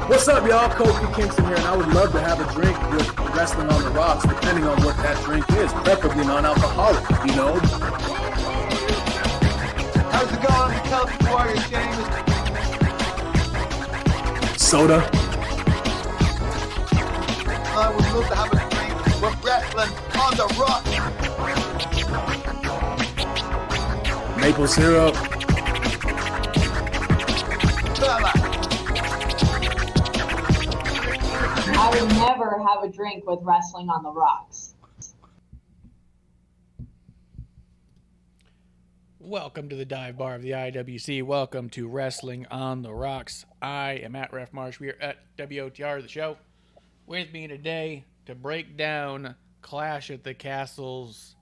What's up, y'all? Kofi Kingston here, and I would love to have a drink with Wrestling on the Rocks, depending on what that drink is, preferably non-alcoholic, you know? How's it going? Tell me why you're James. Soda. I would love to have a drink with Wrestling on the Rocks. Maple syrup. I would never have a drink with Wrestling on the Rocks. Welcome to the dive bar of the IWC. Welcome to Wrestling on the Rocks. I am at Ref Marsh. We are at WOTR, the show. With me today to break down Clash at the Castle's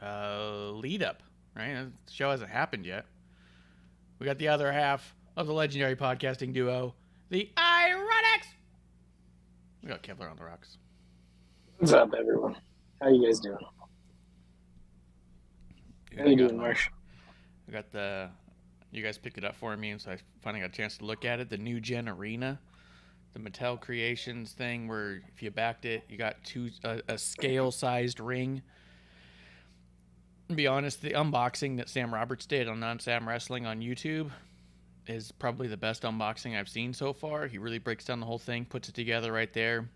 lead up. Right? The show hasn't happened yet. We got the other half of the legendary podcasting duo, the IIRonics. We got Kevlar on the Rocks. What's up, everyone? How you guys doing? How you doing, Marsh? I got you guys picked it up for me, and so I finally got a chance to look at it. The New Gen Arena, the Mattel Creations thing, where if you backed it, you got a scale-sized ring. To be honest, the unboxing that Sam Roberts did on Non-Sam Wrestling on YouTube is probably the best unboxing I've seen so far. He really breaks down the whole thing, puts it together right there.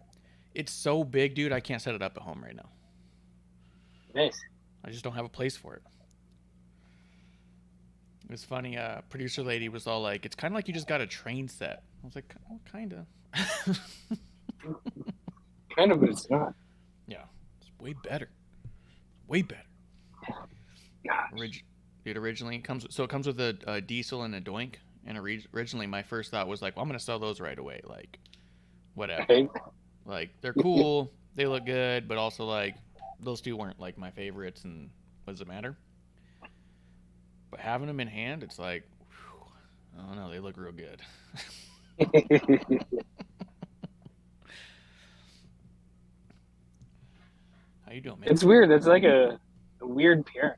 It's so big, dude, I can't set it up at home right now. Nice. I just don't have a place for it. It was funny, producer lady was all like, it's kind of like you just got a train set. I was like, oh, kind of. Kind of, but it's not. Yeah, it's way better. Way better. It originally comes with a diesel and a doink. And originally my first thought was like, well, I'm going to sell those right away. Like, whatever. Okay. Like, they're cool. They look good. But also, like, those two weren't, like, my favorites. And what does it matter? But having them in hand, it's like, whew, I don't know. They look real good. How you doing, man? It's weird. It's like a weird pairing.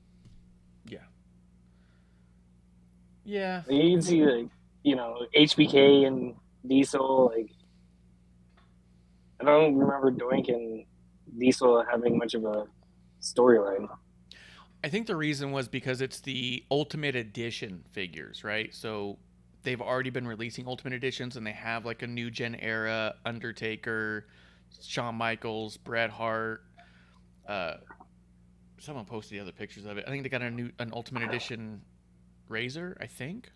Yeah. You can see, like, HBK and Diesel. Like, I don't remember Doink and Diesel having much of a storyline. I think the reason was because it's the Ultimate Edition figures, right? So they've already been releasing Ultimate Editions, and they have like a New Gen era Undertaker, Shawn Michaels, Bret Hart. Someone posted the other pictures of it. I think they got an Ultimate Edition Razor, I think,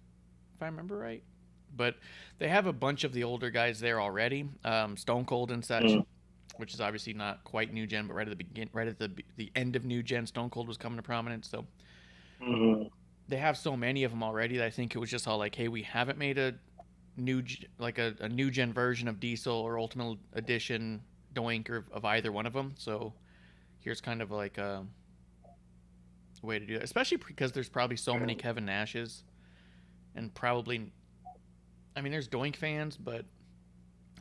if I remember right. But they have a bunch of the older guys there already, Stone Cold and such, which is obviously not quite new gen, but right at the end of new gen, Stone Cold was coming to prominence. So they have so many of them already that I think it was just all like, hey, we haven't made a new a new gen version of Diesel or Ultimate Edition Doink or of either one of them. So here's kind of like a way to do it, especially because there's probably so many Kevin Nashes, and probably, I mean, there's Doink fans, but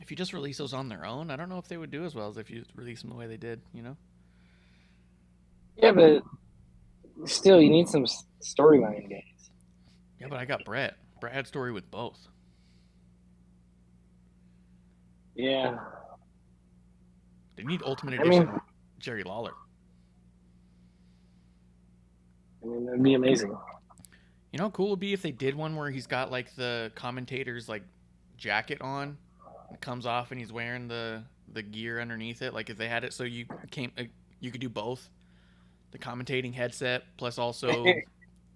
if you just release those on their own, I don't know if they would do as well as if you release them the way they did, you know? Yeah, but still, you need some storyline games. Yeah, but I got Brett. Brett had story with both. Yeah. They need Ultimate Edition Jerry Lawler. I mean, that'd be amazing. You know how cool it would be if they did one where he's got like the commentator's like jacket on, it comes off and he's wearing the gear underneath it. Like if they had it so you could do both, the commentating headset plus also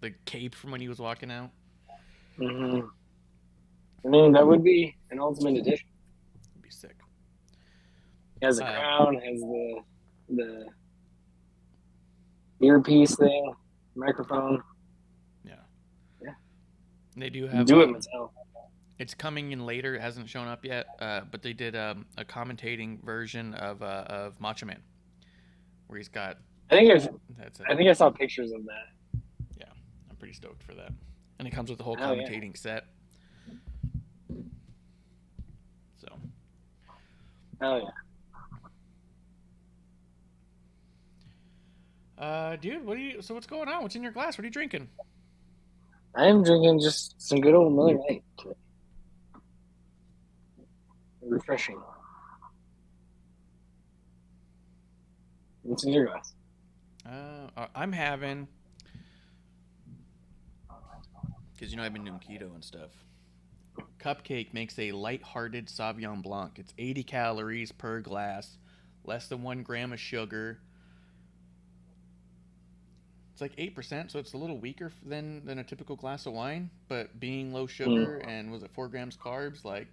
the cape from when he was walking out. I mean, that would be an Ultimate Edition. It'd be sick. He has a crown, has the earpiece thing, microphone. Yeah. And they do have do it myself. It's coming in later. It hasn't shown up yet, but they did a commentating version of Macho Man, where he's got. I think I saw pictures of that. Yeah, I'm pretty stoked for that, and it comes with the whole commentating set. So. Oh yeah. Dude, what's going on? What's in your glass? What are you drinking? I am drinking just some good old Miller Lite today. Refreshing. What's in your glass? I'm having, because I've been doing keto and stuff. Cupcake makes a light-hearted Sauvignon Blanc. It's 80 calories per glass, less than 1 gram of sugar. It's like 8%, so it's a little weaker than a typical glass of wine, but being low sugar and was it 4 grams carbs, like,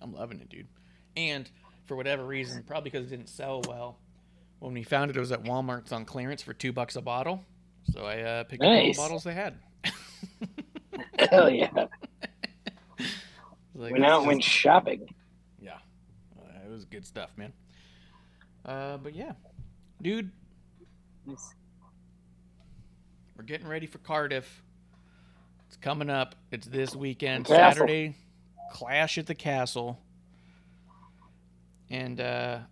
I'm loving it, dude. And for whatever reason, probably because it didn't sell well, when we found it was at Walmart. It's on clearance for $2 a bottle, so I picked up all the bottles they had. Hell yeah! Went shopping. Yeah, it was good stuff, man. But yeah, dude. Nice. We're getting ready for Cardiff. It's coming up. It's this weekend, Saturday. Clash at the Castle. And the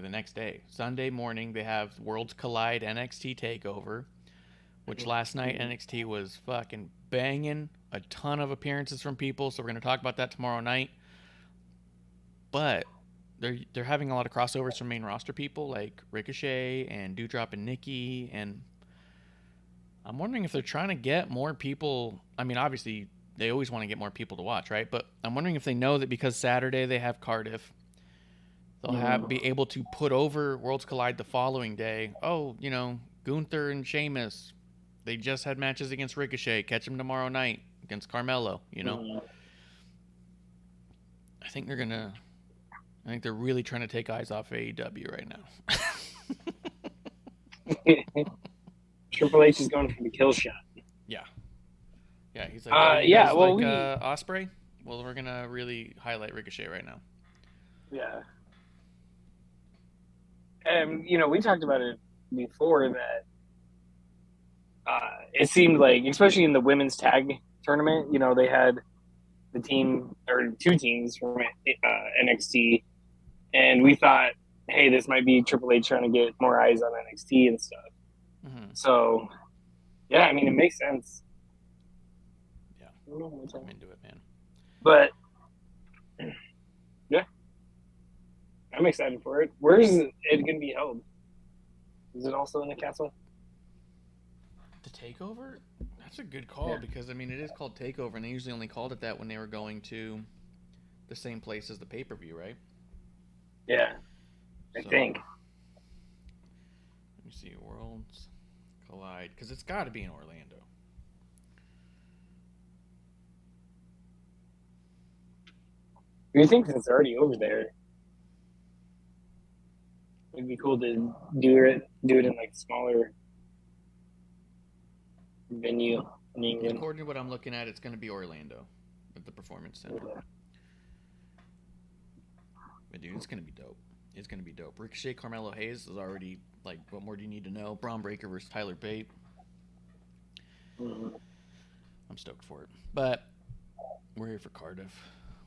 next day, Sunday morning, they have Worlds Collide NXT TakeOver, which last night NXT was fucking banging. A ton of appearances from people, so we're going to talk about that tomorrow night. But they're having a lot of crossovers from main roster people like Ricochet and Doudrop and Nikki, and I'm wondering if they're trying to get more people. I mean, obviously they always want to get more people to watch, right? But I'm wondering if they know that because Saturday they have Cardiff, they'll be able to put over Worlds Collide the following day. Oh, Gunther and Sheamus, they just had matches against Ricochet. Catch them tomorrow night against Carmelo. I think they're really trying to take eyes off AEW right now. Triple H is going for the kill shot. Yeah, he's like, Ospreay. Well, we're gonna really highlight Ricochet right now. Yeah, and we talked about it before that. It seemed like, especially in the women's tag tournament, they had the team or 2 teams from NXT. And we thought, hey, this might be Triple H trying to get more eyes on NXT and stuff. So, yeah, I mean, it makes sense. Yeah, I'm into it, man. But, yeah, I'm excited for it. Where is it going to be held? Is it also in the castle? The TakeOver? That's a good call because, I mean, it is called TakeOver, and they usually only called it that when they were going to the same place as the pay-per-view, right? Yeah, I think. Let me see, Worlds Collide, because it's got to be in Orlando. You think it's already over there? It'd be cool to do it in like smaller venue in England. According to what I'm looking at, it's going to be Orlando at the Performance Center. But dude, it's going to be dope. It's going to be dope. Ricochet, Carmelo Hayes is already, like, what more do you need to know? Braun Breaker versus Tyler Bate. Mm-hmm. I'm stoked for it. But we're here for Cardiff.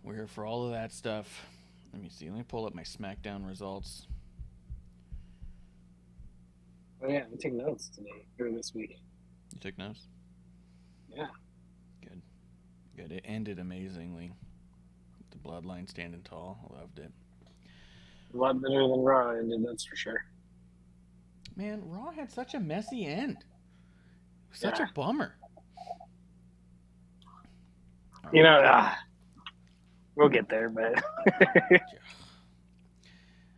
We're here for all of that stuff. Let me see. Let me pull up my SmackDown results. Oh yeah, I took notes today or this week. You took notes? Yeah. Good. Good. It ended amazingly. The Bloodline standing tall. I loved it. A lot better than Raw ended, that's for sure. Man, Raw had such a messy end. Such a bummer. You know, we'll get there, but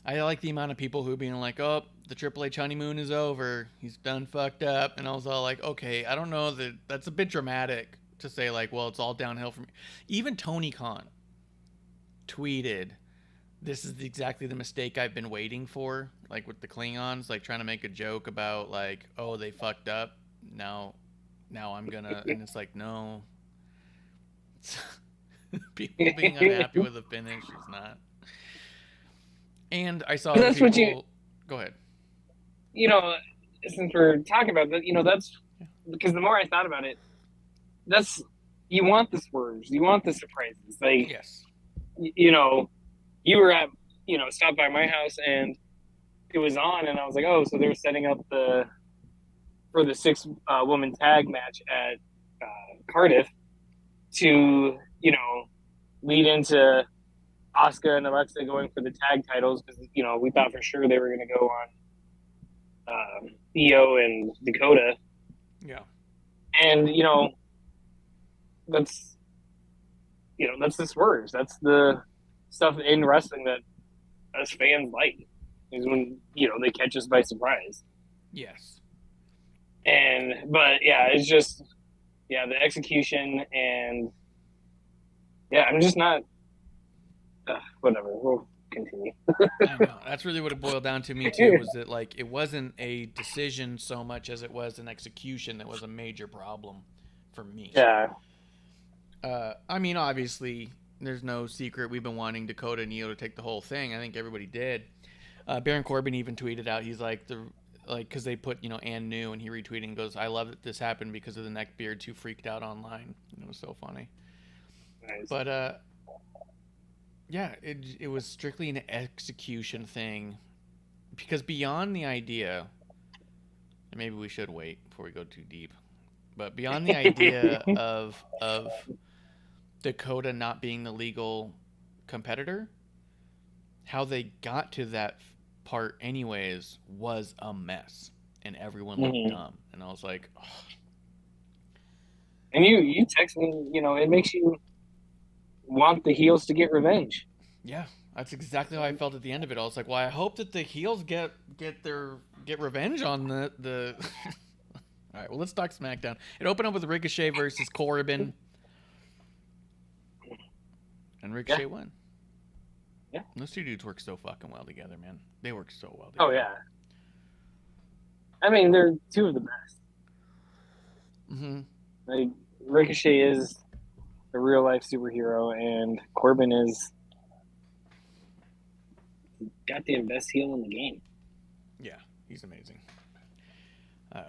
I like the amount of people who are being like, oh, the Triple H honeymoon is over. He's done fucked up. And I was all like, okay, I don't know that that's a bit dramatic to say like, well, it's all downhill from. Even Tony Khan tweeted, this is exactly the mistake I've been waiting for. Like with the Klingons, like trying to make a joke about like, oh, they fucked up. Now I'm gonna, and it's like, no. People being unhappy with the finish is not. And I saw that's people. What you, go ahead. You know, since we're talking about that, you know, that's because the more I thought about it, that's you want the swerves, you want the surprises. Like, Yes. You know, you were at, you know, stopped by my house and it was on, and I was like, oh, so they're setting up for the 6-woman tag match at Cardiff to, you know, lead into Asuka and Alexa going for the tag titles because, you know, we thought for sure they were going to go on Io and Dakota. Yeah. And, you know, that's the swerves. That's the stuff in wrestling that us fans like, is when, you know, they catch us by surprise. Yes. But yeah, it's just, yeah, the execution and yeah, I'm just not, whatever, we'll continue. I know. That's really what it boiled down to me too, was that like it wasn't a decision so much as it was an execution that was a major problem for me. Yeah. I mean, obviously, there's no secret we've been wanting Dakota and Io to take the whole thing. I think everybody did. Baron Corbin even tweeted out, he's like, because they put, you know, Ann New, and he retweeted and goes, I love that this happened because of the neckbeards who freaked out online. And it was so funny. Nice. But, yeah, it was strictly an execution thing. Because beyond the idea, and maybe we should wait before we go too deep, but beyond the idea of Dakota not being the legal competitor, how they got to that part anyways was a mess, and everyone looked dumb, and I was like, oh. And you text me, you know, it makes you want the heels to get revenge. Yeah, that's exactly how I felt at the end of it. I was like, well, I hope that the heels get revenge on the all right, well, let's talk SmackDown. It opened up with Ricochet versus Corbin, and Ricochet won. Yeah. Those two dudes work so fucking well together, man. They work so well together. Oh, yeah. I mean, they're two of the best. Mm-hmm. Like, Ricochet is a real-life superhero, and Corbin is the goddamn best heel in the game. Yeah, he's amazing. I'm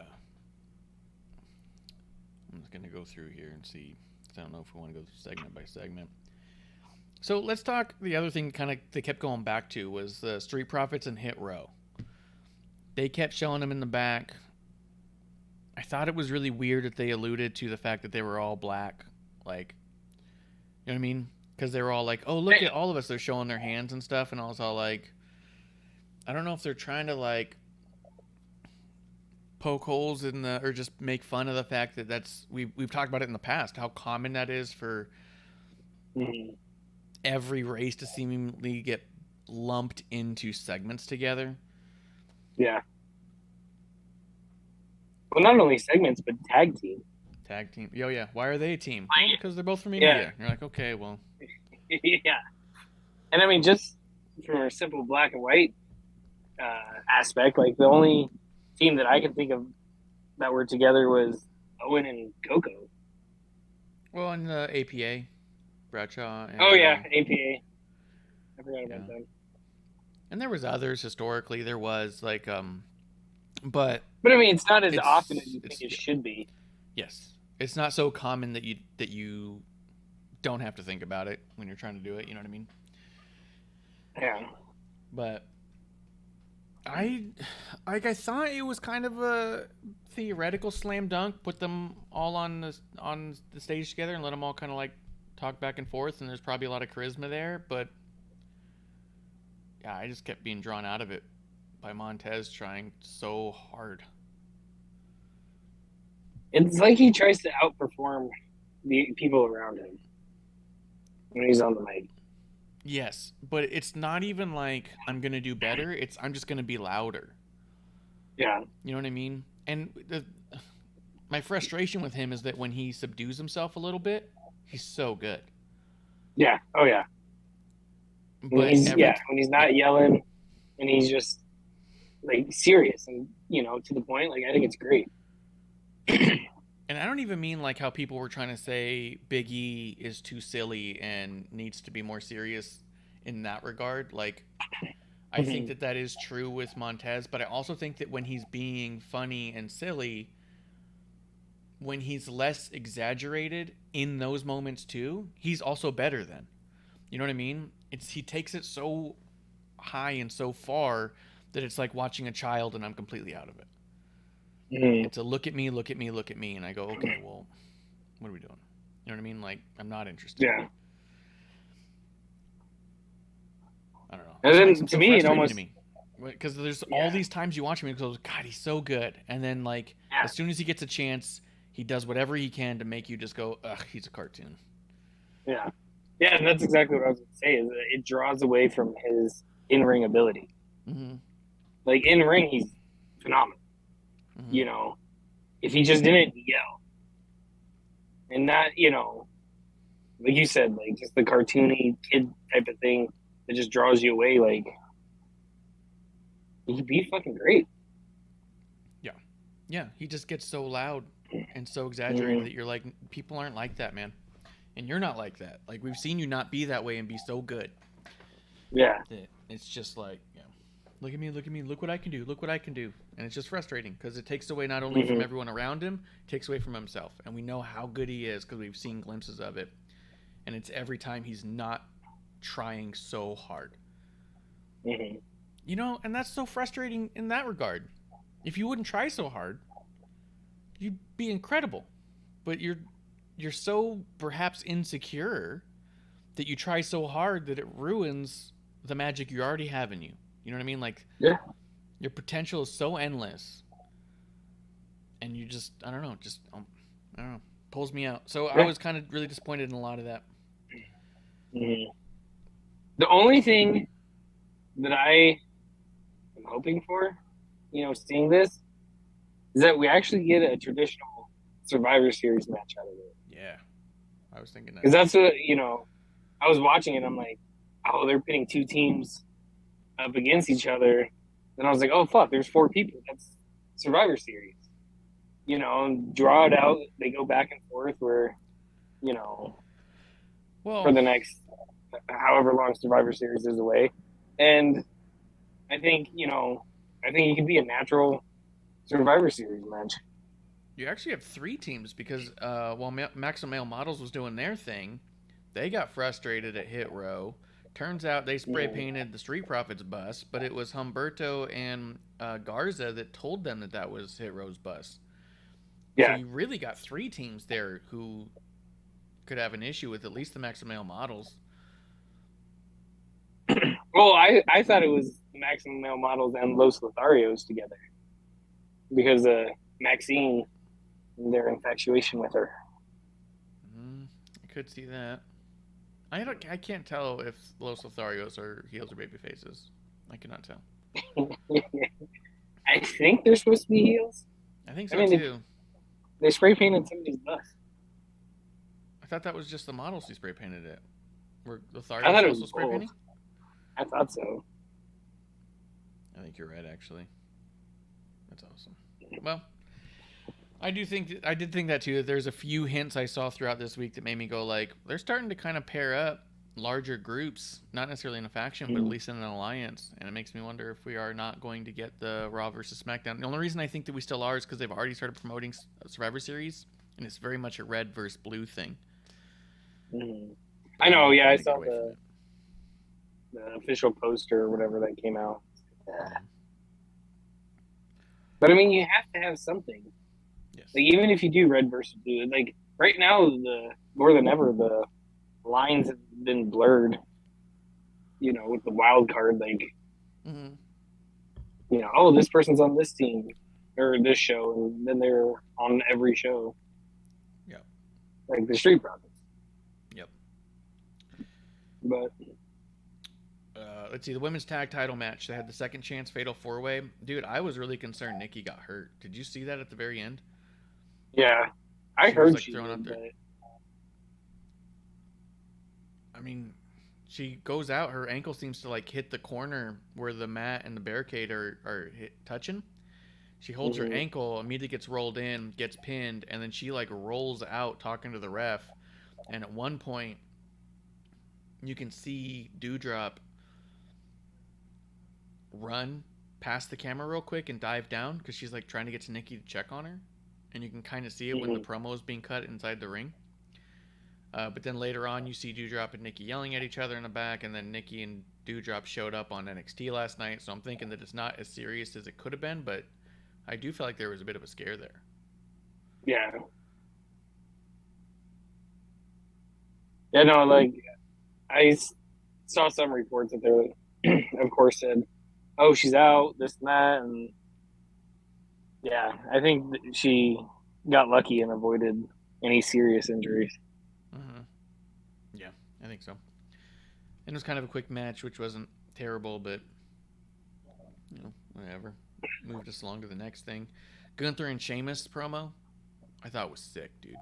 just going to go through here and see. I don't know if we want to go segment by segment. So let's talk. The other thing kind of they kept going back to was the Street Profits and Hit Row. They kept showing them in the back. I thought it was really weird that they alluded to the fact that they were all black. Like, you know what I mean? Because they were all like, oh, look at all of us. They're showing their hands and stuff. And I was all like, I don't know if they're trying to like poke holes in the, or just make fun of the fact that that's, we've talked about it in the past, how common that is for every race to seemingly get lumped into segments together. Yeah. Well, not only segments, but tag team. Tag team. Oh yeah. Why are they a team? Like, Well, because they're both from yeah. India. You're like, okay, well. Yeah. And I mean, just from a simple black and white aspect, like the only team that I can think of that were together was Owen and Coco. Well, in the APA, Bradshaw. And, Oh yeah, APA. I forgot about them. And there was others historically. There was like, but I mean, it's not as often as you think it should be. Yes, it's not so common that you don't have to think about it when you're trying to do it. You know what I mean? Yeah. But I thought it was kind of a theoretical slam dunk. Put them all on the stage together and let them all kind of like talk back and forth. And there's probably a lot of charisma there, but yeah, I just kept being drawn out of it by Montez trying so hard. It's like he tries to outperform the people around him when he's on the mic. Yes, but it's not even like I'm going to do better. It's I'm just going to be louder. Yeah. You know what I mean? And my frustration with him is that when he subdues himself a little bit, he's so good. Yeah. Oh, yeah. But when he's not yelling and he's just like serious and, you know, to the point, like I think it's great. And I don't even mean like how people were trying to say Big E is too silly and needs to be more serious in that regard. Like, I think that is true with Montez, but I also think that when he's being funny and silly, when he's less exaggerated in those moments too, he's also better then. You know what I mean? He takes it so high and so far that it's like watching a child and I'm completely out of it. It's a look at me, and I go, okay, well, what are we doing? You know what I mean? Like, I'm not interested. Yeah. I don't know. And then to me, it almost because there's all these times you watch him and goes, God, he's so good, and then like as soon as he gets a chance, he does whatever he can to make you just go, ugh, he's a cartoon. Yeah, yeah, and that's exactly what I was going to say. Is that it draws away from his in-ring ability. Mm-hmm. Like in ring, he's phenomenal. Mm-hmm. You know, if he just didn't yell, and not, you know, like you said, like just the cartoony kid type of thing that just draws you away, like he'd be fucking great. Yeah, he just gets so loud and so exaggerated that you're like, people aren't like that, man, and you're not like that. Like we've seen you not be that way and be so good. Yeah, it's just like, yeah. Look at me, look what I can do. And it's just frustrating because it takes away not only from everyone around him, it takes away from himself. And we know how good he is because we've seen glimpses of it. And it's every time he's not trying so hard. Mm-hmm. You know, and that's so frustrating in that regard. If you wouldn't try so hard, you'd be incredible. But you're so perhaps insecure that you try so hard that it ruins the magic you already have in you. You know what I mean? Like, your potential is so endless, and you just, I don't know, pulls me out. So I was kind of really disappointed in a lot of that. Mm-hmm. The only thing that I am hoping for, you know, seeing this, is that we actually get a traditional Survivor Series match out of it. Yeah, I was thinking that. Because that's what, you know, I was watching it, I'm like, oh, they're pitting two teams up against each other. And I was like, oh, fuck, there's 4 people. That's Survivor Series. You know, and draw it out. They go back and forth where, you know, for the next however long Survivor Series is away. And I think, you know, it could be a natural Survivor Series match. You actually have 3 teams because while Maximum Male Models was doing their thing, they got frustrated at Hit Row. Turns out they spray painted the Street Profits bus, but it was Humberto and Garza that told them that was Hit Row's bus. Yeah. So you really got 3 teams there who could have an issue with at least the Maximum Male Models. Well, I thought it was Maximum Male Models and Los Lotharios together because Maxine and their infatuation with her. I could see that. I can't tell if Los Lotharios are heels or baby faces. I cannot tell. I think they're supposed to be heels. I think so I mean, too. They spray painted somebody's bus. I thought that was just the models who spray painted it. Were I Lothario's thought it also was spray both. painting? I thought so. I think you're right, actually. That's awesome. Well, I did think that too. There's a few hints I saw throughout this week that made me go like, they're starting to kind of pair up larger groups, not necessarily in a faction, but at least in an alliance. And it makes me wonder if we are not going to get the Raw versus SmackDown. The only reason I think that we still are is because they've already started promoting Survivor Series, and it's very much a red versus blue thing. I know. Yeah, I saw the official poster or whatever that came out. But I mean, you have to have something. Yes. Like, even if you do red versus blue, like right now, more than ever, the lines have been blurred. You know, with the wild card, like, you know, oh, this person's on this team or this show, and then they're on every show. Yep. Like the Street Profits. Yep. But let's see, the women's tag title match. They had the second chance fatal 4-way. Dude, I was really concerned Nikki got hurt. Did you see that at the very end? yeah, I She heard was, like, she thrown did, up there. but I mean, she goes out. Her ankle seems to like hit the corner where the mat and the barricade are touching. She holds her ankle, immediately gets rolled in, gets pinned, and then she like rolls out talking to the ref. And at one point, you can see Dewdrop run past the camera real quick and dive down because she's like trying to get to Nikki to check on her. And you can kind of see it when the promo is being cut inside the ring. But then later on, you see Dewdrop and Nikki yelling at each other in the back, and then Nikki and Dewdrop showed up on NXT last night, so I'm thinking that it's not as serious as it could have been, but I do feel like there was a bit of a scare there. yeah. Yeah, no, like, I saw some reports that they, of course, said, oh, she's out, this and that, and yeah, I think that she got lucky and avoided any serious injuries. Yeah, I think so. And it was kind of a quick match, which wasn't terrible, but, you know, whatever. Moved us along to the next thing. Gunther and Sheamus promo, I thought was sick, dude.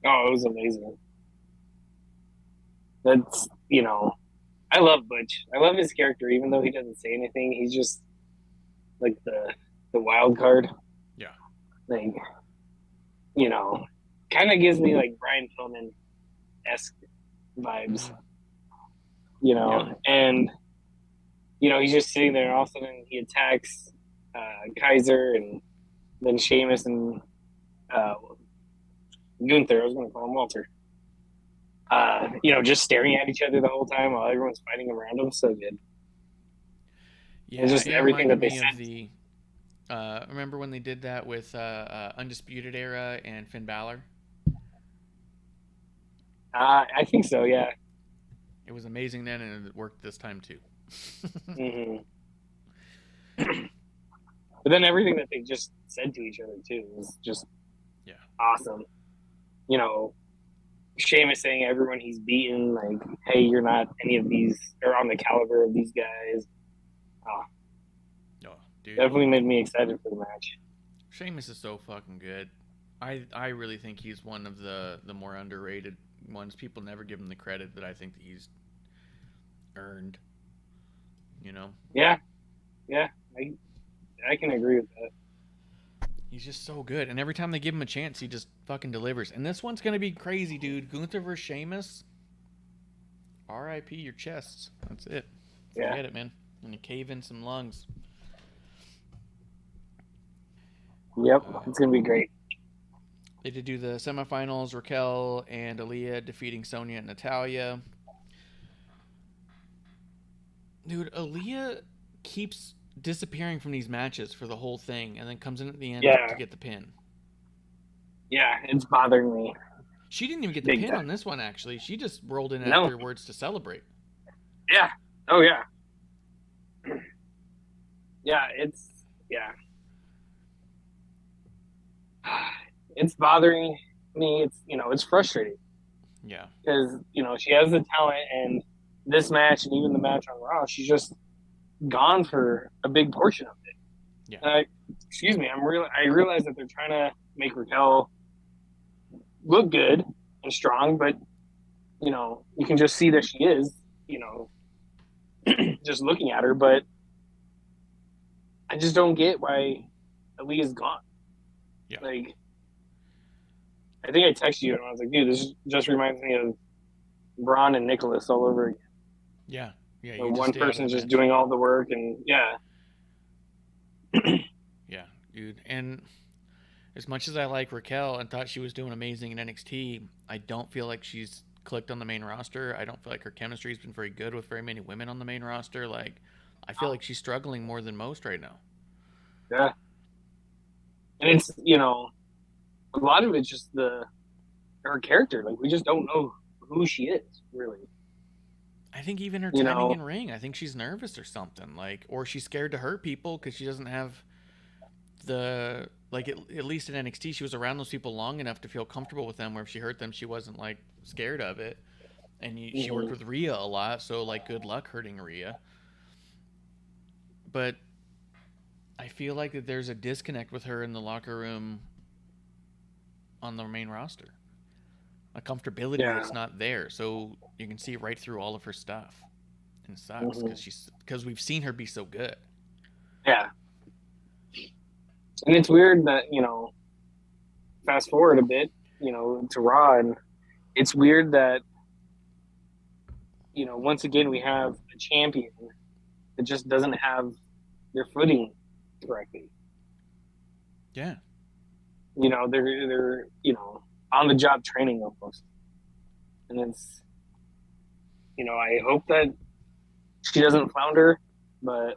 Oh, it was amazing. That's, you know, I love Butch. I love his character, even though he doesn't say anything. He's just like the wild card. Yeah. Like, you know, kind of gives me like Brian Pillman-esque vibes. You know, and, you know, he's just sitting there, and all of a sudden he attacks Kaiser and then Sheamus and Gunther. I was going to call him Walter. You know, just staring at each other the whole time while everyone's fighting around them. So good. Yeah, it's just everything that they said. Remember when they did that with Undisputed Era and Finn Balor? I think so, yeah. It was amazing then, and it worked this time too. But then everything that they just said to each other too was just awesome. You know, Sheamus saying everyone he's beaten, like, hey, you're not any of these, or on the caliber of these guys. Dude, definitely made me excited for the match. Sheamus is so fucking good. I really think he's one of the more underrated ones. People never give him the credit that I think that he's earned. You know? Yeah. I can agree with that. He's just so good, and every time they give him a chance, he just fucking delivers. And this one's gonna be crazy, dude. Gunther versus Sheamus. R.I.P. your chests. That's it. Forget it, man. And you cave in some lungs. Yep, it's gonna be great. They did do the semifinals. Raquel and Aaliyah defeating Sonya and Natalya. Dude, Aaliyah keeps disappearing from these matches for the whole thing, and then comes in at the end to get the pin. Yeah, it's bothering me. She didn't even get the pin on this one, actually. She just rolled in afterwards to celebrate. Yeah. Oh, yeah. Yeah, it's bothering me. It's, you know, it's frustrating. Yeah. Because, you know, she has the talent, and this match and even the match on Raw, she's just gone for a big portion of it. Yeah. excuse me, I realize that they're trying to make Raquel look good and strong, but you can just see that she is, just looking at her. But I just don't get why Aaliyah's gone. Yeah. Like, I think I texted you and I was like, dude, this just reminds me of Braun and Nicholas all over again. Yeah. Yeah. Where one person's just doing all the work, and yeah. Yeah, dude. And as much as I like Raquel and thought she was doing amazing in NXT, I don't feel like she's clicked on the main roster. I don't feel like her chemistry's been very good with very many women on the main roster. Like, I feel like she's struggling more than most right now. Yeah. And it's, a lot of it's just her character. Like, we just don't know who she is, really. I think even her timing in ring, I think she's nervous or something. Like, or she's scared to hurt people because she doesn't have the, like, at least in NXT, she was around those people long enough to feel comfortable with them, where if she hurt them, she wasn't, like, scared of it. And she worked with Rhea a lot, so, like, good luck hurting Rhea. But I feel like that there's a disconnect with her in the locker room on the main roster. A comfortability that's not there, so you can see right through all of her stuff, and it sucks because we've seen her be so good. Yeah, and it's weird that fast forward a bit, to Raw, and it's weird that once again we have a champion that just doesn't have their footing correctly. Yeah, they're on the job training almost. And it's, I hope that she doesn't flounder, but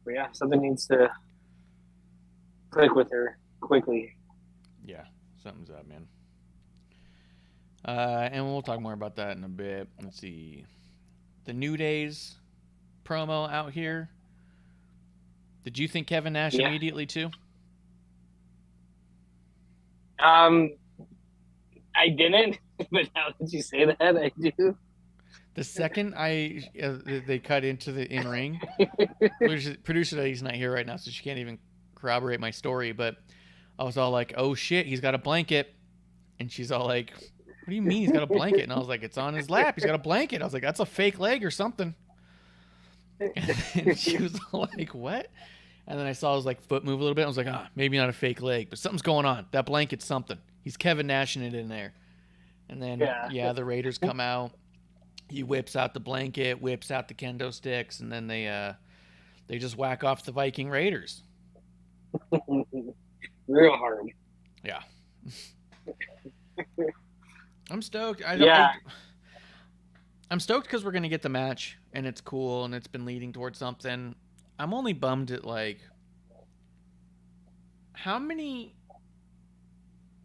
yeah, something needs to click with her quickly. Yeah, something's up, man. And we'll talk more about that in a bit. Let's see. The New Day's promo out here. Did you think Kevin Nash immediately too? I didn't, but now that you say that, I do. The second they cut into the in ring, producer he's not here right now, so she can't even corroborate my story. But I was all like, "Oh shit, he's got a blanket," and she's all like, "What do you mean he's got a blanket?" And I was like, "It's on his lap. He's got a blanket." I was like, "That's a fake leg or something." And she was all like, "What?" And then I saw his foot move a little bit. I was like, maybe not a fake leg, but something's going on. That blanket's something. He's Kevin Nashing it in there. And then, the Raiders come out. He whips out the blanket, whips out the kendo sticks, and then they just whack off the Viking Raiders. Real hard. Yeah. I'm stoked. I'm stoked because we're going to get the match, and it's cool, and it's been leading towards something. I'm only bummed at, how many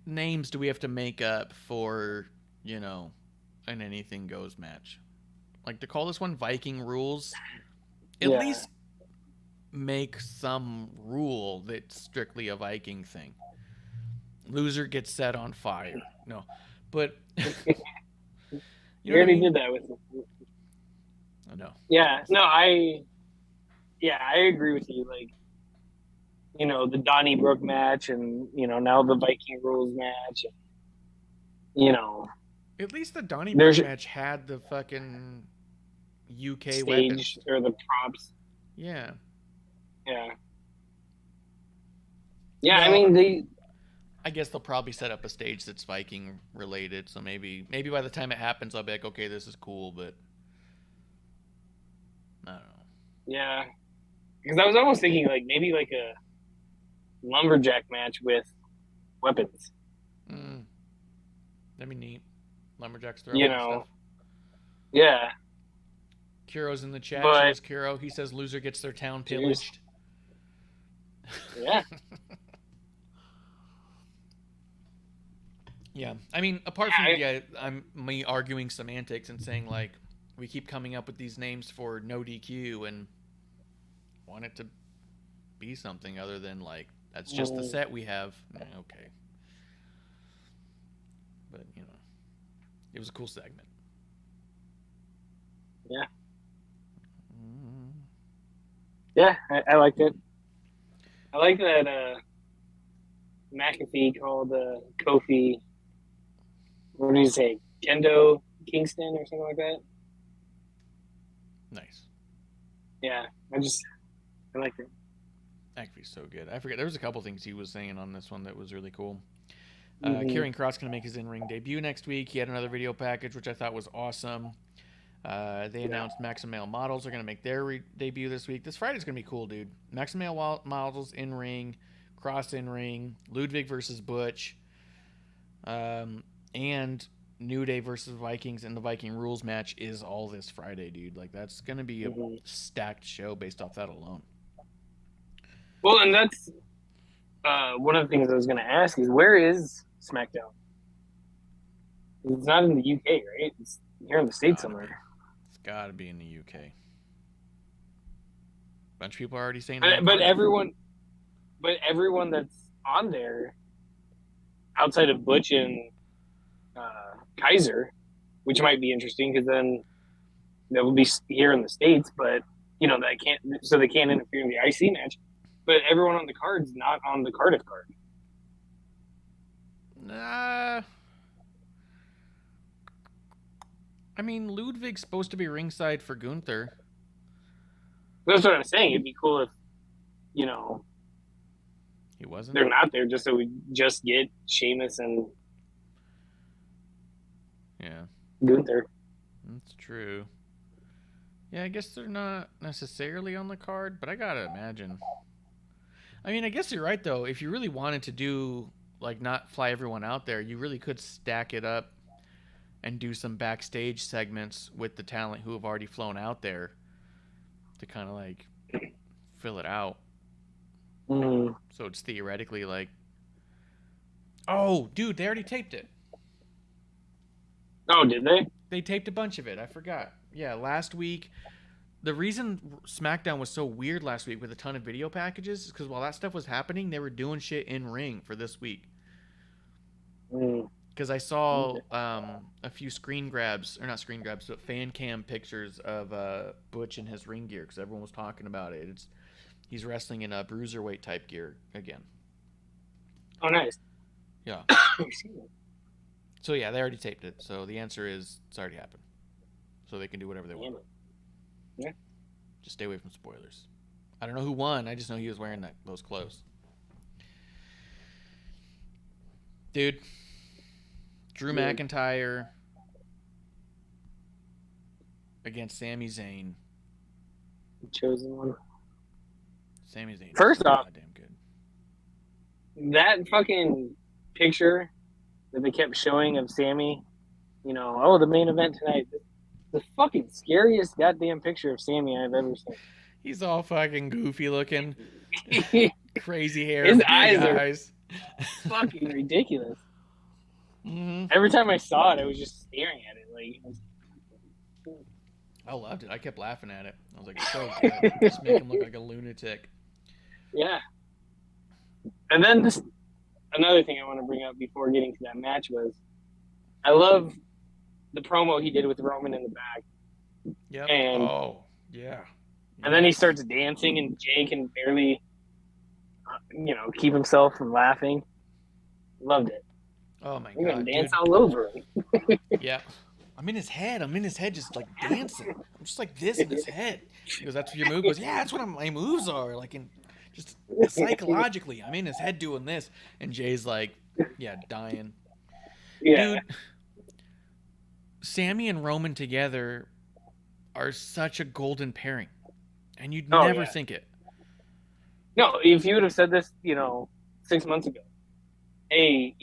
names do we have to make up for, an anything goes match? Like, to call this one Viking Rules, at least make some rule that's strictly a Viking thing. Loser gets set on fire. No. But... you already did that with... I know. Yeah. No, I agree with you. The Donnybrook match, and now the Viking Rules match. At least the Donnybrook match had the fucking UK stage weapons or the props. Yeah. Yeah. Well, I mean I guess they'll probably set up a stage that's Viking related, so maybe by the time it happens, I'll be like, okay, this is cool, but I don't know. Yeah. Because I was almost thinking maybe a lumberjack match with weapons. That'd be neat. Lumberjacks throwing stuff. Yeah. Kuro's in the chat. But, Cheers, Kuro. He says loser gets their town pillaged. Yeah. Yeah. I mean, apart from me arguing semantics and saying we keep coming up with these names for no DQ and want it to be something other than that's just the set we have. Okay. But it was a cool segment. Yeah. Yeah, I liked it. I like that McAfee called Kofi, what did he say, Kendo Kingston or something like that. Nice. Yeah, I like it. McAfee's so good. I forget. There was a couple things he was saying on this one that was really cool. Mhm. Karrion Kross going to make his in-ring debut next week. He had another video package, which I thought was awesome. They announced Max and Male models are going to make their debut this week. This Friday's going to be cool, dude. Max and Male models in-ring, Kross in-ring, Ludwig versus Butch, and New Day versus Vikings, and the Viking Rules match is all this Friday, dude. Like, that's going to be a stacked show based off that alone. Well, and that's one of the things I was going to ask is, where is SmackDown? It's not in the UK, right? It's here in the States somewhere. It's got to be in the UK. Bunch of people are already saying But everyone that's on there, outside of Butch and Kaiser, which might be interesting because then that will be here in the States, but they can't interfere in the IC match. But everyone on the card's not on the Cardiff card. I mean, Ludwig's supposed to be ringside for Gunther. That's what I'm saying. It'd be cool if, He wasn't? they're not there, just so we just get Sheamus and Gunther. That's true. Yeah, I guess they're not necessarily on the card, but I gotta imagine. I mean, I guess you're right, though. If you really wanted to do, like, not fly everyone out there, you really could stack it up and do some backstage segments with the talent who have already flown out there to kind of, like, fill it out. Mm. So it's theoretically like... Oh, dude, they already taped it. Oh, did they? They taped a bunch of it. I forgot. Yeah, last week. The reason SmackDown was so weird last week with a ton of video packages is because while that stuff was happening, they were doing shit in ring for this week. Because I saw a few screen grabs, or not screen grabs, but fan cam pictures of Butch in his ring gear because everyone was talking about it. He's wrestling in a bruiserweight type gear again. Oh, nice. Yeah. So yeah, they already taped it. So the answer is it's already happened. So they can do whatever they want. Yeah. Just stay away from spoilers. I don't know who won. I just know he was wearing those clothes. Dude, Drew McIntyre against Sami Zayn. Chosen one. Sami Zayn. First off, goddamn good. That fucking picture that they kept showing of Sami, the main event tonight. The fucking scariest goddamn picture of Sami I've ever seen. He's all fucking goofy looking. Crazy hair. His big eyes are eyes. fucking ridiculous. Mm-hmm. Every time I saw it, I was just staring at it. I loved it. I kept laughing at it. I was like, so good. Just make him look like a lunatic. Yeah. And then another thing I want to bring up before getting to that match was, I love the promo he did with Roman in the back. Yeah. And, oh, yeah. And then he starts dancing, and Jay can barely, keep himself from laughing. Loved it. Oh my We're god. gonna dance dude. all over him. Yeah. I'm in his head, just like dancing. I'm just like this in his head. He goes, that's what your move goes, yeah, that's what my moves are. Like, just psychologically, I'm in his head doing this. And Jay's like, yeah, dying. Yeah. Dude, Sami and Roman together are such a golden pairing. And you'd never think it. No, if you would have said this, 6 months ago, hey,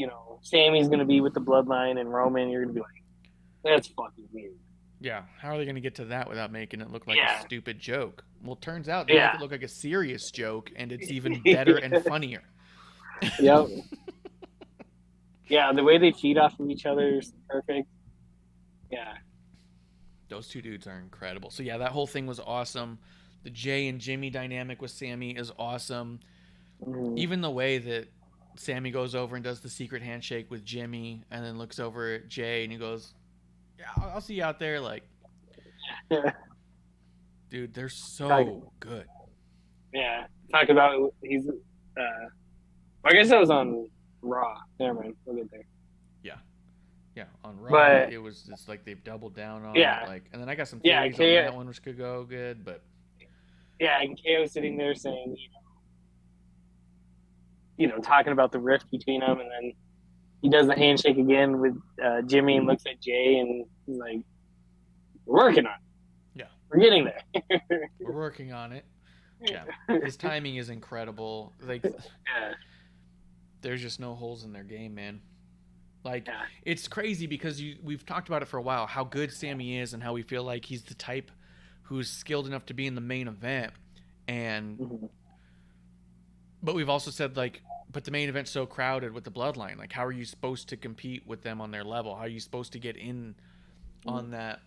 Sami's going to be with the Bloodline and Roman, you're going to be like, that's fucking weird. Yeah, how are they going to get to that without making it look like a stupid joke? Well, it turns out they make it look like a serious joke, and it's even better and funnier. Yep. Yeah, the way they feed off of each other is perfect. Yeah. Those two dudes are incredible. So, yeah, that whole thing was awesome. The Jay and Jimmy dynamic with Sami is awesome. Mm-hmm. Even the way that Sami goes over and does the secret handshake with Jimmy and then looks over at Jay and he goes, yeah, I'll see you out there. Like, dude, they're so good. Yeah, talk about he's. I guess that was on Raw. Never mind, we'll get there. Yeah, on Raw, But- it was just like they've doubled down on Yeah. it. Like, and then I got some Yeah, theories on that one, which could go good, but Yeah, and KO sitting there saying, talking about the rift between them, and then he does the handshake again with Jimmy and looks at Jay, and he's like, "We're working on it. Yeah. We're getting there." we're working on it. Yeah, his timing is incredible. Like, Yeah. there's just no holes in their game, man. Like, Yeah. it's crazy because we've talked about it for a while, how good Sami is and how we feel like he's the type who's skilled enough to be in the main event. And Mhm. but we've also said, like, but the main event's so crowded with the Bloodline. Like, how are you supposed to compete with them on their level? How are you supposed to get in on that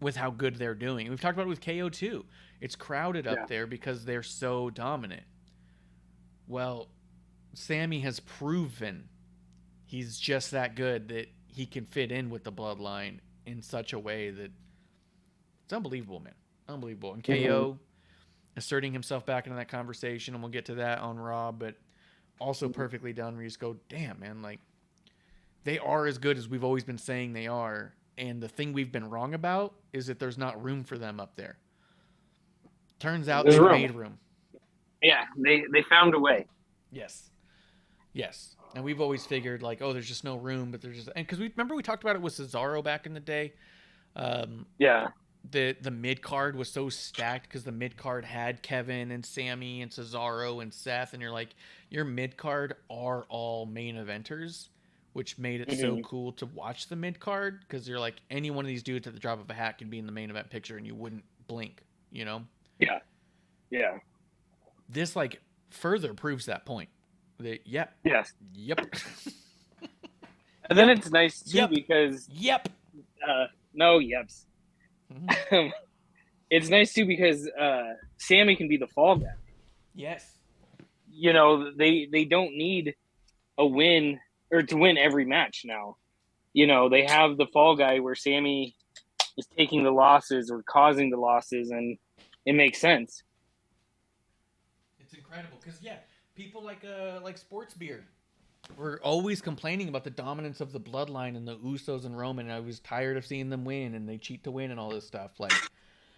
with how good they're doing? And we've talked about it with KO too. It's crowded up Yeah. there because they're so dominant. Well, Sami has proven he's just that good that he can fit in with the Bloodline in such a way that it's unbelievable, man. Unbelievable. And KO asserting himself back into that conversation, and we'll get to that on Raw, but also perfectly done where you just go, damn, man, like, they are as good as we've always been saying they are. And the thing we've been wrong about is that there's not room for them up there. Turns out There's they've room. made room. Yeah, they found a way. Yes. Yes. And we've always figured, like, oh, there's just no room, but there's just... And because we talked about it with Cesaro back in the day. Yeah. The mid-card was so stacked because the mid-card had Kevin and Sami and Cesaro and Seth, and you're like, your mid-card are all main eventers, which made it so cool to watch the mid-card because you're like, any one of these dudes at the drop of a hat can be in the main event picture and you wouldn't blink, you know? Yeah. Yeah. This, like, further proves that point. That, yep. Yes. Yep. And then it's nice too Yep. because Yep. no yeps. Mhm. It's nice too because Sami can be the fall guy. Yes. They don't need a win or to win every match now. They have the fall guy where Sami is taking the losses or causing the losses, and it makes sense. It's incredible because people like sports beer. We're always complaining about the dominance of the Bloodline and the Usos and Roman, and I was tired of seeing them win and they cheat to win and all this stuff. Like,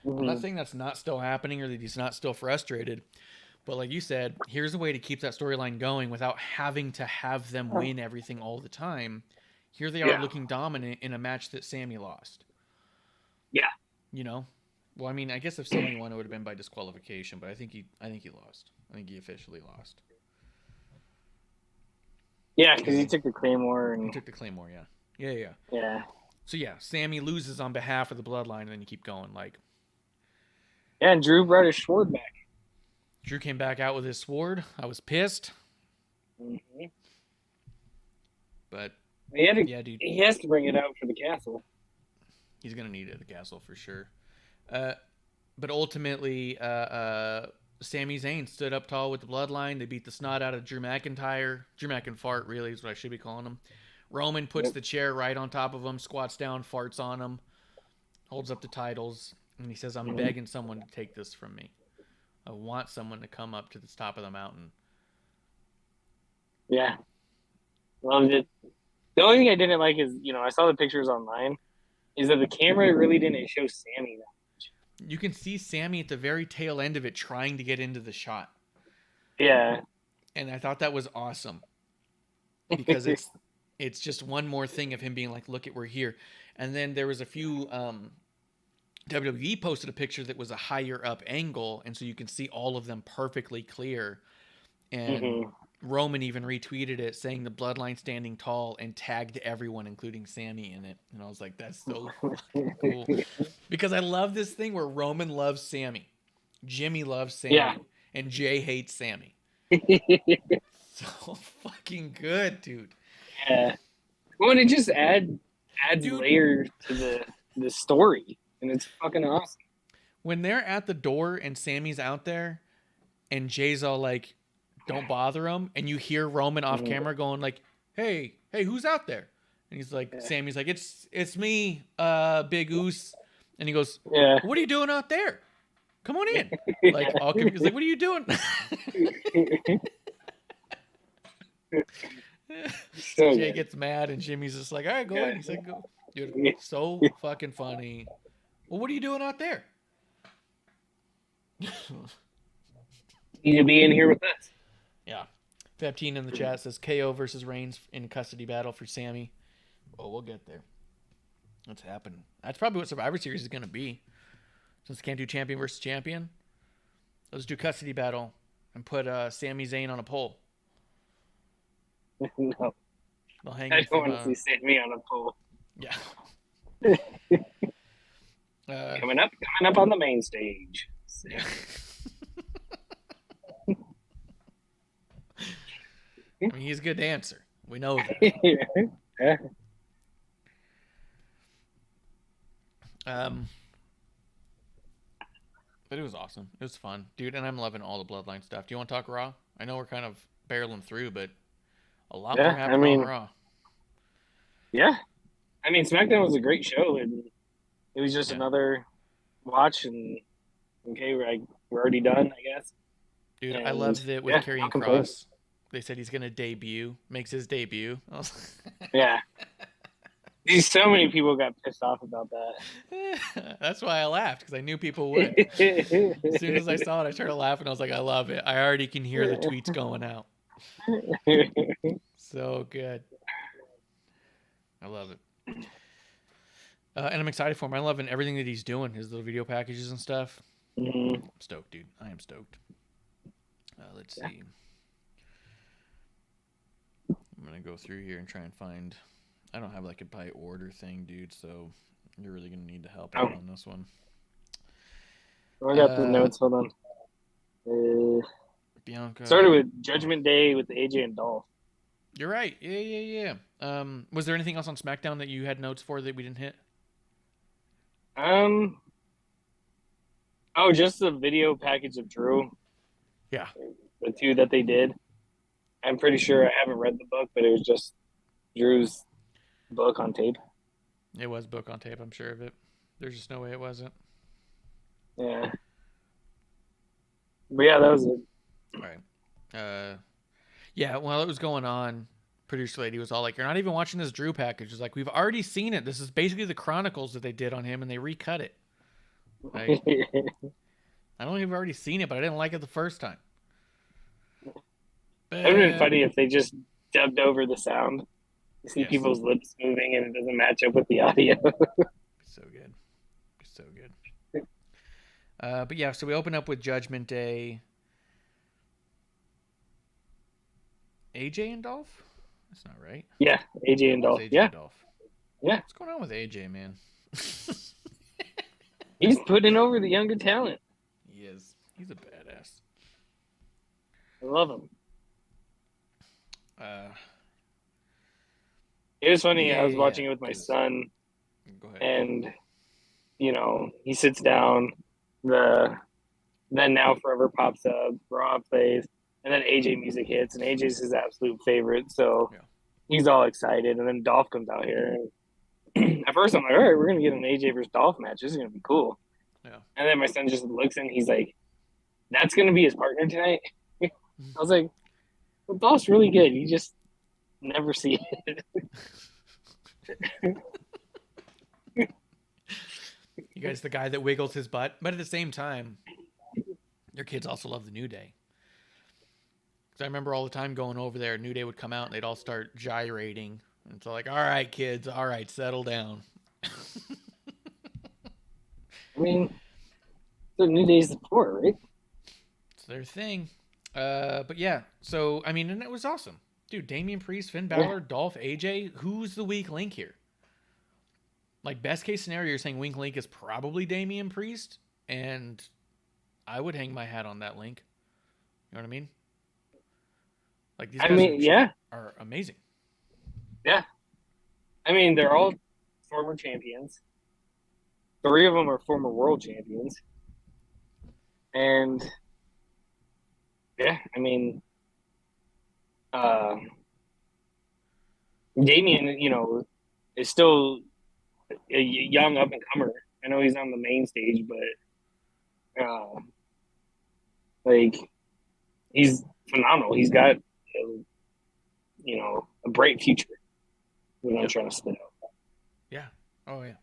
I'm not saying that's not still happening or that he's not still frustrated, but like you said, here's a way to keep that storyline going without having to have them win everything all the time. Here they are looking dominant in a match that Sami lost. Yeah. Well, I mean, I guess if Sami won, it would have been by disqualification, but I think he lost. I think he officially lost. Yeah, because he took the Claymore He and took the Claymore, yeah. yeah. So Sami loses on behalf of the Bloodline, and then you keep going. Like, Yeah, and Drew brought his sword back. Drew came back out with his sword. I was pissed, Mm-hmm. but dude, He has to bring it out for the castle. he's gonna need it at the castle for sure. But ultimately, Sami Zayn stood up tall with the Bloodline. They beat the snot out of Drew McIntyre. Drew McInfart, really, is what I should be calling him. Roman puts the chair right on top of him, squats down, farts on him, holds up the titles, and he says, I'm begging someone to take this from me. I want someone to come up to the top of the mountain. Yeah. Loved it. The only thing I didn't like is, I saw the pictures online, is that the camera really didn't show Sami that much. You can see Sami at the very tail end of it trying to get into the shot. Yeah. And I thought that was awesome. Because it's just one more thing of him being like, look, we're here. And then there was a few WWE posted a picture that was a higher up angle, and so you can see all of them perfectly clear. And Roman even retweeted it saying the Bloodline standing tall and tagged everyone, including Sami, in it. And I was like, that's so fucking cool. Because I love this thing where Roman loves Sami, Jimmy loves Sami, and Jay hates Sami. So fucking good, dude. Yeah. Well, and it just adds Dude. layer to the story, and it's fucking awesome. When they're at the door and Sammy's out there, and Jay's all like, "Don't bother him," and you hear Roman off camera going like, "Hey, who's out there?" And he's like, Sammy's like, "It's me, Big Oos," and he goes, Yeah. "What are you doing out there?" Come on in. Like, all confused. Like, what are you doing? So Jay good. gets mad, and Jimmy's just like, all right, go in. He's like, go. Dude, so fucking funny. Well, what are you doing out there? Need to be in here with us. Yeah. Fab-teen in the chat says KO versus Reigns in custody battle for Sami. Well, we'll get there. That's happening. That's probably what Survivor Series is going to be. Since they can't do champion versus champion, let's do custody battle and put Sami Zayn on a pole. No, They'll hang I him don't from, want to see Sami on a pole. yeah. Coming up on the main stage. Yeah. I mean, he's a good dancer. We know that. Yeah. But it was awesome. It was fun, dude, and I'm loving all the Bloodline stuff. Do you want to talk Raw? I know we're kind of barreling through, but a lot more happened on Raw. Yeah. I mean, SmackDown was a great show, and it was just another watch, and okay, we're already done, I guess. Dude, and, I love that with Karrion Kross. They said he's going to makes his debut. Yeah. So many people got pissed off about that. That's why I laughed, because I knew people would. As soon as I saw it, I started laughing. I was like, I love it. I already can hear the tweets going out. So good. I love it. And I'm excited for him. I'm loving everything that he's doing, his little video packages and stuff. Mm-hmm. I'm stoked, dude. I am stoked. Let's see. I'm going to go through here and try and find... I don't have like a by order thing, dude, so you're really going to need to help out on this one. I got the notes. Hold on. Bianca. Started with Judgment Day with AJ and Dolph. You're right. Yeah. Was there anything else on SmackDown that you had notes for that we didn't hit? Just the video package of Drew. Yeah. The two that they did. I'm pretty sure I haven't read the book, but it was just Drew's book on tape. It was book on tape, I'm sure of it. There's just no way it wasn't. Yeah. But yeah, that was it. All right. Yeah, while it was going on, producer lady was all like, you're not even watching this Drew package. It's like, we've already seen it. This is basically the Chronicles that they did on him, and they recut it. Like, I don't know if you've already seen it, but I didn't like it the first time. It would have been funny if they just dubbed over the sound. You see people's lips moving and it doesn't match up with the audio. So good. So good. But yeah, so we open up with Judgment Day. AJ and Dolph? That's not right. Yeah, AJ and Dolph. AJ yeah. And Dolph. Yeah. What's going on with AJ, man? He's putting over the younger talent. He is. He's a badass. I love him. It was funny. I was watching it with my son, Go ahead. and he sits down. Then Now Forever pops up. Raw plays, and then AJ music hits, and AJ's his absolute favorite. So he's all excited, and then Dolph comes out here. And at first, I'm like, all right, we're gonna get an AJ versus Dolph match. This is gonna be cool. Yeah. And then my son just looks and he's like, "That's gonna be his partner tonight." I was like, "Well, Dolph's really good. You just never see it." You guys, the guy that wiggles his butt, but at the same time, your kids also love the New Day. Because I remember all the time going over there, New Day would come out and they'd all start gyrating. And it's like, all right, kids, all right, settle down. I mean, the New Day's the poor, right? It's their thing. But yeah, so, I mean, and it was awesome. Dude, Damian Priest, Finn Balor, Dolph, AJ, who's the weak link here? Like, best case scenario, you're saying weak link is probably Damian Priest, and I would hang my hat on that link. You know what I mean? Like, these guys are amazing. Yeah. I mean, they're all former champions. 3 of them are former world champions. And, yeah, I mean, Damian, is still a young up-and-comer. I know he's on the main stage, but Like, he's phenomenal. He's got, a bright future. What I'm trying to spit out. Yeah. Oh yeah.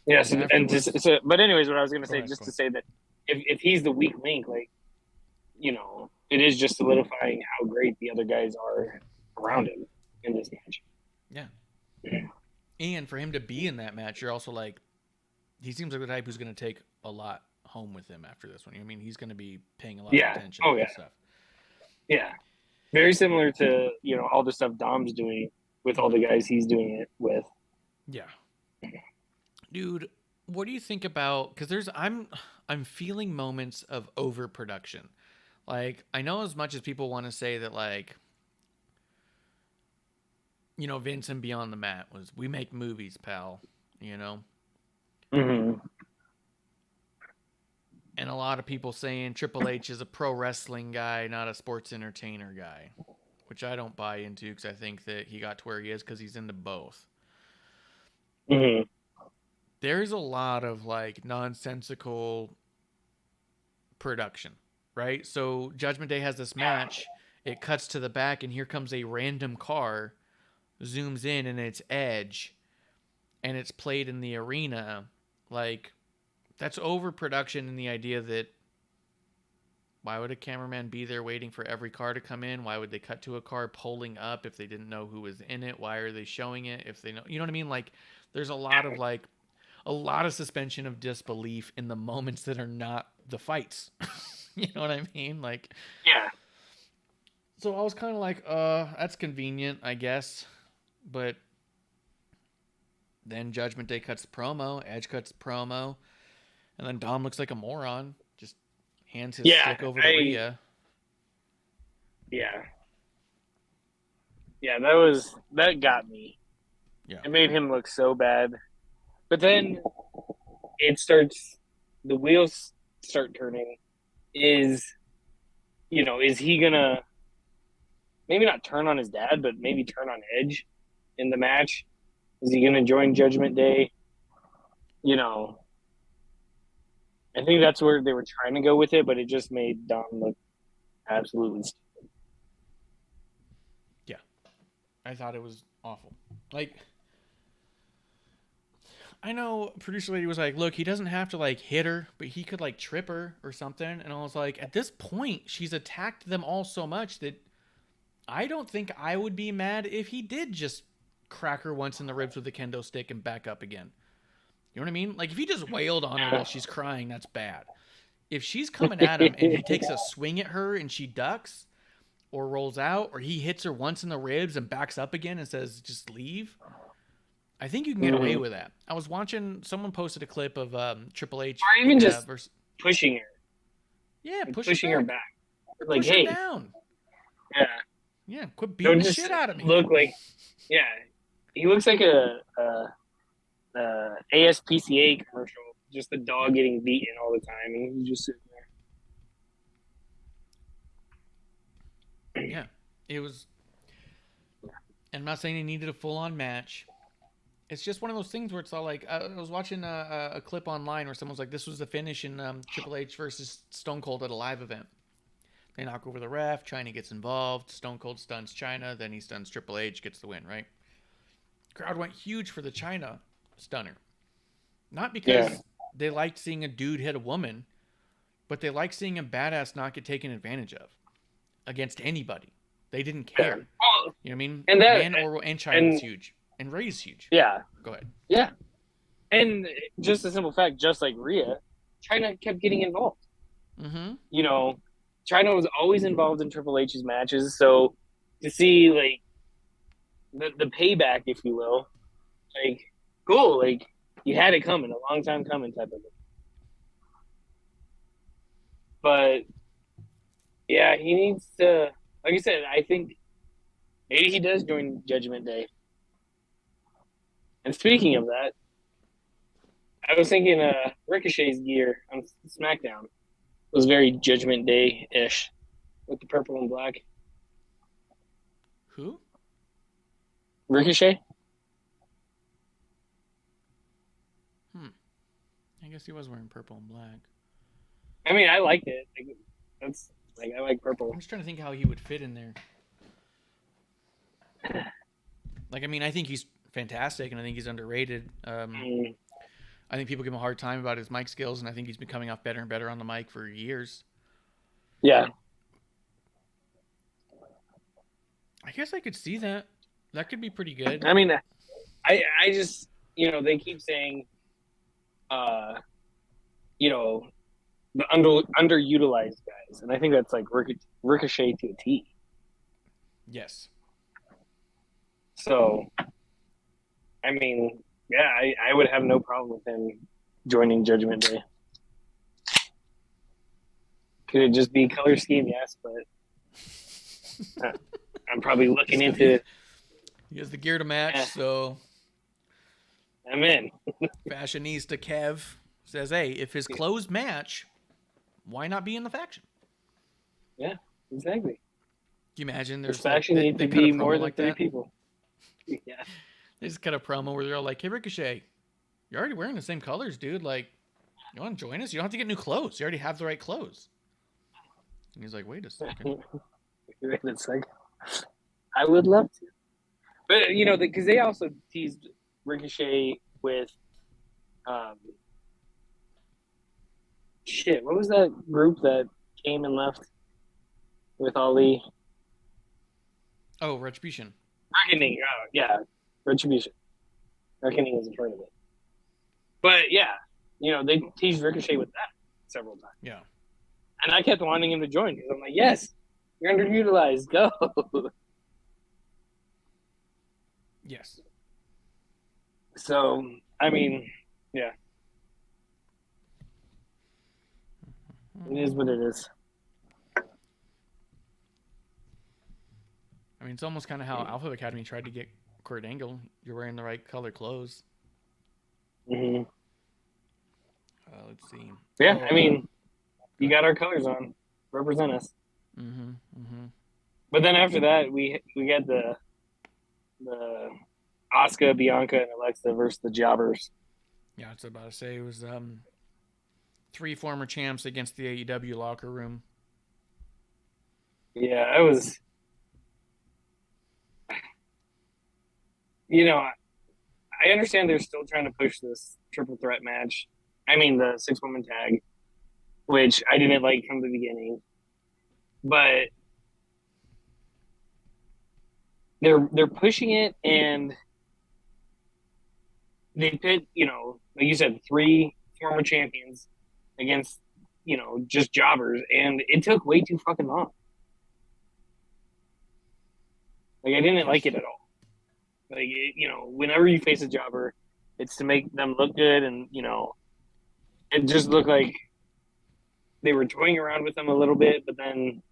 Yes, And and afterwards- but anyways, what I was going to Go say, ahead, just go to say that if he's the weak link, like, it is just solidifying how great the other guys are around him in this match. Yeah. And for him to be in that match, you're also like, he seems like the type who's going to take a lot home with him after this one. I mean, he's going to be paying a lot of attention to this stuff. Yeah. Very similar to, all the stuff Dom's doing with all the guys he's doing it with. Yeah. Dude, what do you think about, because I'm feeling moments of overproduction. Like, I know as much as people want to say that, like, Vince and Beyond the Mat was, we make movies, pal, Mm-hmm. And a lot of people saying Triple H is a pro wrestling guy, not a sports entertainer guy, which I don't buy into because I think that he got to where he is because he's into both. Mm-hmm. There's a lot of, like, nonsensical production, right? So Judgment Day has this match, it cuts to the back, and here comes a random car, zooms in, and it's Edge, and it's played in the arena. Like, that's overproduction in the idea that why would a cameraman be there waiting for every car to come in? Why would they cut to a car pulling up if they didn't know who was in it? Why are they showing it if they know? You know what I mean? Like, there's a lot of suspension of disbelief in the moments that are not the fights. You know what I mean? Like, Yeah. so I was kind of like, that's convenient, I guess. But then Judgment Day cuts the promo, Edge cuts the promo, and then Dom looks like a moron. Just hands his stick over to Rhea. Yeah. Yeah, that got me. Yeah. It made him look so bad. But then the wheels start turning. Is he gonna maybe not turn on his dad, but maybe turn on Edge in the match? Is he gonna join Judgment Day? I think that's where they were trying to go with it, but it just made Dom look absolutely stupid. Yeah. I thought it was awful. Like, I know producer lady was like, look, he doesn't have to, like, hit her, but he could, like, trip her or something. And I was like, at this point, she's attacked them all so much that I don't think I would be mad if he did just crack her once in the ribs with a kendo stick and back up again. You know what I mean? Like, if he just wailed on her while she's crying, that's bad. If she's coming at him and he takes a swing at her and she ducks or rolls out, or he hits her once in the ribs and backs up again and says, just leave, I think you can get away with that. I was watching, someone posted a clip of Triple H. Or even just pushing her. Yeah, pushing her back. Like, push her down. Yeah. Yeah, quit beating the shit out of me. Look like, yeah, he looks like a ASPCA commercial, just a dog getting beaten all the time, and he's just sitting there. Yeah, it was. I'm not saying he needed a full-on match. It's just one of those things where it's all like, I was watching a clip online where someone was like, this was the finish in Triple H versus Stone Cold at a live event. They knock over the ref, Chyna gets involved, Stone Cold stuns Chyna, then he stuns Triple H, gets the win, right? Crowd went huge for the Chyna stunner. Not because they liked seeing a dude hit a woman, but they liked seeing a badass not get taken advantage of against anybody. They didn't care. You know what I mean? And Chyna was huge. And Ray's huge. Yeah. Go ahead. Yeah. And just a simple fact, just like Rhea, Chyna kept getting involved. Mm-hmm. Chyna was always involved in Triple H's matches, so to see, like, the payback, if you will, like, cool, like, you had it coming, a long time coming type of thing. But, yeah, he needs to, like I said, I think maybe he does join Judgment Day. And speaking of that, I was thinking Ricochet's gear on SmackDown was very Judgment Day-ish with the purple and black. Who? Ricochet. I guess he was wearing purple and black. I mean, I liked it. Like, that's like I like purple. I'm just trying to think how he would fit in there. Like, I mean, I think he's fantastic, and I think he's underrated. I think people give him a hard time about his mic skills, and I think he's been coming off better and better on the mic for years. Yeah. I guess I could see that. That could be pretty good. I mean, I just, they keep saying, the underutilized guys, and I think that's like Ricochet to a T. Yes. So, I mean, yeah, I would have no problem with him joining Judgment Day. Could it just be color scheme? Yes, but I'm probably looking into it. He has the gear to match, Yeah. so I'm in. Fashionista Kev says, hey, if his clothes match, why not be in the faction? Yeah, exactly. Can you imagine? This There's faction they needs to cut a be promo more than like 3 that. people. Yeah. They just cut a promo where they're all like, hey, Ricochet, you're already wearing the same colors, dude. Like, you want to join us? You don't have to get new clothes. You already have the right clothes. And he's like, wait a second. Wait a second. I would love to. But, because they also teased Ricochet with, what was that group that came and left with Ali? Oh, Retribution. Reckoning. Oh, yeah. Retribution. Reckoning is a part of it. But, yeah, they teased Ricochet with that several times. Yeah. And I kept wanting him to join because I'm like, yes, you're underutilized. Go. Yes. So, I mean, yeah. It is what it is. I mean, it's almost kind of how Alpha Academy tried to get Kurt Angle. You're wearing the right color clothes. Mm-hmm. Let's see. Yeah, I mean, you got our colors on. Represent us. Mm-hmm. Mm-hmm. But then after that, we got the Asuka, Bianca, and Alexa versus the Jobbers. Yeah, I was about to say it was 3 former champs against the AEW locker room. Yeah, it was. I understand they're still trying to push this triple threat match. I mean, the 6-woman tag, which I didn't like from the beginning. But they're pushing it, and they pit, like you said, 3 former champions against, just jobbers, and it took way too fucking long. Like, I didn't like it at all. Like, whenever you face a jobber, it's to make them look good, and, it just looked like they were toying around with them a little bit, but then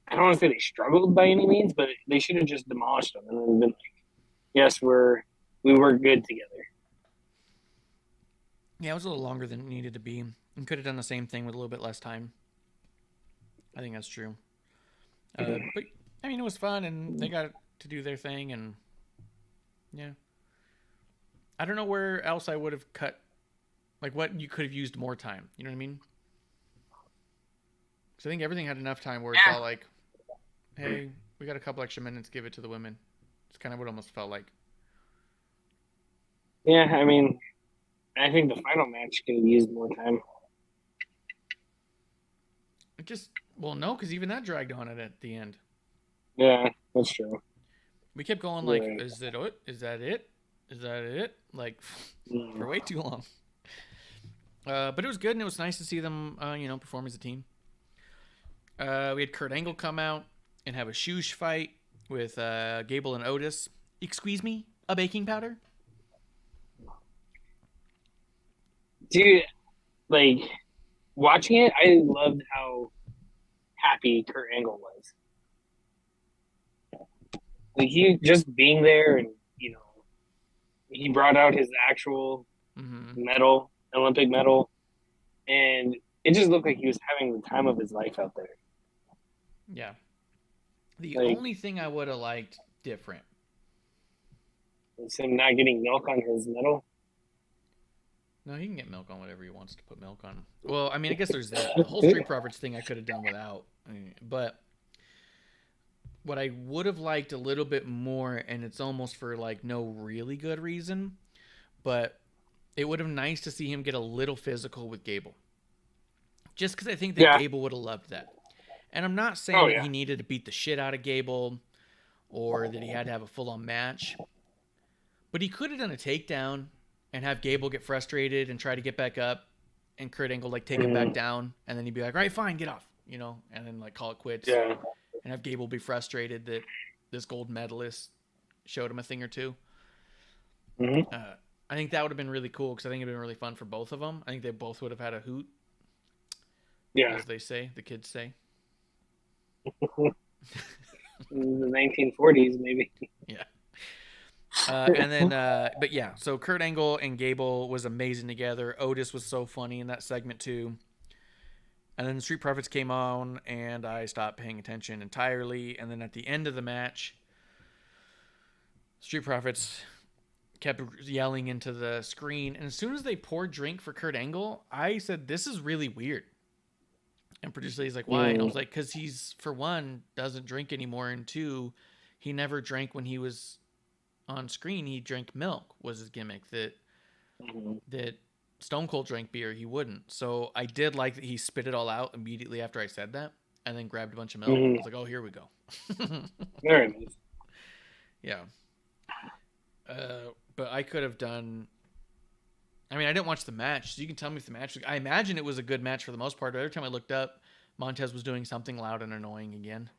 I don't want to say they struggled by any means, but they should have just demolished them and then been like, yes, we work good together. Yeah, it was a little longer than it needed to be. And could have done the same thing with a little bit less time. I think that's true. But, I mean, it was fun, and they got to do their thing, and yeah. I don't know where else I would have cut, like what you could have used more time. You know what I mean? Because I think everything had enough time where it's all like, hey, we got a couple extra minutes, give it to the women. It's kind of what it almost felt like. Yeah, I mean, I think the final match could have used more time. It just, well, no, because even that dragged on it at the end. Yeah, that's true. We kept going like, Right. is that it? Is that it? Is that it? Like, for way too long. But it was good, and it was nice to see them, perform as a team. We had Kurt Angle come out and have a shoosh fight with Gable and Otis. Excuse me, a baking powder? Dude, like, watching it, I loved how happy Kurt Angle was. Like, he just being there, and, he brought out his actual medal, Olympic medal, and it just looked like he was having the time of his life out there. Yeah. The Like, only thing I would have liked different. was him not getting milk on his medal. No, he can get milk on whatever he wants to put milk on. Well, I mean, I guess there's that. The whole Street Profits thing I could have done without. But what I would have liked a little bit more, and it's almost for like no really good reason, but it would have been nice to see him get a little physical with Gable. Just because I think that Gable would have loved that. And I'm not saying that he needed to beat the shit out of Gable or that he had to have a full-on match. But he could have done a takedown and have Gable get frustrated and try to get back up and Kurt Angle like take him back down, and then he'd be like, all right, fine, get off, and then like call it quits. Yeah. And have Gable be frustrated that this gold medalist showed him a thing or two. Mm-hmm. I think that would have been really cool because I think it would have been really fun for both of them. I think they both would have had a hoot. Yeah. As they say, the kids say. In the 1940s, maybe. Yeah. And then, but yeah, so Kurt Angle and Gable was amazing together. Otis was so funny in that segment too. And then the Street Profits came on, and I stopped paying attention entirely. And then at the end of the match, Street Profits kept yelling into the screen. And as soon as they poured drink for Kurt Angle, I said, this is really weird. And producer Lady's like, why? And I was like, because he's, for one, doesn't drink anymore. And two, he never drank when he was on screen. He drank milk was his gimmick. That Stone Cold drank beer, he wouldn't. So I did like that he spit it all out immediately after I said that and then grabbed a bunch of milk. I was like, oh, here we go. Very nice. Yeah. But I could have done... I mean, I didn't watch the match, so you can tell me if the match... I imagine it was a good match for the most part, but every time I looked up, Montez was doing something loud and annoying again.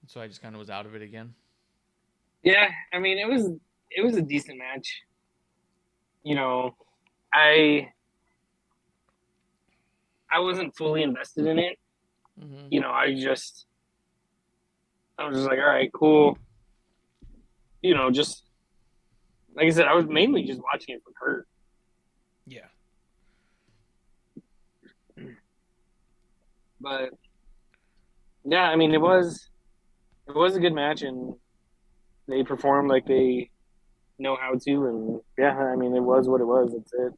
So I just kind of was out of it again. Yeah, I mean, it was a decent match. I wasn't fully invested in it. Mm-hmm. I was just like, all right, cool. Just like I said, I was mainly just watching it for Kurt. Yeah. But yeah, I mean, it was a good match, and they performed like they know how to, and yeah, I mean, it was what it was. That's it.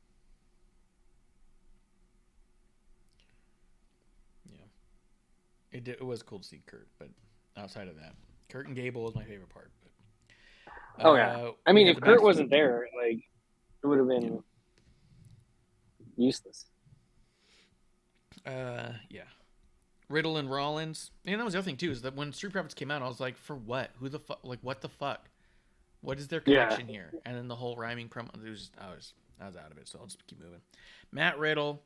Yeah. It was cool to see Kurt, but outside of that, Kurt and Gable was my favorite part. But, oh yeah, I mean, if Kurt wasn't there, like, it would have been useless. Yeah. Riddle and Rollins. And that was the other thing too, is that when Street Profits came out, I was like, for what? Who the fuck? Like, what the fuck? What is their connection here? And then the whole rhyming promo, I was out of it, so I'll just keep moving. Matt Riddle,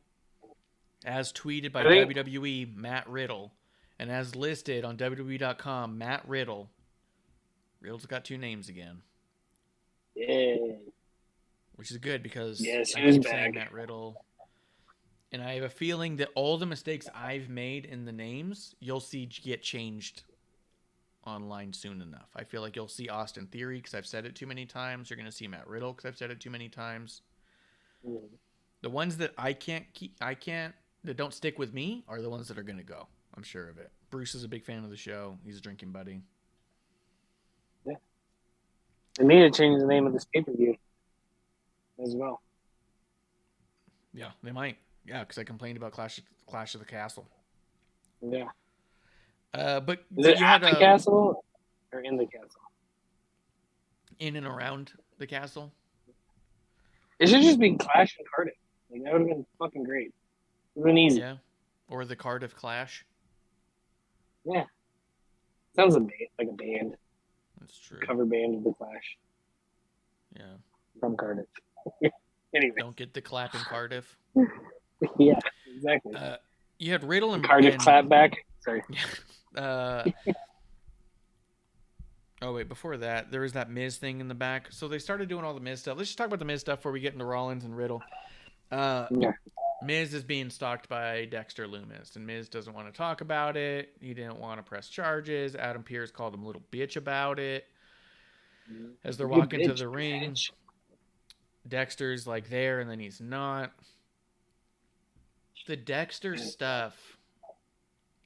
as tweeted by WWE, Matt Riddle, and as listed on WWE.com, Matt Riddle. Riddle's got two names again. Yeah. Which is good because I keep saying Matt Riddle. And I have a feeling that all the mistakes I've made in the names, you'll see get changed online soon enough. I feel like you'll see Austin Theory because I've said it too many times. You're going to see Matt Riddle because I've said it too many times. The ones that that don't stick with me are the ones that are going to go. I'm sure of it. Bruce is a big fan of the show. He's a drinking buddy. Yeah. They need to change the name of this pay-per-view as well. Yeah, they might. Yeah, because I complained about Clash of the Castle. Yeah. But is it at the castle or in the castle? In and around the castle. It should just be Clash in Cardiff. Like, that would have been fucking great. It would have been easy. Yeah. Or the Cardiff Clash. Yeah. Sounds like a band. That's true. Cover band of the Clash. Yeah. From Cardiff. Anyway. Don't get the clap in Cardiff. Yeah, exactly. You had Riddle and Cardiff clap back. Sorry. Oh wait, before that, there was that Miz thing in the back. So they started doing all the Miz stuff. Let's just talk about the Miz stuff before we get into Rollins and Riddle. Miz is being stalked by Dexter Lumis, and Miz doesn't want to talk about it. He didn't want to press charges. Adam Pearce called him a little bitch about it. As they're walking to the ring, Dexter's like there, and then he's not. The Dexter stuff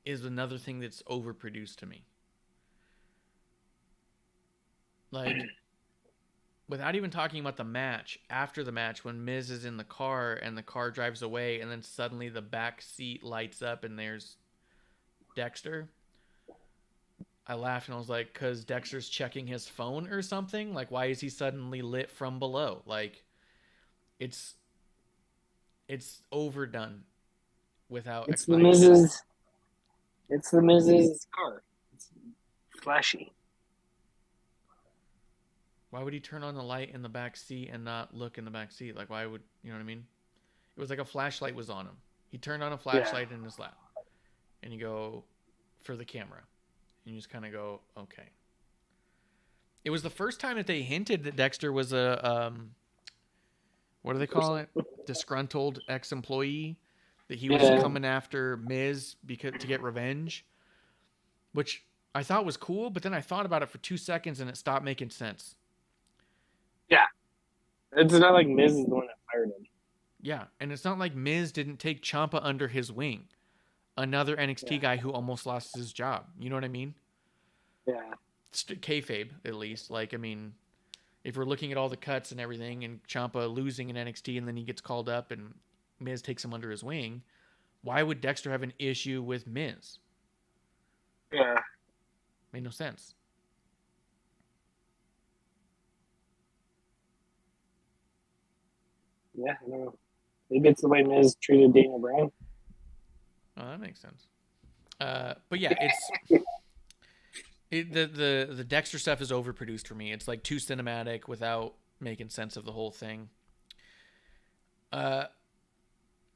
is another thing that's overproduced to me. Like, without even talking about the match, after the match, when Miz is in the car and the car drives away, and then suddenly the back seat lights up and there's Dexter, I laughed and I was like, because Dexter's checking his phone or something? Like, why is he suddenly lit from below? Like, it's overdone without It's the explanation. Mrs. It's the Mrs. car. It's flashy. Why would he turn on the light in the back seat and not look in the back seat? Like, why would, you know what I mean? It was like a flashlight was on him. He turned on a flashlight in his lap. And you go, for the camera. And you just kind of go, okay. It was the first time that they hinted that Dexter was a, what do they call it? Disgruntled ex-employee. That he was coming after Miz to get revenge. Which I thought was cool, but then I thought about it for 2 seconds and it stopped making sense. Yeah. It's not like Miz is the one that fired him. Yeah, and it's not like Miz didn't take Ciampa under his wing. Another NXT guy who almost lost his job. You know what I mean? Yeah. It's kayfabe, at least. Like, I mean, if we're looking at all the cuts and everything, and Ciampa losing in NXT, and then he gets called up, and Miz takes him under his wing, why would Dexter have an issue with Miz? Yeah. Made no sense. Yeah, I don't know. Maybe it's the way Miz treated Daniel Bryan. Oh, that makes sense. But yeah, the Dexter stuff is overproduced for me. It's like too cinematic without making sense of the whole thing.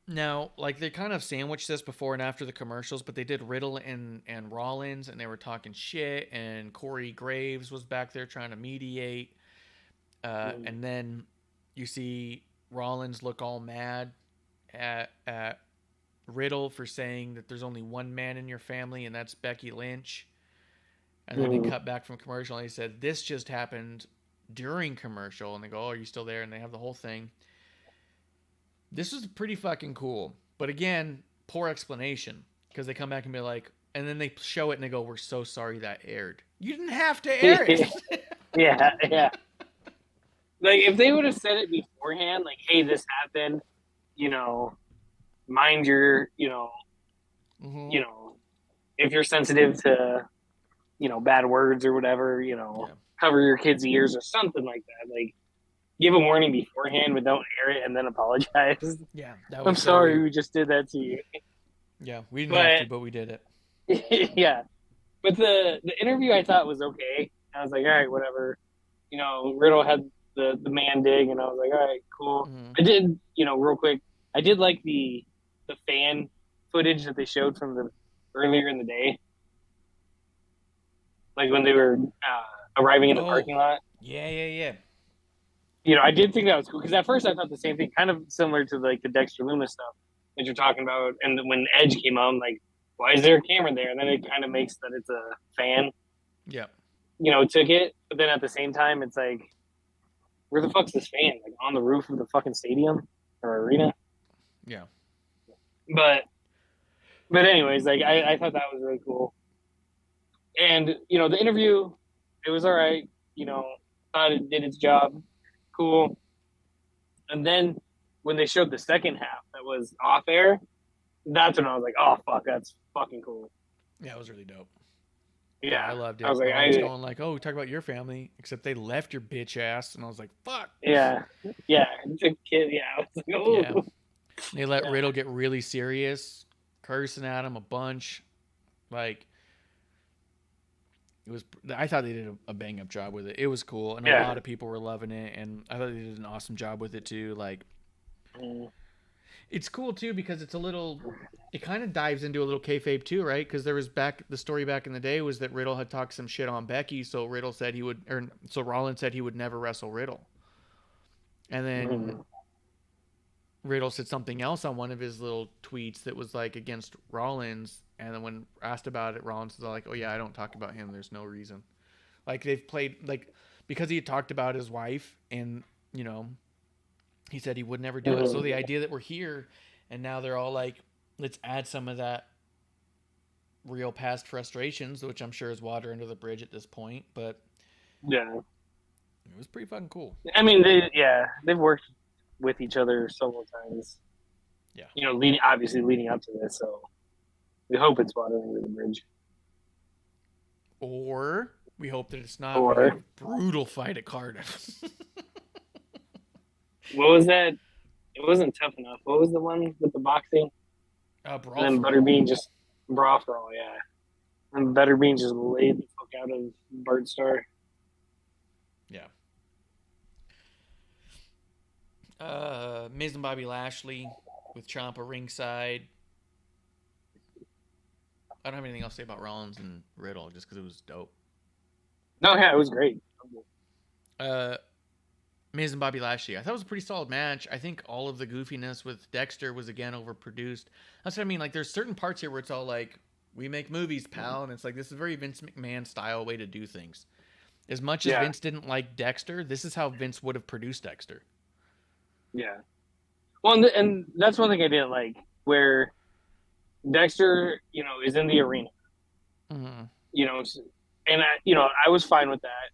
Now, like, they kind of sandwiched this before and after the commercials, but they did Riddle and Rollins, and they were talking shit, and Corey Graves was back there trying to mediate. And then you see Rollins look all mad at Riddle for saying that there's only one man in your family, and that's Becky Lynch. And then they cut back from commercial, and he said, this just happened during commercial. And they go, oh, are you still there? And they have the whole thing. This is pretty fucking cool. But again, poor explanation. Because they come back and be like, and then they show it and they go, we're so sorry that aired. You didn't have to air it. Yeah. Like, if they would have said it beforehand, like, hey, this happened, mind your, if you're sensitive to, bad words or whatever, cover your kids' ears or something like that. Like, give a warning beforehand, but don't air it and then apologize. Yeah. I'm sorry we just did that to you. Yeah, we didn't have to, but we did it. Yeah. But the interview I thought was okay. I was like, all right, whatever. Riddle had the man dig, and I was like, all right, cool. Mm-hmm. I did, real quick, I did like the fan footage that they showed from the earlier in the day. Like when they were arriving in the parking lot. Yeah. I did think that was cool because at first I thought the same thing, kind of similar to like the Dexter Loomis stuff that you're talking about. And when Edge came out, I'm like, why is there a camera there? And then it kind of makes that it's a fan. Yeah. Took it, but then at the same time, it's like, where the fuck's this fan? Like on the roof of the fucking stadium or arena? Yeah. But anyways, like I thought that was really cool. And the interview, it was all right. Thought it did its job. Cool. And then when they showed the second half that was off air, that's when I was like, oh fuck, that's fucking cool. Yeah, it was really dope. Yeah, I loved it. I was like, I was going like, oh, we talk about your family, except they left your bitch ass, and I was like, fuck. Yeah. The kid. Yeah, I was like, oh. Yeah. They let Riddle get really serious, cursing at him a bunch. Like, it was. I thought they did a bang up job with it. It was cool, and a lot of people were loving it, and I thought they did an awesome job with it too. Like, it's cool too because it's a little. It kind of dives into a little kayfabe too, right? Because there was the story back in the day was that Riddle had talked some shit on Becky, so Riddle said he would, or so Rollins said he would never wrestle Riddle, and then Riddle said something else on one of his little tweets that was like against Rollins, and then when asked about it, Rollins was like, "Oh yeah, I don't talk about him. There's no reason." Like they've played like because he had talked about his wife, and he said he would never do it. So the idea that we're here, and now they're all like, let's add some of that real past frustrations, which I'm sure is water under the bridge at this point. But yeah, It was pretty fucking cool. I mean, they've worked with each other several times. Yeah. You know, leading up to this, so we hope it's water under the bridge. Or we hope that it's not Or- a brutal fight at Cardiff. What was that? It wasn't Tough Enough. What was the one with the boxing? Brawl And then for all. Butterbean just brawl for all, yeah. And Butterbean just laid the fuck out of Bart Starr. Yeah. Miz and Bobby Lashley with Ciampa ringside. I don't have anything else to say about Rollins and Riddle just because it was dope. No, yeah, it was great. Miz and Bobby Lashley. I thought it was a pretty solid match. I think all of the goofiness with Dexter was again overproduced. That's what I mean. Like, there's certain parts here where it's all like, we make movies, pal, and it's like, this is a very Vince McMahon style way to do things. As much as Vince didn't like Dexter, this is how Vince would have produced Dexter. Yeah. Well, and that's one thing I didn't like, where Dexter, you know, is in the arena. Mm-hmm. You know, and I was fine with that.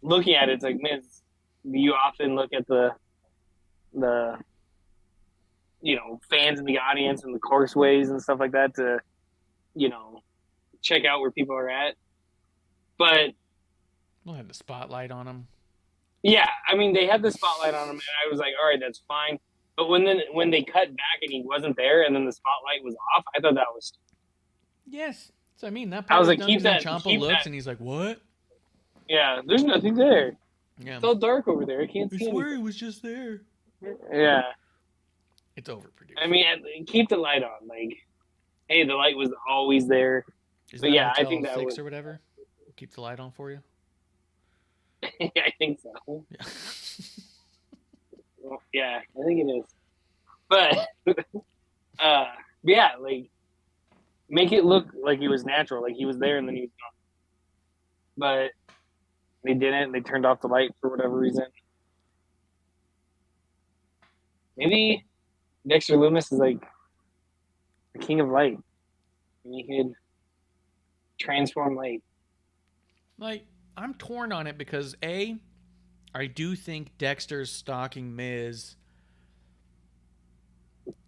Looking at it, it's like, man, do you often look at the fans in the audience and the courseways and stuff like that to, check out where people are at? But We'll have the spotlight on him. yeah, I mean, they had the spotlight on him, and I was like, all right, that's fine. But when they cut back and he wasn't there, and then the spotlight was off, I thought that was. Yes. So I mean, that I part was like, done keep because that- Ciampa keep looks that. and he's like, "What?" Yeah, there's nothing there. Yeah. It's all dark over there. I can't I see swear anything. he was just there. Yeah, It's overproduced. I mean, keep the light on. Like, hey, the light was always there. Is but that yeah, I Hotel think that 6 was- or whatever? Keep the light on for you. I think so. Yeah. Well, yeah, I think it is. But, yeah, like, make it look like it was natural, like he was there and then he was gone. But they didn't. They turned off the light for whatever reason. Maybe Dexter Loomis is like the king of light. And he could transform light. Like, I'm torn on it because I do think Dexter's stalking Miz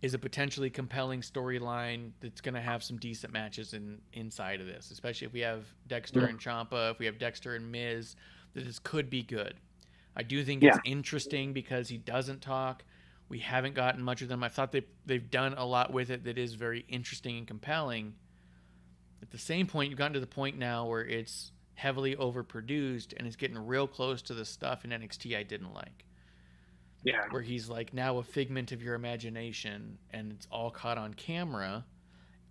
is a potentially compelling storyline that's going to have some decent matches inside of this, especially if we have Dexter and Ciampa, if we have Dexter and Miz, that this could be good. I do think it's interesting because he doesn't talk. We haven't gotten much of them. I thought they've done a lot with it that is very interesting and compelling. At the same point, you've gotten to the point now where it's heavily overproduced and it's getting real close to the stuff in NXT I didn't like. Yeah. Where he's like now a figment of your imagination and it's all caught on camera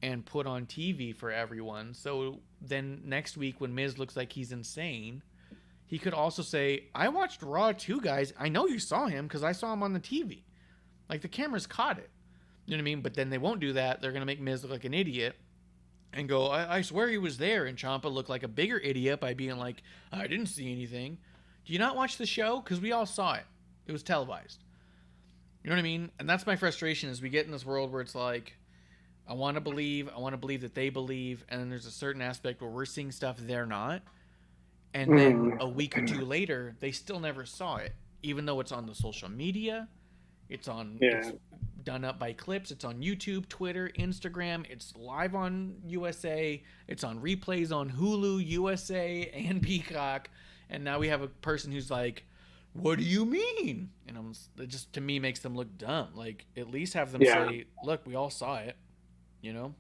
and put on TV for everyone. So then next week when Miz looks like he's insane, he could also say, I watched Raw too, guys. I know you saw him because I saw him on the TV. Like, the cameras caught it. You know what I mean? But then they won't do that. They're going to make Miz look like an idiot and go, I swear he was there. And Ciampa looked like a bigger idiot by being like, I didn't see anything. Do you not watch the show? Because we all saw it. It was televised. You know what I mean? And that's my frustration is we get in this world where it's like, I want to believe that they believe, and then there's a certain aspect where we're seeing stuff they're not. And then a week or two later, they still never saw it, even though it's on the social media. It's done up by clips. It's on YouTube, Twitter, Instagram. It's live on USA. It's on replays on Hulu, USA, and Peacock. And now we have a person who's like, what do you mean? And it just, to me, makes them look dumb. Like, at least have them say, look, we all saw it, you know?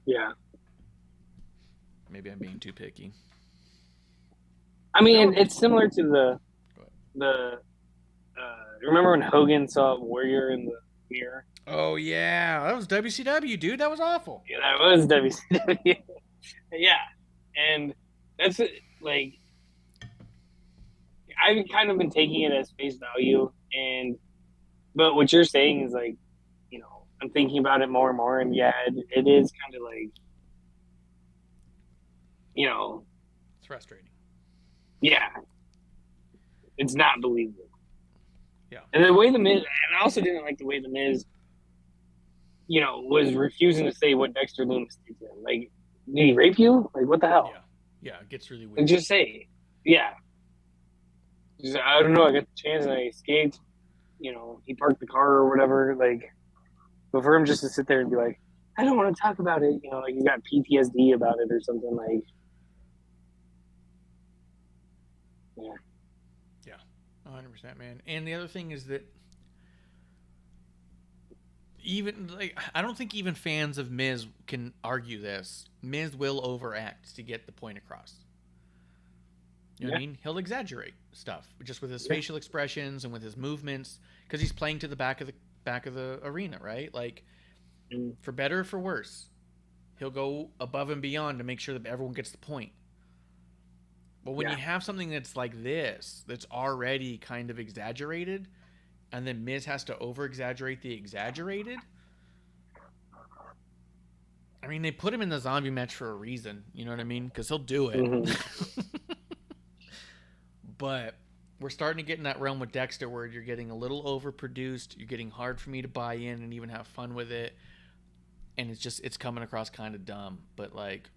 Yeah. Maybe I'm being too picky. I mean, it's similar to remember when Hogan saw Warrior in the mirror? Oh, yeah. That was WCW, dude. That was awful. Yeah, that was WCW. Yeah. And that's, like, I've kind of been taking it as face value. But what you're saying is, like, you know, I'm thinking about it more and more. And, yeah, it is kind of like, you know. It's frustrating. Yeah. It's not believable. Yeah. And the way the Miz, and I also didn't like the way the Miz, you know, was refusing to say what Dexter Loomis did to him. Like, did he rape you? Like, what the hell? Yeah, it gets really And weird. just say, yeah. Just, I don't know. I got the chance and I escaped. You know, he parked the car or whatever. Like, but for him just to sit there and be like, I don't want to talk about it. You know, like he's got PTSD about it or something. Like, yeah. Yeah, 100%, man. And the other thing is that even like I don't think even fans of Miz can argue this. Miz will overact to get the point across. You know what I mean? He'll exaggerate stuff just with his facial expressions and with his movements because he's playing to the back of the arena, right? Like, for better or for worse, he'll go above and beyond to make sure that everyone gets the point. But when you have something that's like this, that's already kind of exaggerated, and then Miz has to over-exaggerate the exaggerated. I mean, they put him in the zombie match for a reason. You know what I mean? Because he'll do it. Mm-hmm. But we're starting to get in that realm with Dexter where you're getting a little overproduced. You're getting hard for me to buy in and even have fun with it. And it's coming across kind of dumb. But, like,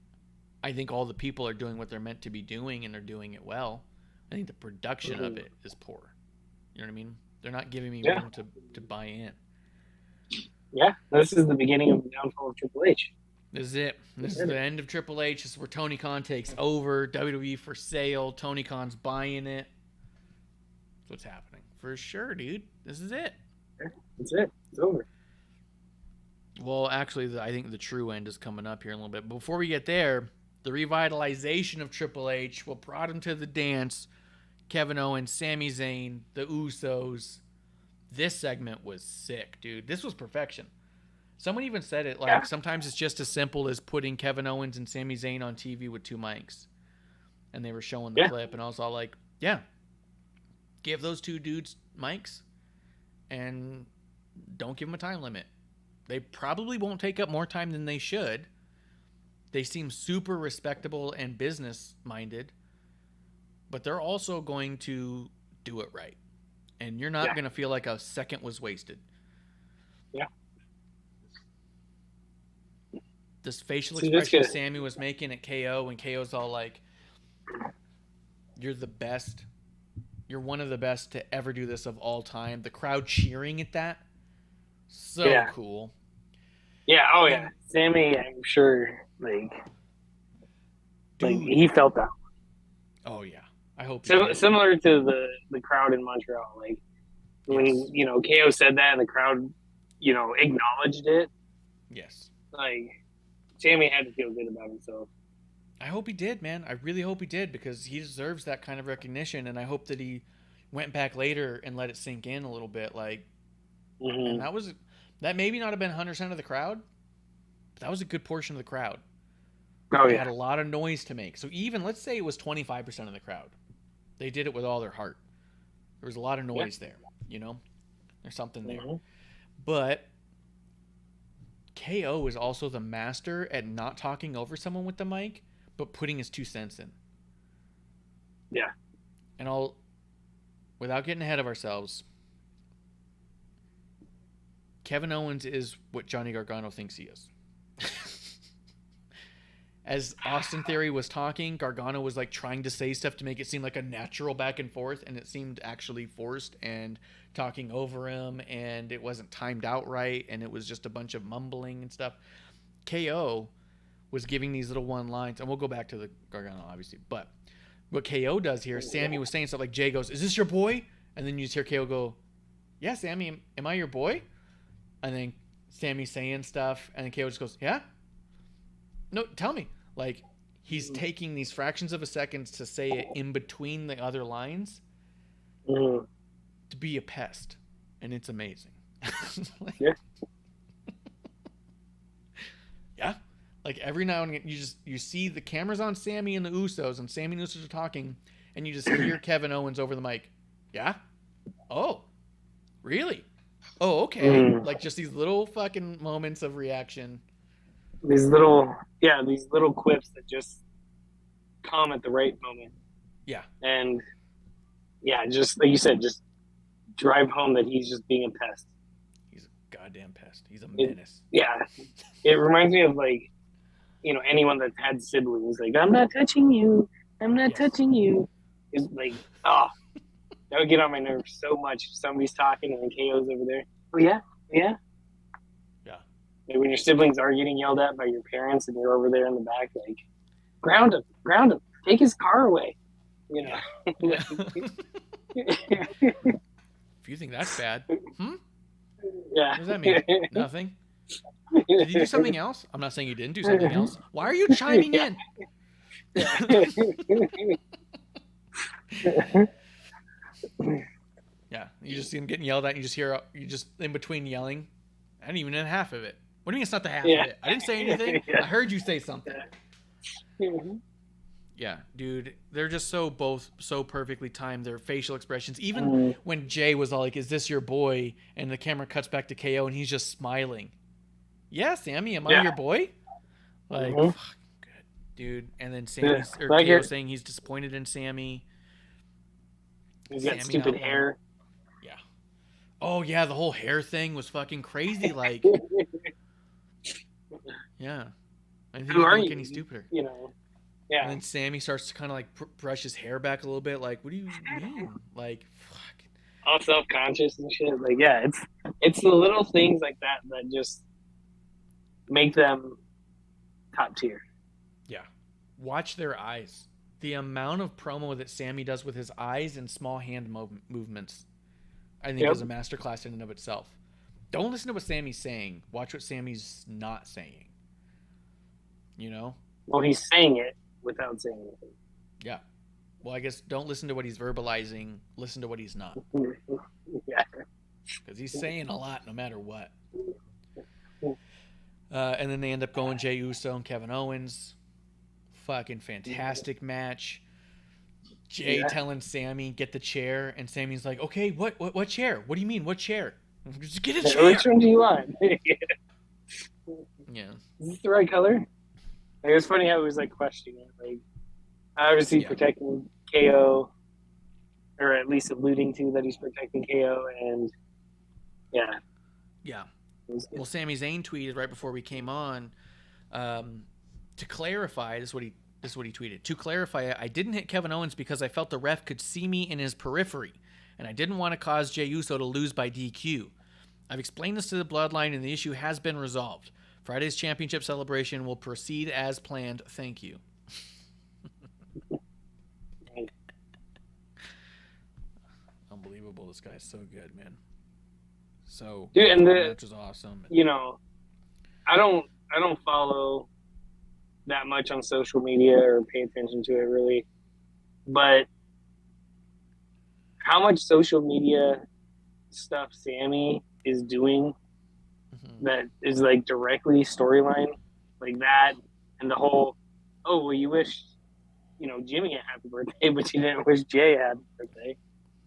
I think all the people are doing what they're meant to be doing and they're doing it well. I think the production of it is poor. You know what I mean? They're not giving me room to buy in. Yeah, this is the beginning of the downfall of Triple H. This is it. This is the end of Triple H. This is where Tony Khan takes over. WWE for sale. Tony Khan's buying it. That's what's happening. For sure, dude. This is it. That's it. It's over. Well, actually, I think the true end is coming up here in a little bit. But before we get there, the revitalization of Triple H will brought him to the dance. Kevin Owens, Sami Zayn, the Usos. This segment was sick, dude. This was perfection. Someone even said it, like, sometimes it's just as simple as putting Kevin Owens and Sami Zayn on TV with two mics. And they were showing the clip, and I was all like, yeah, give those two dudes mics and don't give them a time limit. They probably won't take up more time than they should. They seem super respectable and business-minded, but they're also going to do it right. And you're not going to feel like a second was wasted. Yeah. This facial expression Sami was making at KO, and KO's all like, you're the best. You're one of the best to ever do this of all time. The crowd cheering at that. So cool. Yeah, oh yeah. Sami, I'm sure, like he felt that. Oh yeah. I hope similar to the crowd in Montreal. Like when, you know, KO said that and the crowd, you know, acknowledged it. Yes. Like Sami had to feel good about himself. I hope he did, man. I really hope he did because he deserves that kind of recognition, and I hope that he went back later and let it sink in a little bit. Like, and that maybe not have been 100% of the crowd, but that was a good portion of the crowd. Oh, They had a lot of noise to make. So even, let's say it was 25% of the crowd. They did it with all their heart. There was a lot of noise there, you know? There's something there. But KO is also the master at not talking over someone with the mic, but putting his 2 cents in. Yeah. And without getting ahead of ourselves, Kevin Owens is what Johnny Gargano thinks he is. As Austin Theory was talking, Gargano was like trying to say stuff to make it seem like a natural back and forth, and it seemed actually forced and talking over him, and it wasn't timed out right, and it was just a bunch of mumbling and stuff. KO was giving these little one lines, and we'll go back to the Gargano, obviously, but what KO does here, Sami was saying stuff like, Jay goes, "Is this your boy?" And then you just hear KO go, "Yeah, Sami, am I your boy?" And then Sami saying stuff, and then KO just goes, "Yeah? No, tell me." Like, he's taking these fractions of a second to say it in between the other lines to be a pest. And it's amazing. Yeah. Like, every now and again, you see the cameras on Sami and the Usos, and Sami and the Usos are talking, and you just hear Kevin Owens over the mic. "Yeah? Oh, really? Oh, okay." Like, just these little fucking moments of reaction. These little quips that just come at the right moment. Yeah. And just like you said, just drive home that he's just being a pest. He's a goddamn pest. He's a menace. It reminds me of, like, anyone that's had siblings, like, I'm not touching you. I'm not touching you. Is like, oh, that would get on my nerves so much. If somebody's talking and then KO's over there. Oh, yeah? Yeah? Yeah. Like when your siblings are getting yelled at by your parents and you're over there in the back, like, ground him, take his car away. Yeah. If you think that's bad, Yeah. what does that mean? Nothing. Did you do something else? I'm not saying you didn't do something else. Why are you chiming in? Yeah, you just see him getting yelled at, and you just in between yelling. I didn't even know half of it. What do you mean it's not the half of it? I didn't say anything. I heard you say something. Yeah, dude, they're just both so perfectly timed. Their facial expressions, even when Jay was all like, "Is this your boy?" and the camera cuts back to KO, and he's just smiling. Yeah, Sami, am I your boy? Like, fuck, good, dude. And then KO saying he's disappointed in Sami. He's got stupid hair. Yeah. Oh yeah, the whole hair thing was fucking crazy. Like, yeah. I think Who are you? Any stupider. Yeah. And then Sami starts to kind of like brush his hair back a little bit. Like, what do you mean? Like, fuck. All self-conscious and shit. Like, yeah, it's the little things like that that just make them top tier. Yeah. Watch their eyes. The amount of promo that Sami does with his eyes and small hand movements, I think, is a masterclass in and of itself. Don't listen to what Sami's saying. Watch what Sami's not saying. Well, he's saying it without saying anything. Yeah. Well, I guess don't listen to what he's verbalizing. Listen to what he's not. Yeah. Because he's saying a lot no matter what. And then they end up going Jey Uso and Kevin Owens. Fucking fantastic match. Jay telling Sami, get the chair. And Sami's like, okay, what chair? What do you mean? What chair? Just get a chair. Which one do you want? Yeah. Is this the right color? Like, it was funny how he was like questioning it. Like, obviously protecting KO, or at least alluding to that he's protecting KO. And yeah. Yeah. Well, Sami Zayn tweeted right before we came on, to clarify, this is what he tweeted. To clarify, I didn't hit Kevin Owens because I felt the ref could see me in his periphery, and I didn't want to cause Jey Uso to lose by DQ. I've explained this to the Bloodline, and the issue has been resolved. Friday's championship celebration will proceed as planned. Thank you. Unbelievable. This guy's so good, man. So, dude, and the match was awesome. I don't follow that much on social media or pay attention to it really, but how much social media stuff Sami is doing that is like directly storyline, like that, and the whole, oh well, you wish Jimmy a happy birthday, but you didn't wish Jay a happy birthday,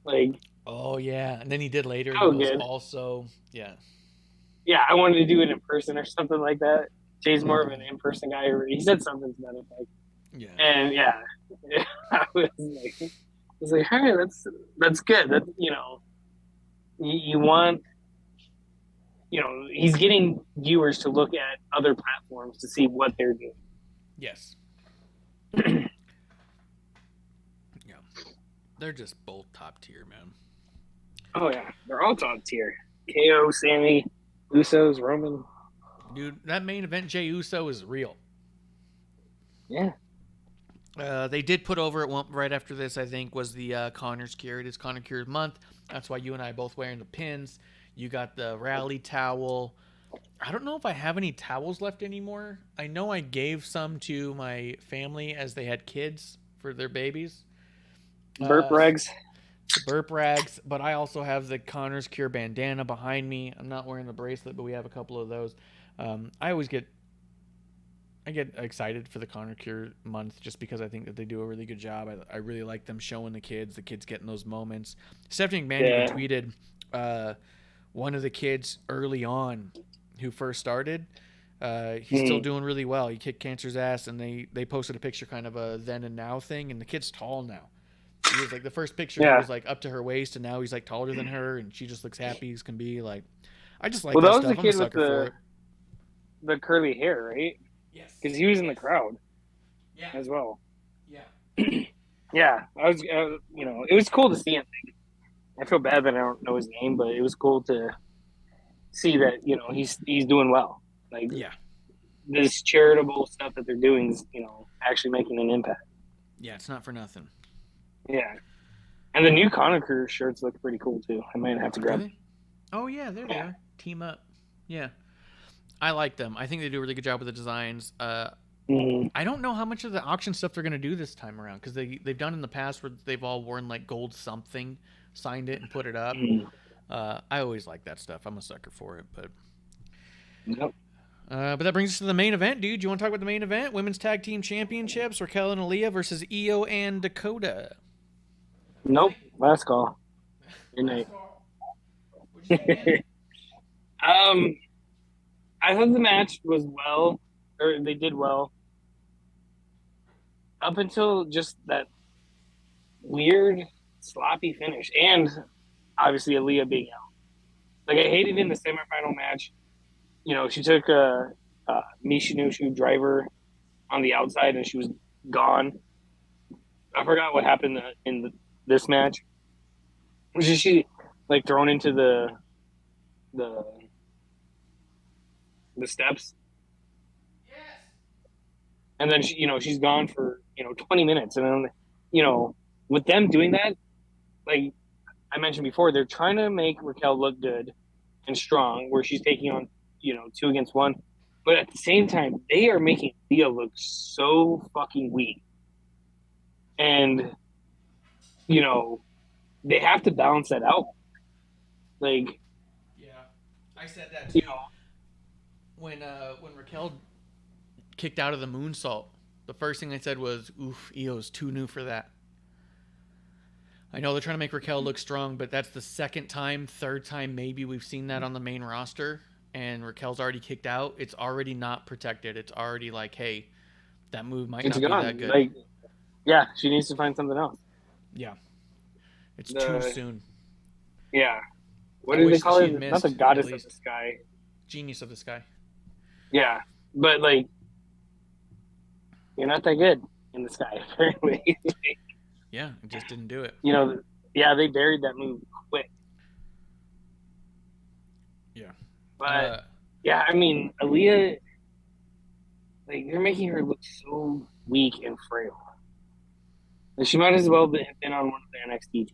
like. Oh yeah, and then he did later. Oh, he good. Also, yeah. Yeah, I wanted to do it in person or something like that. Jay's more of an in-person guy. He said something to that effect. Yeah. And yeah, I was like, hey, that's good. That you want, he's getting viewers to look at other platforms to see what they're doing. Yes. Yeah. They're just both top tier, man. Oh yeah, they're all top tier. KO, Sami, Usos, Roman. Dude, that main event, Jey Uso, is real. Yeah. They did put over it right after this, I think, was the Connor's Cure. It is Connor Cure's month. That's why you and I are both wearing the pins. You got the rally towel. I don't know if I have any towels left anymore. I know I gave some to my family as they had kids for their babies. Burp rags. Burp rags, but I also have the Connor's Cure bandana behind me. I'm not wearing the bracelet, but we have a couple of those. I get excited for the Connor Cure month just because I think that they do a really good job. I really like them showing the kids getting those moments. Stephanie McMahon even tweeted one of the kids early on who first started. He's still doing really well. He kicked cancer's ass, and they posted a picture, kind of a then and now thing, and the kid's tall now. He was like, the first picture he was like up to her waist, and now he's like taller than her, and she just looks happy as can be. Like, I just like that was stuff. the kid I'm a sucker for it. The curly hair, right? Yes. because he was in the crowd Yeah. as well. Yeah. Yeah, it was cool to see him. I feel bad that I don't know his name, but it was cool to see that he's doing well. Like Yeah. this charitable stuff that they're doing is actually making an impact. Yeah, it's not for nothing. Yeah, and the new Conacher shirts look pretty cool too. I might have to grab them. Oh yeah, there they are. Team up. Yeah, I like them. I think they do a really good job with the designs. I don't know how much of the auction stuff they're gonna do this time around because they've done in the past where they've all worn like gold something, signed it and put it up. I always like that stuff. I'm a sucker for it, but. Yep. But that brings us to the main event, dude. You want to talk about the main event? Women's Tag Team Championships, Raquel and Aaliyah versus Io and Dakota. Nope. Last call. Good night. I thought the match was they did well. Up until just that weird, sloppy finish. And obviously Aaliyah being out. Like, I hated in the semifinal match. She took a Mishinushu driver on the outside and she was gone. I forgot what happened in this match. Was she like thrown into the steps? Yes. And then she's gone for 20 minutes, and then with them doing that, like I mentioned before, they're trying to make Raquel look good and strong, where she's taking on 2 against 1, but at the same time they are making Leah look so fucking weak, and they have to balance that out. Like, yeah, I said that too. When Raquel kicked out of the moonsault, the first thing I said was, "Oof, Io's too new for that." I know they're trying to make Raquel look strong, but that's the third time maybe we've seen that on the main roster, and Raquel's already kicked out. It's already not protected. It's already like, hey, that move might not be that good. Like, yeah, she needs to find something else. Yeah, it's too soon. Yeah, what do they call it? Not the goddess of the sky. Genius of the sky. Yeah, but like, you're not that good in the sky, apparently. Yeah, it just didn't do it. They buried that move quick. Yeah. But, I mean, Aaliyah, like, they're making her look so weak and frail. Like, she might as well have been on one of the NXT teams.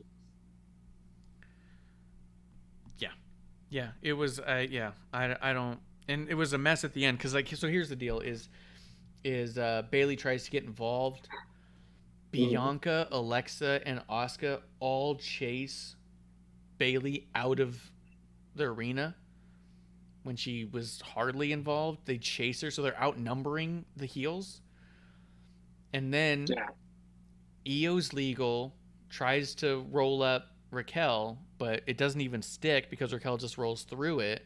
Yeah, it was, I don't, and it was a mess at the end, because, like, so here's the deal, is Bayley tries to get involved. Bianca, Alexa, and Asuka all chase Bayley out of the arena when she was hardly involved. They chase her, so they're outnumbering the heels. And then Io's legal tries to roll up Raquel, but it doesn't even stick because Raquel just rolls through it.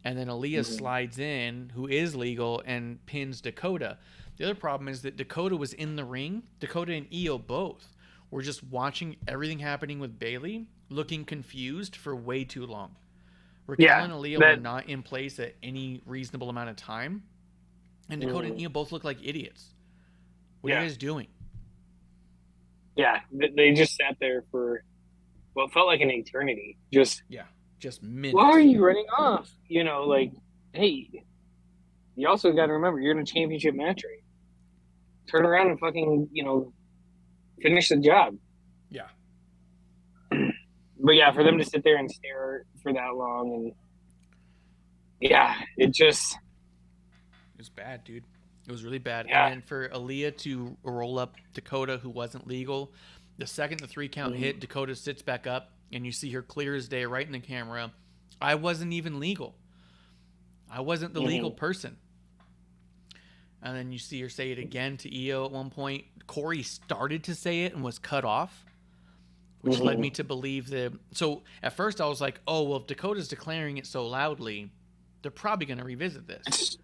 And then Aaliyah slides in, who is legal, and pins Dakota. The other problem is that Dakota was in the ring. Dakota and Io both were just watching everything happening with Bayley, looking confused for way too long. Raquel and Aaliyah were not in place at any reasonable amount of time. And Dakota and Io both look like idiots. What are you guys doing? Yeah, they just sat there for what felt like an eternity. Just minutes. Why are you running off? Like, hey, you also got to remember, you're in a championship match right? Turn around and fucking, finish the job. Yeah. But yeah, for them to sit there and stare for that long, and it was bad, dude. It was really bad. Yeah. And then for Aaliyah to roll up Dakota, who wasn't legal, the second the 3 count hit, Dakota sits back up, and you see her clear as day right in the camera. I wasn't even legal. I wasn't the legal person. And then you see her say it again to Io at one point. Corey started to say it and was cut off, which led me to believe that. So at first I was like, oh, well, if Dakota's declaring it so loudly, they're probably going to revisit this.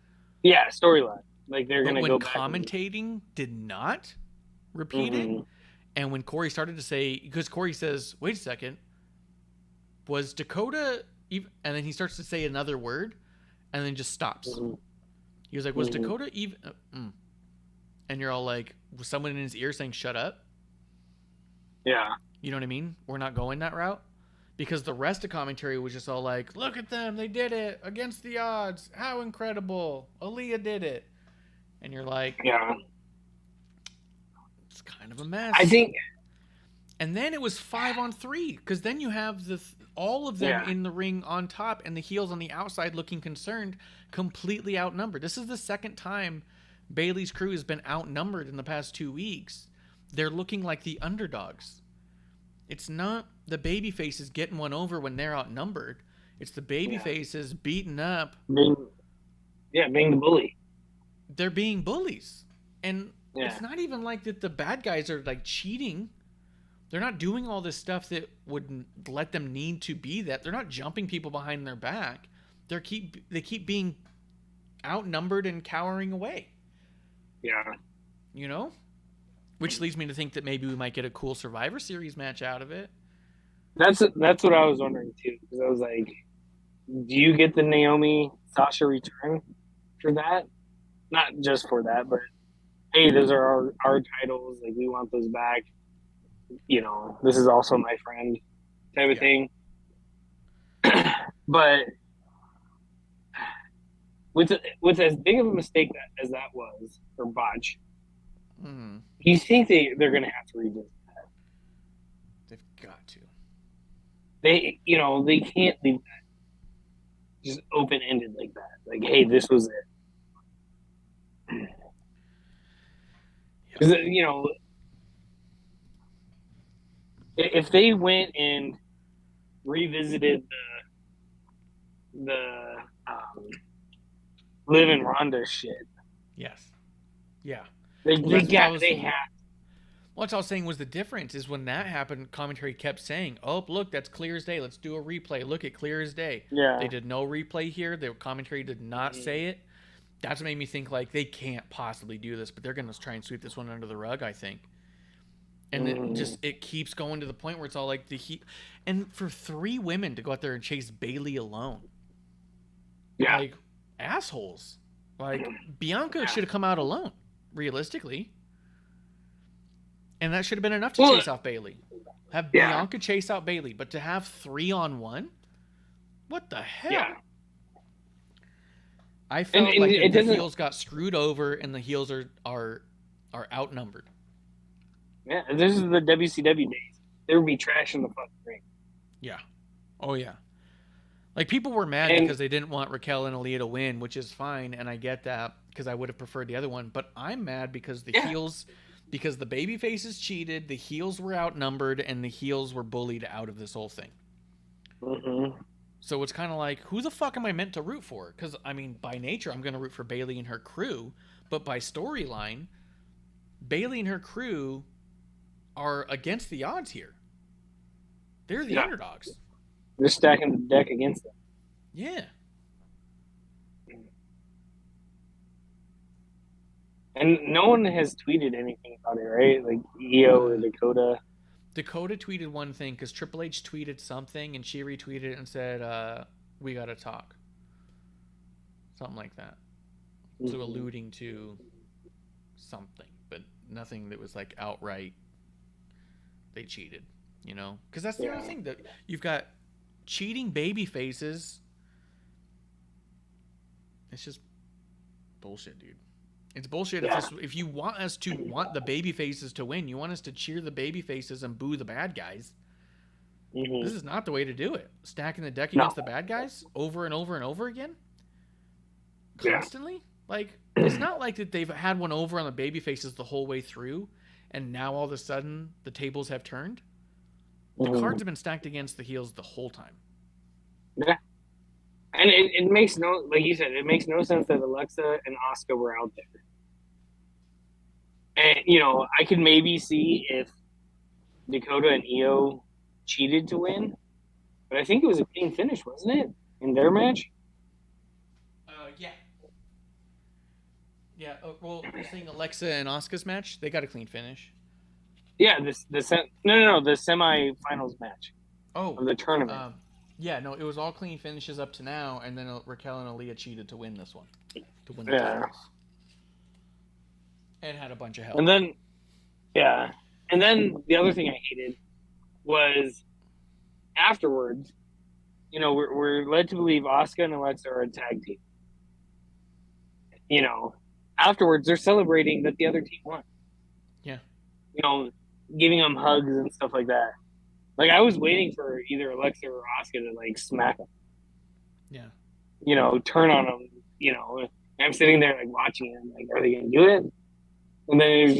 Yeah, storyline. Like, they're going to go back. When commentating did not repeat it, and when Corey started to say, because Corey says, wait a second, was Dakota even, and then he starts to say another word, and then just stops. He was like, was Dakota even... And you're all like, was someone in his ear saying, shut up? Yeah. You know what I mean? We're not going that route. Because the rest of commentary was just all like, look at them. They did it against the odds. How incredible. Aaliyah did it. And you're like, Yeah. it's kind of a mess. I think... And then it was 5-on-3. Because then you have all of them in the ring on top and the heels on the outside looking concerned, completely outnumbered. This is the second time Bayley's crew has been outnumbered in the past 2 weeks. They're looking like the underdogs. It's not the baby faces getting one over when they're outnumbered. It's the baby faces beating up. Being the bully. They're being bullies. And it's not even like that the bad guys are like cheating. They're not doing all this stuff that would let them need to be that. They're not jumping people behind their back. They keep being outnumbered and cowering away. Yeah. You know? Which leads me to think that maybe we might get a cool Survivor Series match out of it. That's what I was wondering too, because I was like, do you get the Naomi Sasha return for that? Not just for that, but hey, those are our titles. Like, we want those back. You know, this is also my friend type of thing. But with as big of a mistake as that was, or botch, you think they're going to have to revisit that? They've got to. They can't leave that just open-ended like that. Like, hey, this was it. Because, if they went and revisited the Liv and Ronda shit. Yes. Yeah. They have. What I was saying was the difference is when that happened, commentary kept saying, oh, look, that's clear as day. Let's do a replay. Look at clear as day. Yeah. They did no replay here. The commentary did not say it. That's what made me think, like, they can't possibly do this, but they're going to try and sweep this one under the rug, I think. And it keeps going to the point where it's all like the heat. And for 3 women to go out there and chase Bayley alone. Yeah. Like, assholes. Like, Bianca should have come out alone, realistically. And that should have been enough to chase off Bayley. Have Bianca chase out Bayley, but to have 3-on-1? What the hell? Yeah. I felt like the heels got screwed over and the heels are outnumbered. Yeah, this is the WCW days. There would be trash in the fucking ring. Yeah. Oh, yeah. Like, people were mad because they didn't want Raquel and Aaliyah to win, which is fine, and I get that because I would have preferred the other one. But I'm mad because the heels, because the baby faces cheated, the heels were outnumbered, and the heels were bullied out of this whole thing. Mm-hmm. So it's kind of like, who the fuck am I meant to root for? Because, I mean, by nature, I'm going to root for Bayley and her crew. But by storyline, Bayley and her crew are against the odds here. They're the underdogs. They're stacking the deck against them. Yeah. And no one has tweeted anything about it, right? Like EO or Dakota. Dakota tweeted one thing because Triple H tweeted something and she retweeted it and said, we got to talk. Something like that. So alluding to something, but nothing that was like outright they cheated, you know? Because that's the other thing, that you've got cheating baby faces. It's just bullshit, dude. It's bullshit. If you want us to want the baby faces to win, you want us to cheer the baby faces and boo the bad guys. This is not the way to do it. Stacking the deck against the bad guys over and over and over again, constantly. Like, it's not like that they've had one over on the baby faces the whole way through, and now all of a sudden the tables have turned. The cards have been stacked against the heels the whole time. Yeah. And it makes no, like you said, it makes no sense that Alexa and Asuka were out there. And, you know, I could maybe see if Dakota and EO cheated to win, but I think it was a clean finish, wasn't it, in their match? Yeah. Yeah, well, you're saying Alexa and Asuka's match? They got a clean finish. Yeah, the semifinals match. Oh. Of the tournament. Yeah, no, it was all clean finishes up to now, and then Raquel and Aaliyah cheated to win this one. to win the Yeah. titles. And had a bunch of help. And then, yeah. And then the other thing I hated was afterwards, you know, we're led to believe Asuka and Alexa are a tag team. You know, afterwards they're celebrating that the other team won. Yeah. You know, giving them hugs and stuff like that. Like, I was waiting for either Alexa or Asuka to, like, smack them. Yeah. You know, turn on them, you know. And I'm sitting there, like, watching them. Like, are they going to do it? And then there's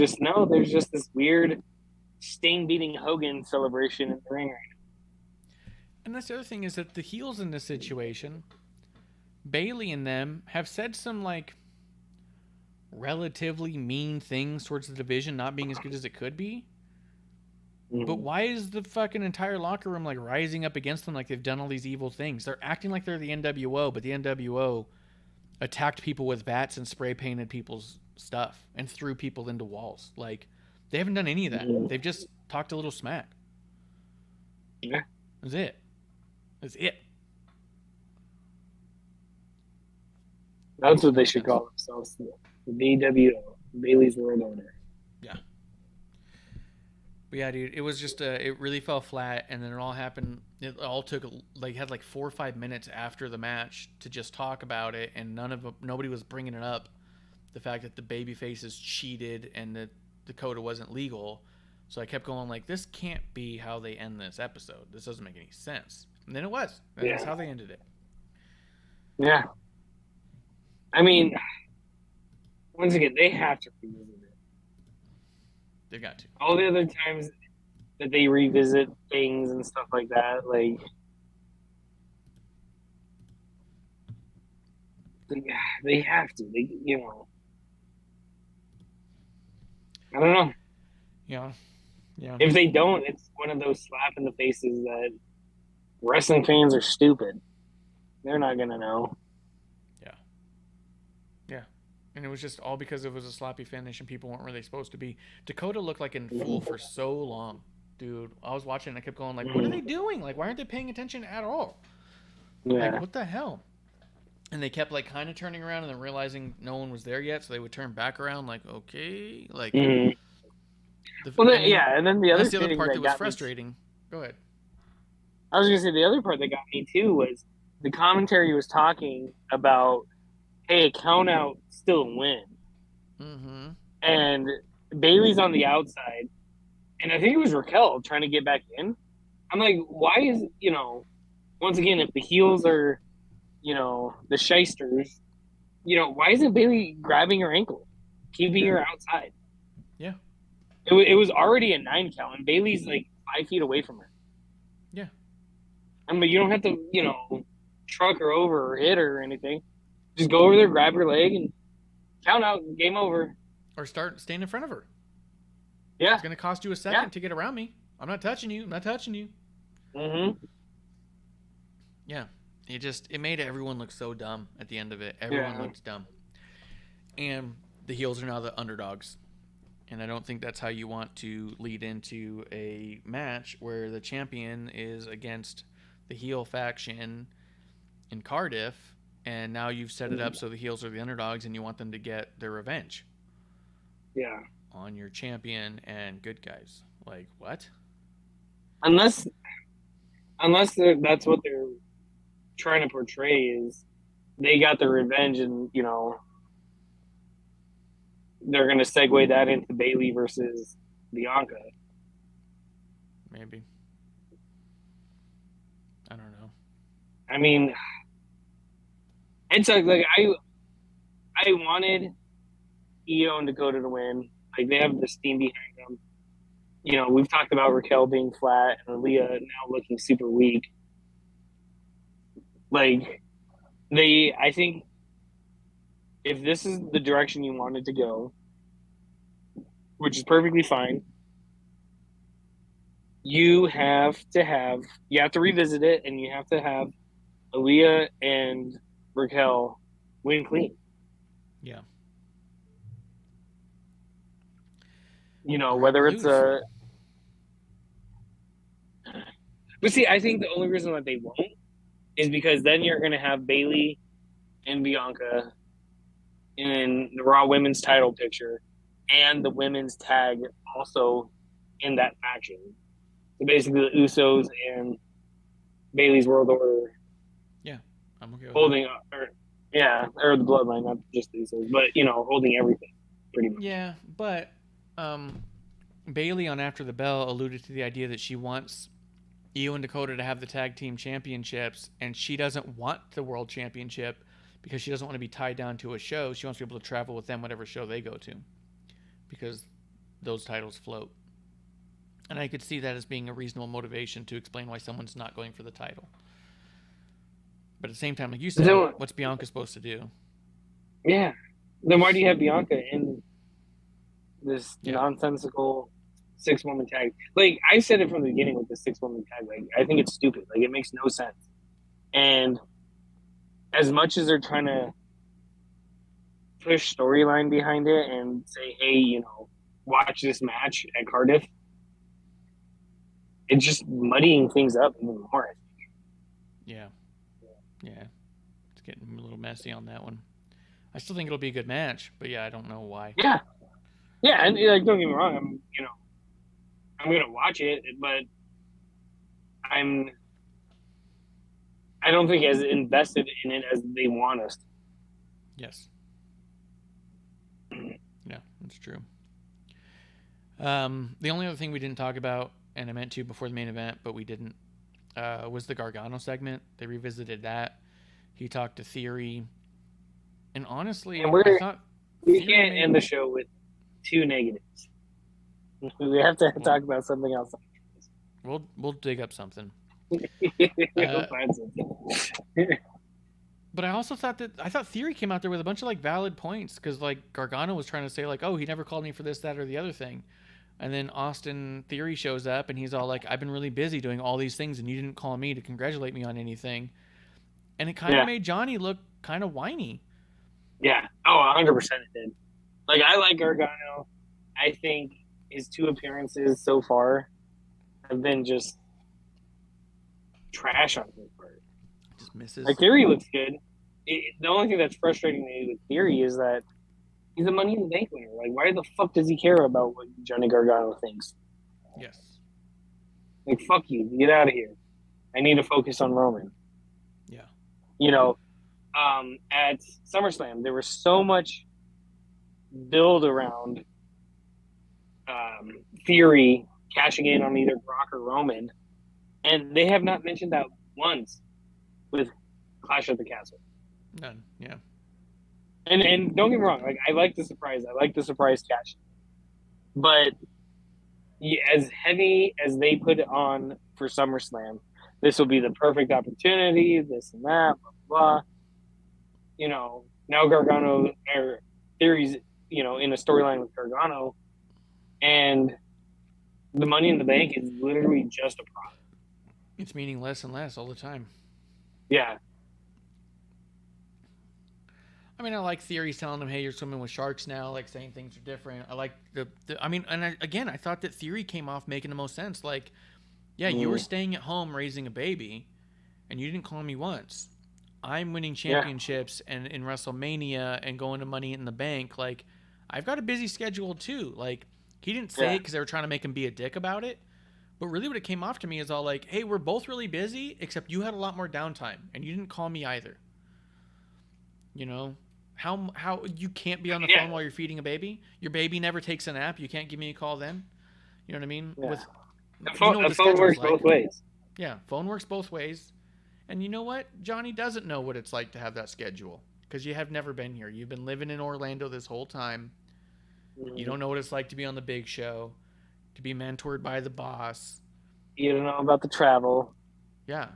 just this weird Sting beating Hogan celebration in the ring right now. And that's the other thing is that the heels in this situation, Bailey and them, have said some, like, relatively mean things towards the division not being as good as it could be. But why is the fucking entire locker room, like, rising up against them like they've done all these evil things? They're acting like they're the NWO, but the NWO attacked people with bats and spray painted people's stuff and threw people into walls. Like, they haven't done any of that. They've just talked a little smack. Yeah. That's it. That's it. That's what they should call themselves. The BWO, Bailey's World Order. Yeah. But yeah, dude, it was just it really fell flat, and then it all happened. It all took had like 4 or 5 minutes after the match to just talk about it, and nobody was bringing it up. The fact that the baby faces cheated and that Dakota wasn't legal. So I kept going like, this can't be how they end this episode. This doesn't make any sense. And then it was. And that's how they ended it. Yeah. I mean, once again, they have to revisit it. They've got to. All the other times that they revisit things and stuff like that, like, they have to. They, you know. I don't know. Yeah. Yeah. If they don't, it's one of those slap in the faces that wrestling fans are stupid. They're not going to know. Yeah. Yeah. And it was just all because it was a sloppy finish and people weren't really supposed to be. Dakota looked like a fool for so long. Dude, I was watching and I kept going like, what are they doing? Like, why aren't they paying attention at all? Yeah. Like, what the hell? And they kept like kind of turning around and then realizing no one was there yet, so they would turn back around like, okay, like. Mm-hmm. And then the other that's the other part that was got frustrating. Go ahead. I was gonna say the other part that got me too was the commentary was talking about, hey, a count out still a win, and Bailey's on the outside, and I think it was Raquel trying to get back in. I'm like, why is once again, if the heels are the shysters, why isn't Bailey grabbing her ankle, keeping her outside? Yeah. It was already a 9 count, and Bailey's like 5 feet away from her. Yeah. I mean, you don't have to, truck her over or hit her or anything. Just go over there, grab her leg, and count out. Game over. Or stand in front of her. Yeah. It's going to cost you a second to get around me. I'm not touching you. Mm-hmm. Yeah. It made everyone look so dumb at the end of it. Everyone looked dumb. And the heels are now the underdogs. And I don't think that's how you want to lead into a match where the champion is against the heel faction in Cardiff, and now you've set it up so the heels are the underdogs and you want them to get their revenge. Yeah. On your champion and good guys. Like, what? Unless that's what they're trying to portray is they got their revenge and, they're going to segue that into Bailey versus Bianca. Maybe. I don't know. I mean, it's like I wanted Io and Dakota to win. Like, they have the steam behind them. We've talked about Raquel being flat and Aaliyah now looking super weak. Like, I think if this is the direction you wanted to go, which is perfectly fine, you have to revisit it, and you have to have Aaliyah and Raquel win clean. Yeah. Whether it's a... But see, I think the only reason that they won't is because then you're going to have Bailey and Bianca in the Raw Women's title picture and the women's tag also in that faction. So basically, the Usos and Bailey's World Order I'm okay with holding, or the Bloodline, not just the Usos, but holding everything pretty much. Yeah, but Bailey on After the Bell alluded to the idea that she wants Io and Dakota to have the tag team championships, and she doesn't want the world championship because she doesn't want to be tied down to a show. She wants to be able to travel with them whatever show they go to, because those titles float. And I could see that as being a reasonable motivation to explain why someone's not going for the title. But at the same time, like you said, what's Bianca supposed to do? Yeah. Then why do you have Bianca in this nonsensical 6-woman tag? Like, I said it from the beginning with the 6-woman tag. Like, I think it's stupid. Like, it makes no sense. And as much as they're trying to push storyline behind it and say, hey, watch this match at Cardiff, it's just muddying things up even more. Yeah. It's getting a little messy on that one. I still think it'll be a good match, but I don't know why. Yeah, and like, don't get me wrong, I'm gonna watch it, but I don't think as invested in it as they want us. Yes. Yeah, that's true. The only other thing we didn't talk about, and I meant to before the main event, but we didn't, was the Gargano segment. They revisited that. He talked to Theory. And honestly, And I thought we can't end the show with 2 negatives. We have to talk about something else. We'll dig up something. We'll find something. But I also thought Theory came out there with a bunch of valid points, because Gargano was trying to say oh, he never called me for this, that, or the other thing. And then Austin Theory shows up and he's all like, I've been really busy doing all these things and you didn't call me to congratulate me on anything. And it kind of made Johnny look kind of whiny. Yeah. Oh, 100% it did. I like Gargano. I think his 2 appearances so far have been just trash on his part. Just misses. Theory looks good. The only thing that's frustrating me with Theory is that he's a Money in the Bank winner. Why the fuck does he care about what Johnny Gargano thinks? Yes. Fuck you. Get out of here. I need to focus on Roman. Yeah. At SummerSlam, there was so much build around Theory cashing in on either Brock or Roman, and they have not mentioned that once with Clash at the Castle. None. Yeah. And don't get me wrong, I like the surprise. I like the surprise cash. But as heavy as they put it on for SummerSlam, this will be the perfect opportunity, this and that, blah, blah. Now Gargano, or Theory's, in a storyline with Gargano, and the Money in the Bank is literally just a prop. It's meaning less and less all the time. Yeah. I mean, I like Theories telling him, hey, you're swimming with sharks now, saying things are different. I like I thought that Theory came off making the most sense. You were staying at home raising a baby, and you didn't call me once. I'm winning championships and in WrestleMania and going to Money in the Bank. I've got a busy schedule too. He didn't say it because they were trying to make him be a dick about it. But really what it came off to me is all hey, we're both really busy, except you had a lot more downtime, and you didn't call me either. How you can't be on the phone while you're feeding a baby? Your baby never takes a nap. You can't give me a call then? You know what I mean? Yeah. The phone works both ways. Yeah, phone works both ways. And you know what? Johnny doesn't know what it's like to have that schedule, because you have never been here. You've been living in Orlando this whole time. Mm-hmm. You don't know what it's like to be on the big show, to be mentored by the boss. You don't know about the travel. Yeah.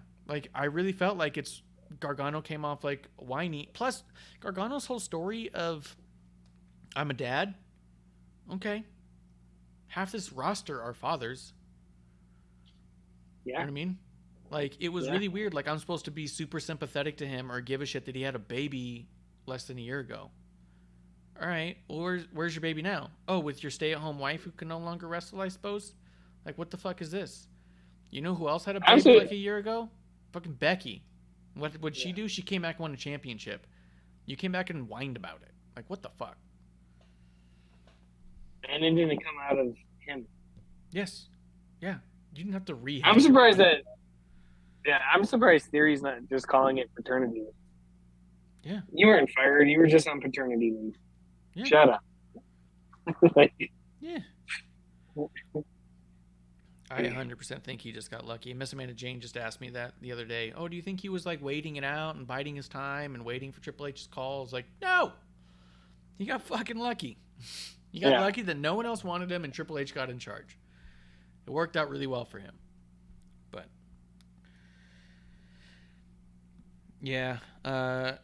I really felt it's Gargano came off whiny. Plus, Gargano's whole story of, I'm a dad. Okay. Half this roster are fathers. Yeah. You know what I mean? It was really weird. I'm supposed to be super sympathetic to him or give a shit that he had a baby less than a year ago. All right. Well, where's your baby now? Oh, with your stay-at-home wife who can no longer wrestle, I suppose? What the fuck is this? You know who else had a baby a year ago? Fucking Becky. What would she do? She came back and won a championship. You came back and whined about it. Like, what the fuck? And it didn't come out of him. Yes. Yeah. You didn't have to rehash. I'm surprised it, I'm surprised Theory's not just calling it paternity leave. Yeah. You weren't fired. You were just on paternity leave. Yeah. Shut up. Yeah. I 100% think he just got lucky. Miss Amanda Jane just asked me that the other day. Oh, do you think he was like waiting it out and biding his time and waiting for Triple H's call? I was like, no. He got fucking lucky. He got lucky that no one else wanted him and Triple H got in charge. It worked out really well for him. But yeah, I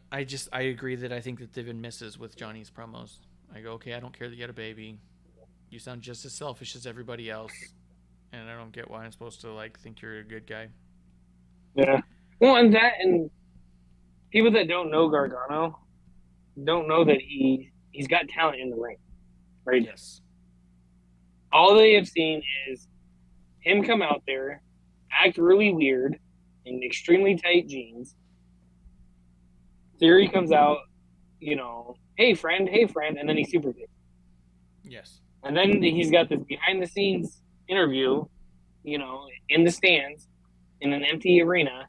agree that I think that they've been misses with Johnny's promos. I go, okay, I don't care that you had a baby. You sound just as selfish as everybody else. And I don't get why I'm supposed to like think you're a good guy. Yeah. Well, and people that don't know Gargano don't know that he's got talent in the ring, right? Yes. All they have seen is him come out there, act really weird in extremely tight jeans. Theory comes out, hey friend, and then he's super good. Yes. And then he's got this behind the scenes interview, in the stands in an empty arena.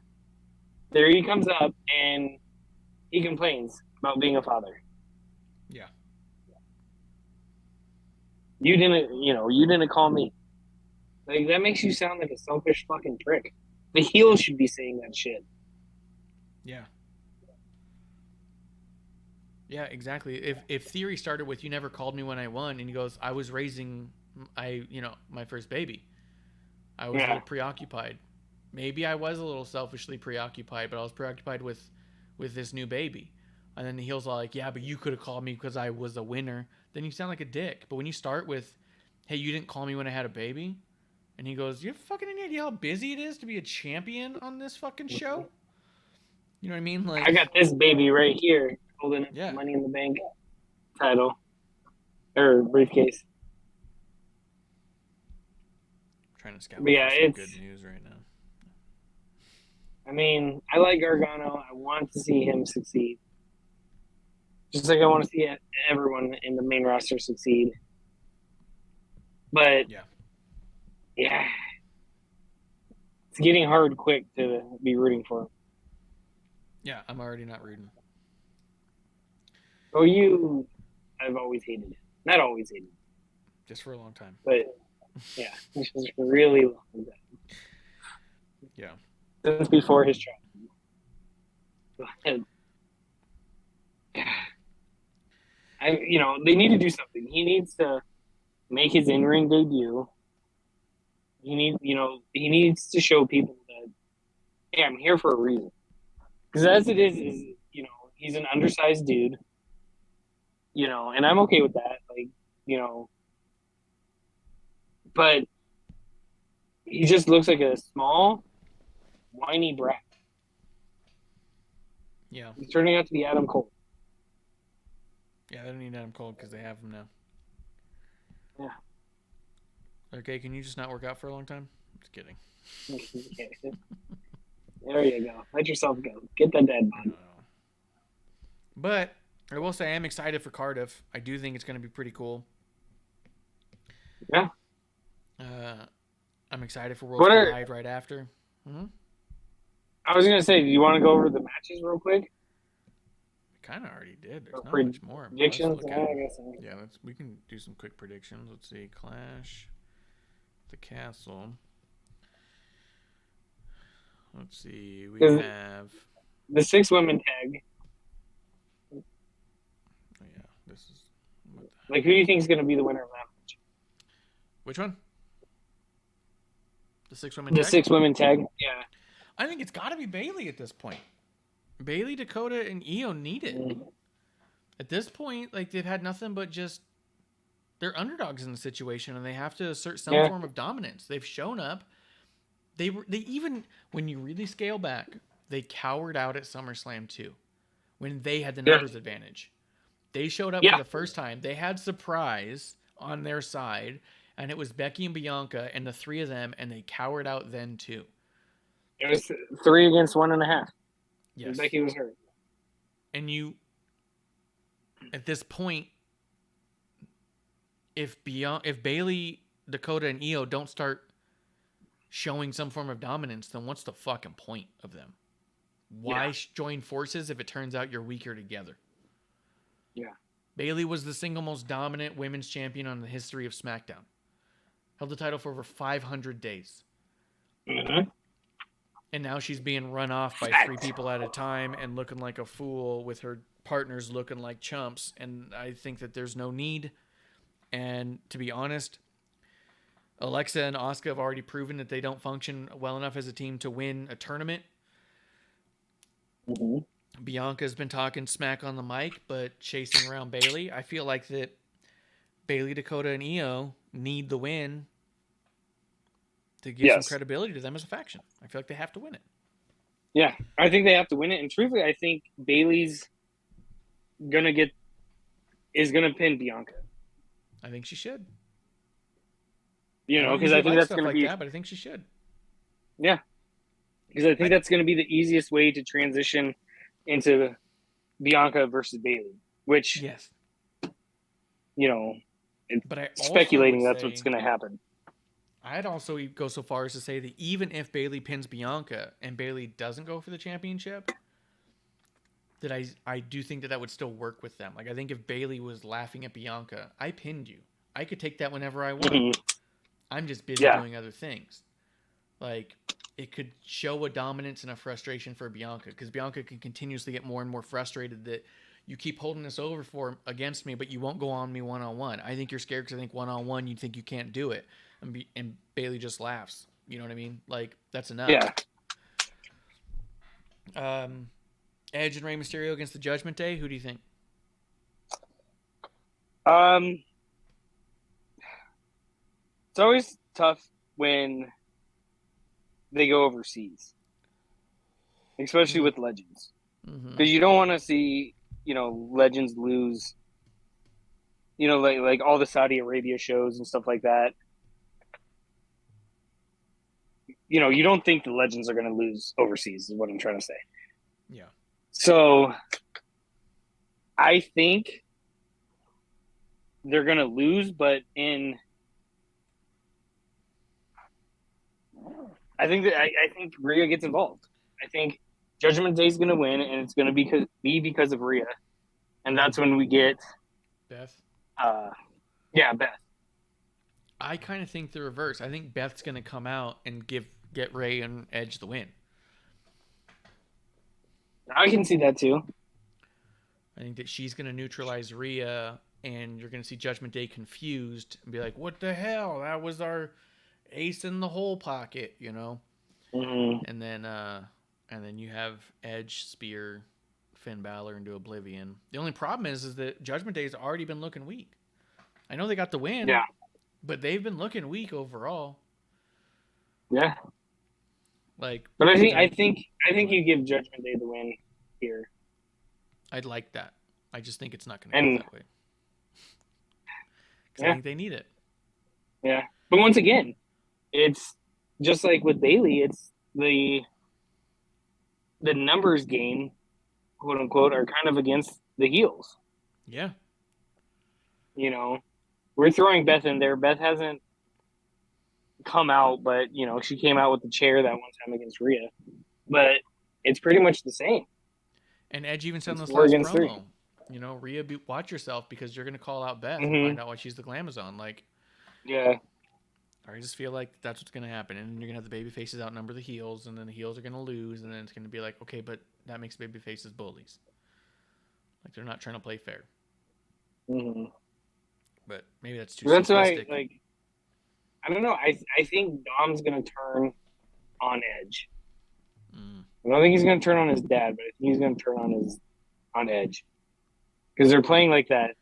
There he comes up and he complains about being a father. Yeah. You didn't call me. Like, that makes you sound like a selfish fucking prick. The heel should be saying that shit. Yeah. Yeah, exactly. If Theory started with, you never called me when I won, and he goes, I was raising my first baby. I was a little preoccupied. Maybe I was a little selfishly preoccupied, but I was preoccupied with this new baby. And then the heel's all like, yeah, but you could have called me because I was a winner. Then you sound like a dick. But when you start with, hey, you didn't call me when I had a baby, and he goes, you have fucking any idea how busy it is to be a champion on this fucking show? You know what I mean? Like, I got this baby right here holding up the Yeah. Money in the Bank title or briefcase. trying to scout But yeah, for some it's- good news right now. I mean, I like Gargano. I want to see him succeed. Just like I want to see everyone in the main roster succeed. But yeah, it's getting hard quick to be rooting for him. Yeah, I'm already not rooting. Oh, I've always hated it. Not always hated it, Just for a long time. but yeah, just a really long time. Yeah. Since before his trial. They need to do something. He needs to make his in-ring debut. He needs to show people that, hey, I'm here for a reason. Because as it is, he's an undersized dude. And I'm okay with that. But he just looks like a small, whiny brat. Yeah. He's turning out to be Adam Cole. Yeah, they don't need Adam Cole because they have him now. Yeah. Okay, can you just not work out for a long time? Just kidding. There you go. Let yourself go. Get that dead body. But I will say I am excited for Cardiff. I do think it's going to be pretty cool. Yeah. I'm excited for Worlds Collide right after. Mm-hmm. I was going to say, do you want to go over the matches real quick? We kind of already did. There's not much more. Predictions? Let's look at I it. guess so. Yeah, we can do some quick predictions. Let's see. Clash. The Castle. Let's see. We have... The 6 women tag. Oh, yeah. This is... Like, who do you think is going to be the winner of that match? Which one? The 6 women The tag? 6 women tag? Yeah. I think it's got to be Bailey at this point. Bailey, Dakota, and Io need it. Mm-hmm. At this point, like, they've had nothing but just... They're underdogs in the situation, and they have to assert some form of dominance. They've shown up. They even, when you really scale back, they cowered out at SummerSlam too, when they had the numbers advantage. They showed up for the first time. They had surprise on their side, and it was Becky and Bianca and the 3 of them, and they cowered out then too. It was 3 against 1.5. Yes. Becky was hurt. And at this point, if Bailey, Dakota, and Io don't start showing some form of dominance, then what's the fucking point of them? Why join forces if it turns out you're weaker together? Yeah. Bailey was the single most dominant women's champion on the history of SmackDown. Held the title for over 500 days. Mm-hmm. And now she's being run off by 3 people at a time and looking like a fool with her partners looking like chumps. And I think that there's no need. And to be honest, Alexa and Asuka have already proven that they don't function well enough as a team to win a tournament. Mm-hmm. Bianca's been talking smack on the mic, but chasing around Bailey. I feel like that Bailey, Dakota, and Io need the win to give some credibility to them as a faction. I feel like they have to win it. Yeah, I think they have to win it. And truthfully, I think Bailey's gonna pin Bianca. I think she should. You know, because I think that's going to be. That, but I think she should. Yeah, because I think that's going to be the easiest way to transition into Bianca versus Bailey. Which, yes, you know, but I speculating that's what's going to happen. I'd also go so far as to say that even if Bailey pins Bianca and Bailey doesn't go for the championship, that I do think that would still work with them. Like, I think if Bailey was laughing at Bianca, I pinned you. I could take that whenever I want. Mm-hmm. I'm just busy doing other things. Like, it could show a dominance and a frustration for Bianca, because Bianca can continuously get more and more frustrated that you keep holding this over against me, but you won't go on me one-on-one. I think you're scared because I think one-on-one you think you can't do it. And Bailey just laughs. You know what I mean? Like, that's enough. Yeah. Edge and Rey Mysterio against the Judgment Day. Who do you think? It's always tough when they go overseas, especially with legends, because you don't want to see, you know, legends lose. You know, like all the Saudi Arabia shows and stuff like that. You know, you don't think the legends are going to lose overseas, is what I'm trying to say. Yeah. So I think they're going to lose, but I think Rhea gets involved. I think Judgment Day is going to win, and it's going to be because of Rhea, and that's when we get Beth. Beth. I kind of think the reverse. I think Beth's going to come out and get Rey and Edge the win. I can see that too. I think that she's going to neutralize Rhea, and you're going to see Judgment Day confused and be like, "What the hell? That was our ace in the hole pocket," you know. Mm-hmm. And then you have Edge spear Finn Balor into oblivion. The only problem is that Judgment Day's already been looking weak. I know they got the win, but they've been looking weak overall. Yeah. Like, but I think you give Judgment Day the win here. I'd like that. I just think it's not going to go that way. Because I think they need it. Yeah, but once again, it's just like with Bailey. It's the numbers game, quote unquote, are kind of against the heels. Yeah. You know, we're throwing Beth in there. Beth hasn't come out, but, you know, she came out with the chair that one time against Rhea. But it's pretty much the same. And Edge even said in this last promo, you know, Rhea, watch yourself, because you're going to call out Beth and find out why she's the Glamazon. Like, yeah. I just feel like that's what's going to happen. And you're going to have the baby faces outnumber the heels, and then the heels are going to lose, and then it's going to be like, okay, but that makes baby faces bullies. Like, they're not trying to play fair. Mm-hmm. But maybe that's too simplistic. Why, I don't know. I think Dom's going to turn on Edge. I don't think he's going to turn on his dad, but I think he's going to turn on Edge. Because they're playing like that,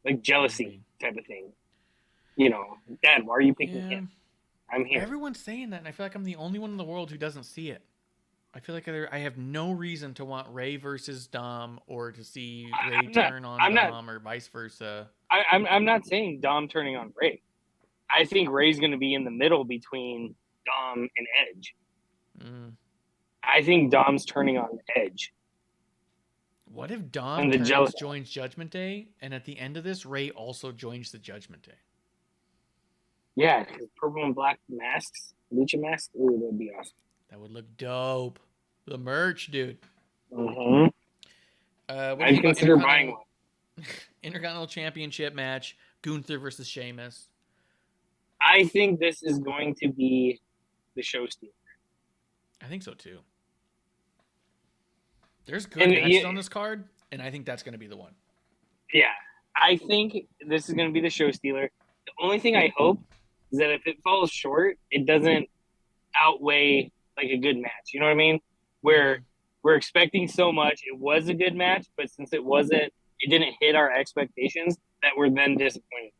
like jealousy type of thing. You know, Dad, why are you picking him? I'm here. Everyone's saying that, and I feel like I'm the only one in the world who doesn't see it. I feel like I have no reason to want Rey versus Dom, or to see Rey turn on Dom, or vice versa. I'm not saying Dom turning on Rey. I think Rey's going to be in the middle between Dom and Edge. I think Dom's turning on Edge. What if Dom And the turns joins Judgment Day, and at the end of this, Ray also joins the Judgment Day? Yeah, because purple and black masks, lucha masks. Ooh, that'd be awesome. That would look dope. The merch, dude. Mm-hmm. What do you I'd think about consider buying one. Intercontinental Championship match, Gunther versus Sheamus? I think this is going to be the show stealer. I think so too. There's good matches on this card, and I think that's going to be the one. Yeah, I think this is going to be the show stealer. The only thing I hope is that if it falls short, it doesn't outweigh like a good match. You know what I mean? Where we're expecting so much, it was a good match, but since it wasn't, it didn't hit our expectations, that we're then disappointed.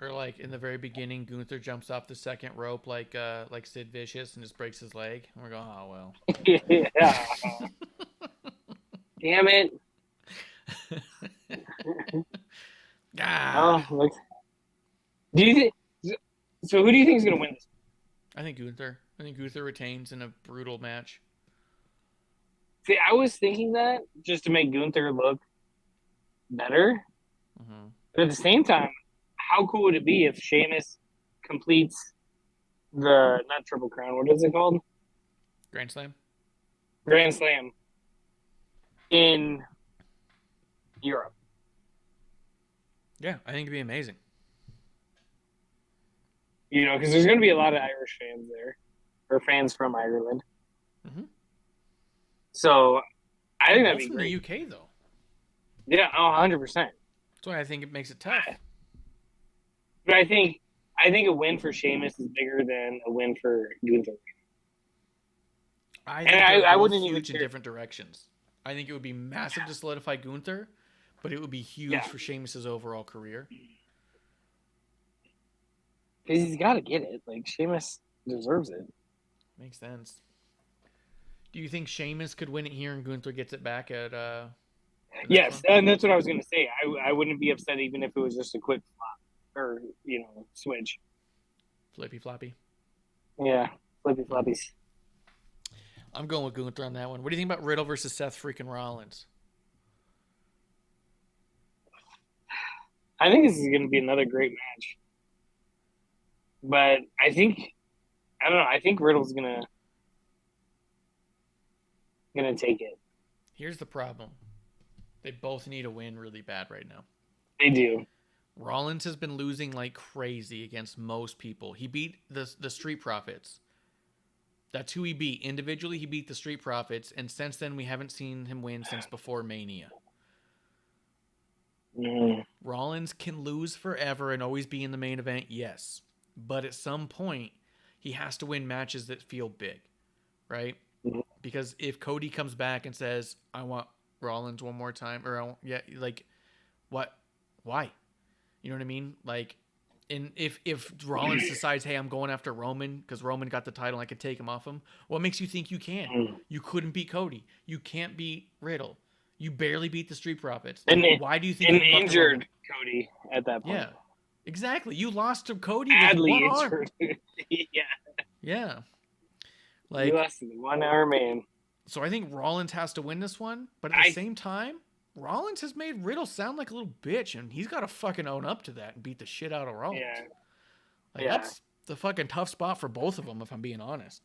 Or like in the very beginning, Gunther jumps off the second rope like Sid Vicious and just breaks his leg, and we're going, oh well. Yeah. Damn it. Ah. Oh, do you think? So who do you think is going to win this? I think Gunther. I think Gunther retains in a brutal match. See, I was thinking that just to make Gunther look better. Mm-hmm. But at the same time, how cool would it be if Sheamus completes the, not Triple Crown, what is it called? Grand Slam? Grand Slam in Europe. Yeah, I think it'd be amazing. You know, because there's going to be a lot of Irish fans there, or fans from Ireland. Mm-hmm. So I think that'd be from great. the UK, though. Yeah, 100%. That's why I think it makes it tough. But I think a win for Sheamus is bigger than a win for Gunther. I think I wouldn't huge in different directions. I think it would be massive to solidify Gunther, but it would be huge for Sheamus's overall career. Because he's got to get it. Like, Sheamus deserves it. Makes sense. Do you think Sheamus could win it here and Gunther gets it back at Yes, and that's what I was going to say. I wouldn't be upset even if it was just a quick flop or, switch. Flippy floppy. Yeah, flippy floppies. I'm going with Gunther on that one. What do you think about Riddle versus Seth freaking Rollins? I think this is going to be another great match. But I don't know. I think Riddle's gonna take it. Here's the problem. They both need a win really bad right now. They do. Rollins has been losing like crazy against most people. He beat the Street Profits. That's who he beat. Individually, he beat the Street Profits, and since then, we haven't seen him win since before Mania. Rollins can lose forever and always be in the main event, yes. But at some point, he has to win matches that feel big, right? Mm-hmm. Because if Cody comes back and says, I want Rollins one more time, or what? Why? You know what I mean? Like, and if Rollins decides, hey, I'm going after Roman because Roman got the title and I could take him off him, what makes you think you can? You couldn't beat Cody. You can't beat Riddle. You barely beat the Street Profits. Why do you think you injured Cody at that point? Yeah, exactly. You lost to Cody Badly with one injured. arm. Yeah. Like, you lost to the 1 hour man. So I think Rollins has to win this one, but at the same time, Rollins has made Riddle sound like a little bitch, and he's got to fucking own up to that and beat the shit out of Rollins. Yeah. That's the fucking tough spot for both of them, if I'm being honest.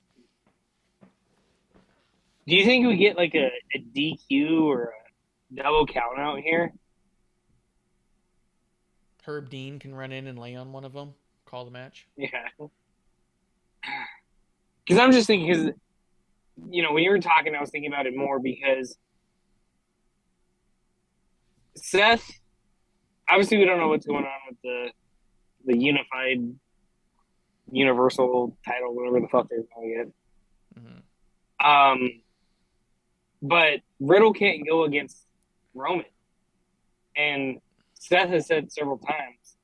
Do you think we get like a DQ or a double count out here? Herb Dean can run in and lay on one of them, call the match. Yeah. Because I'm just thinking, because, when you were talking, I was thinking about it more because Seth, obviously we don't know what's going on with the unified universal title, whatever the fuck they're calling it. Mm-hmm. But Riddle can't go against Roman. And Seth has said several times,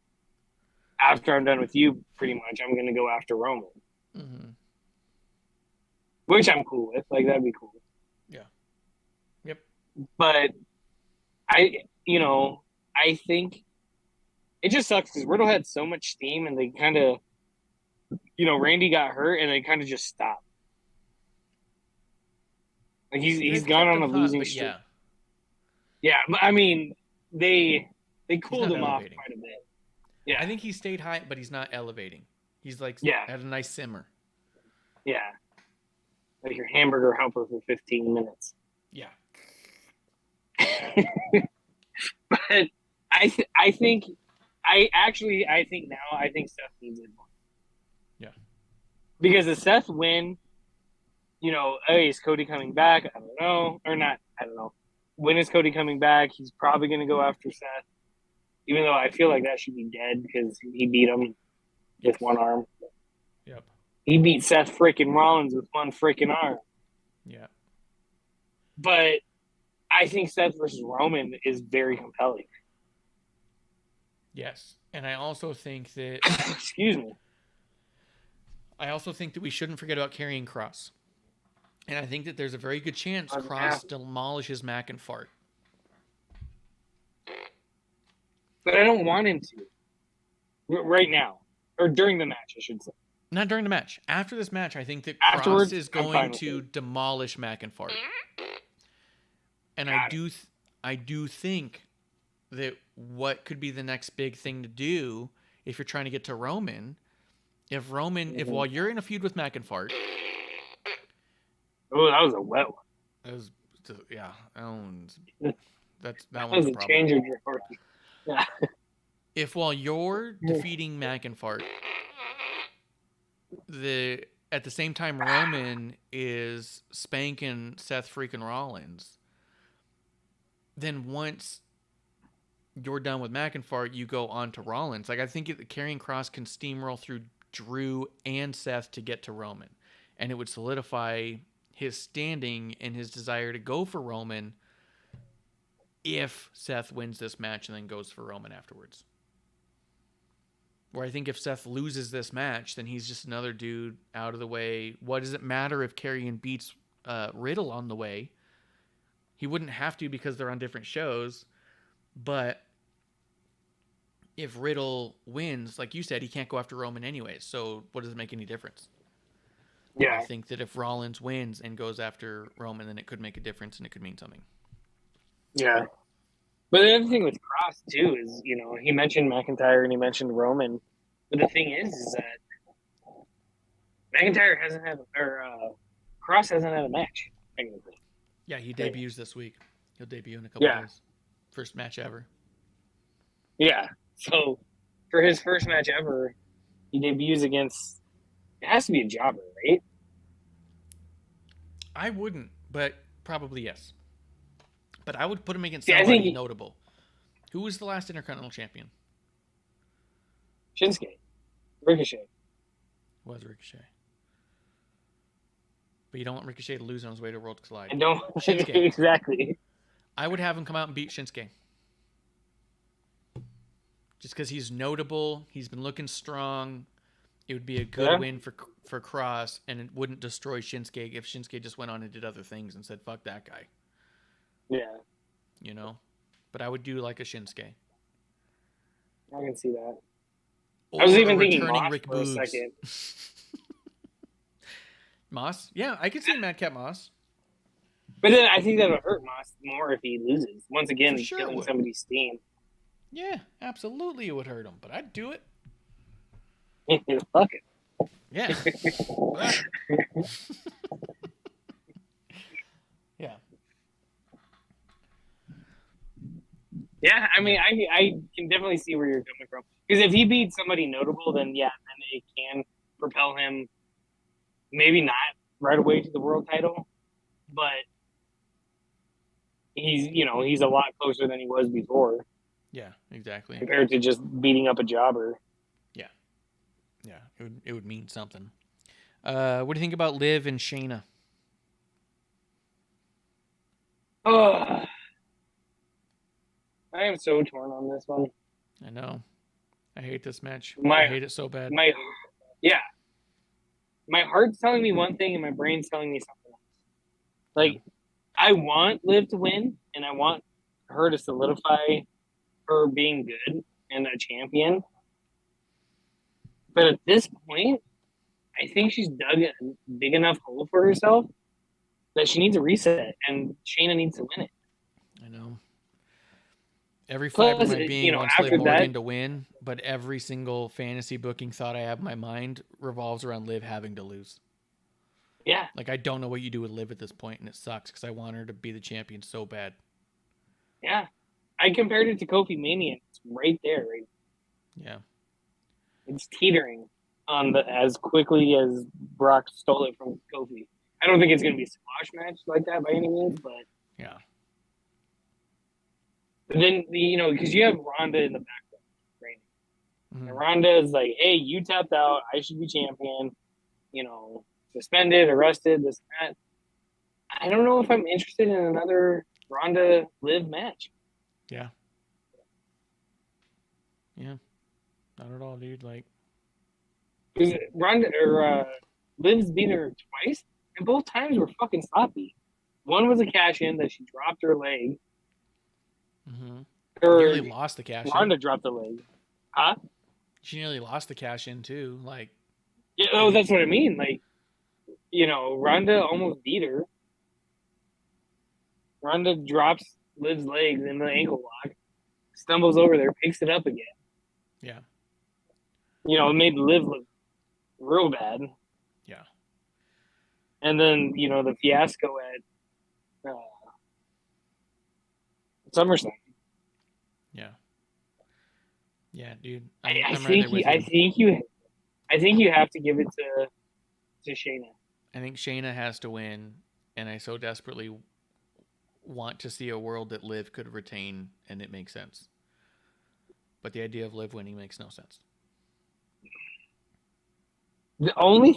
after I'm done with you, pretty much, I'm going to go after Roman. Mm-hmm. Which I'm cool with. Like, that'd be cool. Yeah. Yep. But I think it just sucks because Riddle had so much steam and they kind of, Randy got hurt and they kind of just stopped. Like he's They've gone kept on a him hot, losing but streak. yeah, Yeah, but I mean they cooled not him off elevating. quite a bit. Yeah, I think he stayed high, but he's not elevating. He's like Yeah. at a nice simmer. yeah, like your hamburger helper for 15 minutes. Yeah. But I think Seth needs it more. Yeah. Because if Seth win, hey, is Cody coming back? I don't know. Or not, I don't know. When is Cody coming back? He's probably going to go after Seth. Even though I feel like that should be dead because he beat him with one arm. Yep. He beat Seth freaking Rollins with one freaking arm. Yeah. But I think Seth versus Roman is very compelling. Yes. And I also think that Excuse me. we shouldn't forget about Karrion Kross. And I think that there's a very good chance Kross demolishes Mac and Fart. But I don't want him to. Right now. Or during the match, I should say. Not during the match. After this match, I think that Afterwards, Kross is I'm fine going with to it. demolish Mac and Fart. And Got I do think that what could be the next big thing to do if you're trying to get to Roman, if while you're in a feud with Mac and Fart, Oh, that was a wet one. that was that one's That one's was a a problem. change of your heart. Yeah. If while you're defeating Mac and Fart, at the same time Roman is spanking Seth freaking Rollins, then once you're done with Mac and Fart, you go on to Rollins. Like I think Karrion Kross can steamroll through Drew and Seth to get to Roman, and it would solidify his standing and his desire to go for Roman if Seth wins this match and then goes for Roman afterwards. Where I think if Seth loses this match, then he's just another dude out of the way. What does it matter if Karrion beats Riddle on the way? He wouldn't have to because they're on different shows. But if Riddle wins, like you said, he can't go after Roman anyways. So what does it make any difference? Yeah. I think that if Rollins wins and goes after Roman, then it could make a difference and it could mean something. Yeah. But the other thing with Cross too is, he mentioned McIntyre and he mentioned Roman. But the thing is that McIntyre hasn't had, Cross hasn't had a match, technically. Yeah, he debuts this week. He'll debut in a couple days. First match ever. Yeah. So for his first match ever, he debuts against, it has to be a jobber, right? I wouldn't, but probably yes. But I would put him against I somebody think notable. Who was the last Intercontinental Champion? Shinsuke. Ricochet. Was Ricochet. But you don't want Ricochet to lose on his way to World Collide. I don't. Shinsuke. Exactly. I would have him come out and beat Shinsuke. Just because he's notable. He's been looking strong. It would be a good win for Cross, and it wouldn't destroy Shinsuke if Shinsuke just went on and did other things and said, fuck that guy. Yeah. But I would do like a Shinsuke. I can see that. Or I was even thinking returning Moss Rick for a Boogs. second. Moss? Yeah, I could see Madcap Moss. But then I think that would hurt Moss more if he loses. Once again, For sure it killing would. somebody's steam. Yeah, absolutely it would hurt him, but I'd do it. Fuck it. Yeah. Yeah. Yeah, I mean, I can definitely see where you're coming from. Because if he beats somebody notable, then then it can propel him, maybe not right away to the world title, but he's a lot closer than he was before Yeah, exactly. compared to just beating up a jobber. Yeah, it would mean something. What do you think about Liv and Shayna? Oh, I am so torn on this one. I know. I hate this match. My- I hate it so bad. My heart's telling me one thing and my brain's telling me something else. Like, I want Liv to win and I want her to solidify her being good and a champion. But at this point, I think she's dug a big enough hole for herself that she needs a reset, and Shayna needs to win it. I know. Every Plus, fiber of my being wants after Liv Morgan that, to win, but every single fantasy booking thought I have in my mind revolves around Liv having to lose. yeah, Like, I don't know what you do with Liv at this point, and it sucks because I want her to be the champion so bad. yeah. I compared it to Kofi Mania. It's right there, right? Yeah. It's teetering on as quickly as Brock stole it from Kofi. I don't think it's going to be a squash match like that by any means, but Yeah. then because you have Ronda in the background, right? Mhm. And Ronda is like, "Hey, you tapped out. I should be champion." Suspended, arrested, this and that. I don't know if I'm interested in another Ronda Liv match. Yeah. Yeah. Not at all, dude. Like, Because Ronda or Liv's beat her twice, and both times were fucking sloppy. One was a cash in that she dropped her leg. Or nearly lost the cash Ronda in. dropped the leg. Huh? She nearly lost the cash in, too. Like, Yeah, that's what I mean. Like, Ronda almost beat her. Ronda drops Liv's legs in the ankle lock, stumbles over there, picks it up again. yeah. It made Liv look real bad. Yeah. And then, the fiasco at SummerSlam. Yeah. Yeah, dude. I I'm right think there with I think you have to give it to Shayna. I think Shayna has to win, and I so desperately want to see a world that Liv could retain, and it makes sense. But the idea of Liv winning makes no sense. The only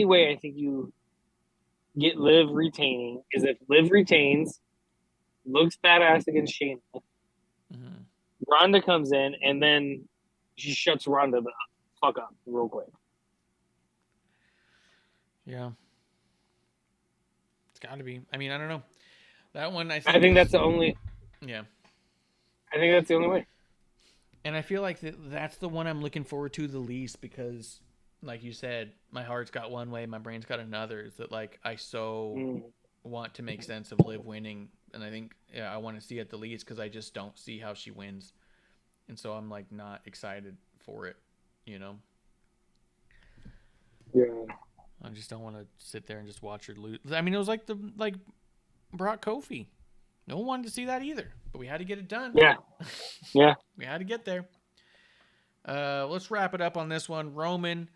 way I think you get Liv retaining is if Liv retains, looks badass against Shayna. Mm-hmm. Ronda comes in, and then she shuts Ronda the fuck up real quick. Yeah. It's got to be. I mean, I don't know. That one, I think that's the only. Yeah. I think that's the only way. And I feel like that's the one I'm looking forward to the least because, like you said, my heart's got one way, my brain's got another. Is that like I so want to make sense of Liv winning, and I think I want to see it the least because I just don't see how she wins, and so I'm like not excited for it, Yeah. I just don't want to sit there and just watch her lose. I mean, it was like Brock Kofi. No one wanted to see that either, but we had to get it done. Yeah. Yeah. We had to get there. Let's wrap it up on this one. Roman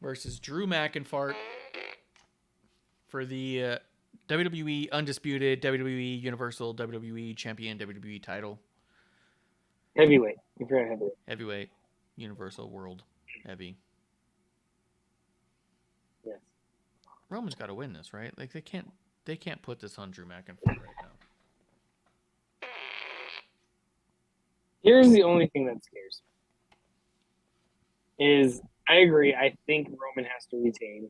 versus Drew McIntyre for the WWE Undisputed, WWE Universal, WWE Champion, WWE title. Heavyweight. If you're a heavyweight. Heavyweight, Universal, World, Heavy. Yes. Roman's got to win this, right? Like they can't put this on Drew McIntyre right now. Here's the only thing that scares me. Is I agree. I think Roman has to retain.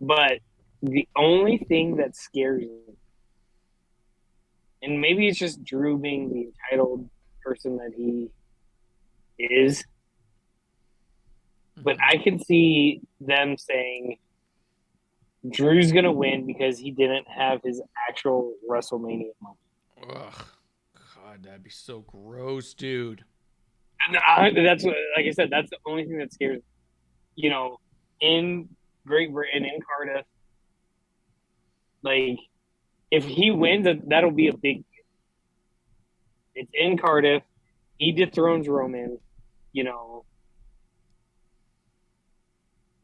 But the only thing that scares me, and maybe it's just Drew being the entitled person that he is, but I can see them saying Drew's going to win because he didn't have his actual WrestleMania moment. Ugh. God, that'd be so gross, dude. And that's what, like I said, that's the only thing that scares me. In Great Britain, in Cardiff, like, if he wins, that'll be a big deal. It's in Cardiff. He dethrones Roman.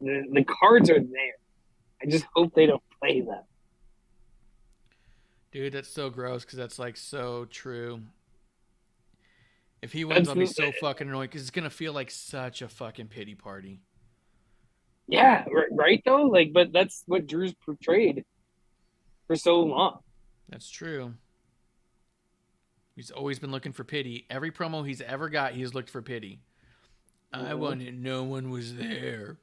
The cards are there. I just hope they don't play them. Dude, that's so gross because that's like so true. If he wins, I'll be so fucking annoyed because it's going to feel like such a fucking pity party. Yeah, right though? Like, but that's what Drew's portrayed for so long. That's true. He's always been looking for pity. Every promo he's ever got, he's looked for pity. I wanted, no one was there.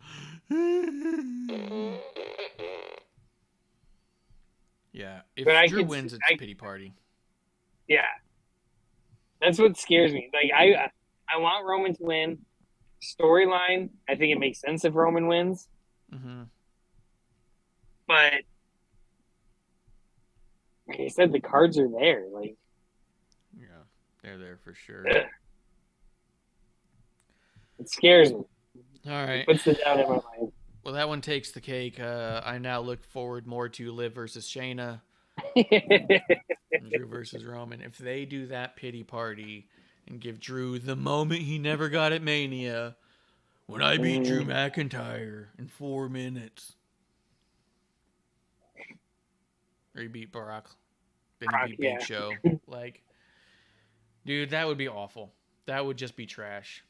Yeah, if Drew wins, it's a pity party. Yeah, that's what scares me. Like I want Roman to win. Storyline, I think it makes sense if Roman wins. Mm-hmm. But like I said, the cards are there. Like, Yeah, they're there for sure. it scares me. All right. It puts the doubt in my mind. Well, that one takes the cake. I now look forward more to Liv versus Shayna and Drew versus Roman. If they do that pity party and give Drew the moment he never got at Mania, when I beat Drew McIntyre in 4 minutes. Or he beat Barack. Then he beat Big Show. Like, dude, that would be awful. That would just be trash.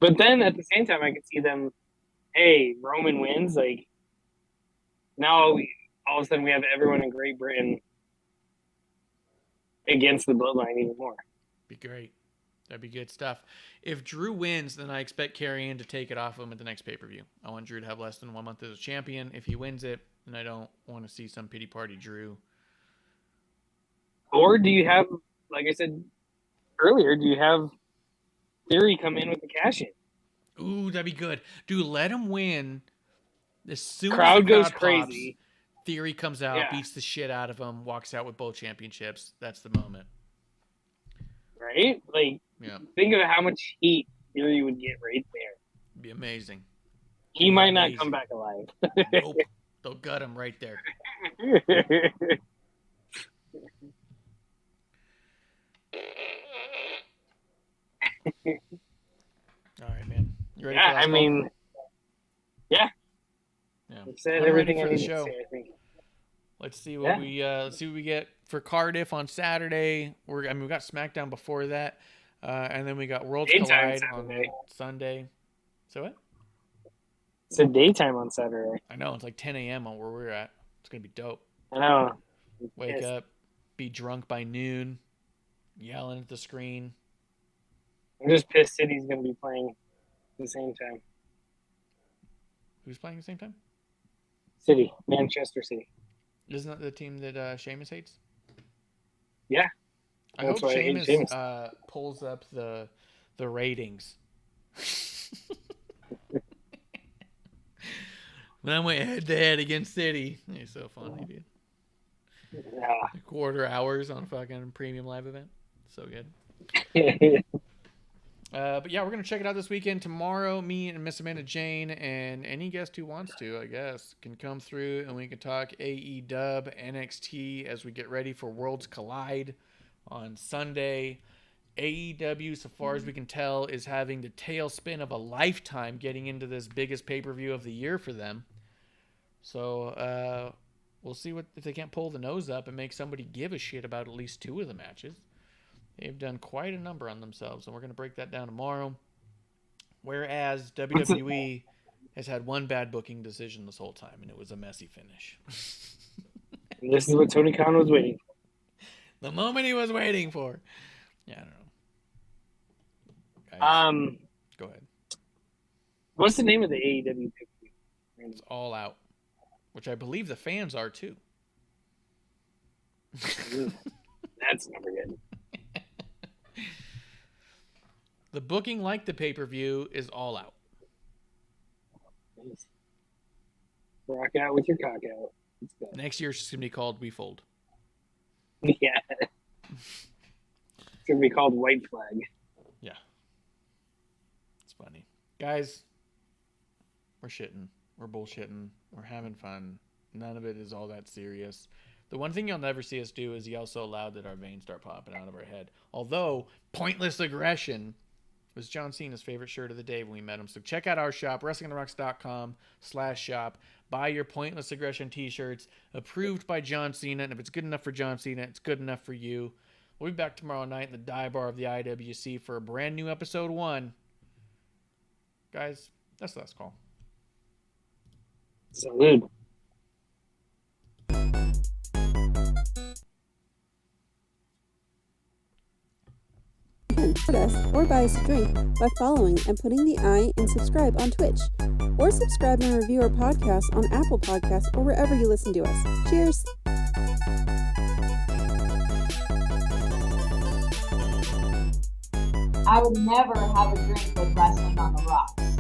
But then at the same time, I could see them, hey, Roman wins. Like, now all of a sudden we have everyone in Great Britain against the bloodline even more. Be great. That'd be good stuff. If Drew wins, then I expect Carrie Ann to take it off him at the next pay-per-view. I want Drew to have less than 1 month as a champion. If he wins it, then I don't want to see some pity party Drew. Or do you have, like I said earlier, do you have Theory come in with the cash-in? Ooh, that'd be good. Dude, let him win. As soon Crowd as the goes crowd crazy. Pops, Theory comes out, beats the shit out of him, walks out with both championships. That's the moment. Right? Like, think of how much heat Theory would get right there. It'd be amazing. He might not come back alive. Nope. They'll gut him right there. All right, man. You ready for last call? Yeah. Said everything I for the needed show. to say, I think. Let's see what we get for Cardiff on Saturday. We got SmackDown before that, and then we got Worlds Daytime Collide on Sunday. So what? It's a daytime on Saturday. I know, it's like 10 a.m. on where we're at. It's gonna be dope. I know. Wake up, be drunk by noon, yelling at the screen. I'm just pissed City's gonna be playing at the same time. Who's playing at the same time? City, Manchester City. Isn't that the team that Sheamus hates? Yeah. I hope Sheamus pulls up the ratings. When I went head-to-head against City. He's so funny, dude. Yeah. Quarter hours on a fucking premium live event. So good. But yeah, we're going to check it out this weekend. Tomorrow, me and Miss Amanda Jane and any guest who wants to, I guess, can come through and we can talk AEW, NXT as we get ready for Worlds Collide on Sunday. AEW, so far as we can tell, is having the tailspin of a lifetime getting into this biggest pay-per-view of the year for them. So we'll see if they can't pull the nose up and make somebody give a shit about at least 2 of the matches. They've done quite a number on themselves, and we're going to break that down tomorrow. Whereas WWE has had one bad booking decision this whole time, and it was a messy finish. This is what Tony Khan was waiting for. The moment he was waiting for. Yeah, I don't know. Guys, go ahead. What's the name of the AEW pay-per-view? It's All Out, which I believe the fans are too. That's never good. The booking, like the pay-per-view, is All Out. Rock out with your cock out. Next year, it's just going to be called We Fold. Yeah. It's going to be called White Flag. Yeah. It's funny. Guys, we're shitting. We're bullshitting. We're having fun. None of it is all that serious. The one thing you'll never see us do is yell so loud that our veins start popping out of our head. Although, Pointless Aggression was John Cena's favorite shirt of the day when we met him. So check out our shop, WrestlingRocks.com/shop. Buy your Pointless Aggression t-shirts, approved by John Cena. And if it's good enough for John Cena, it's good enough for you. We'll be back tomorrow night in the dive bar of the IWC for a brand new episode 1. Guys, that's the last call. Salud. Support us or buy us a drink by following and putting the I in subscribe on Twitch, or subscribe and review our podcast on Apple Podcasts or wherever you listen to us. Cheers! I would never have a drink with wrestling on the rocks.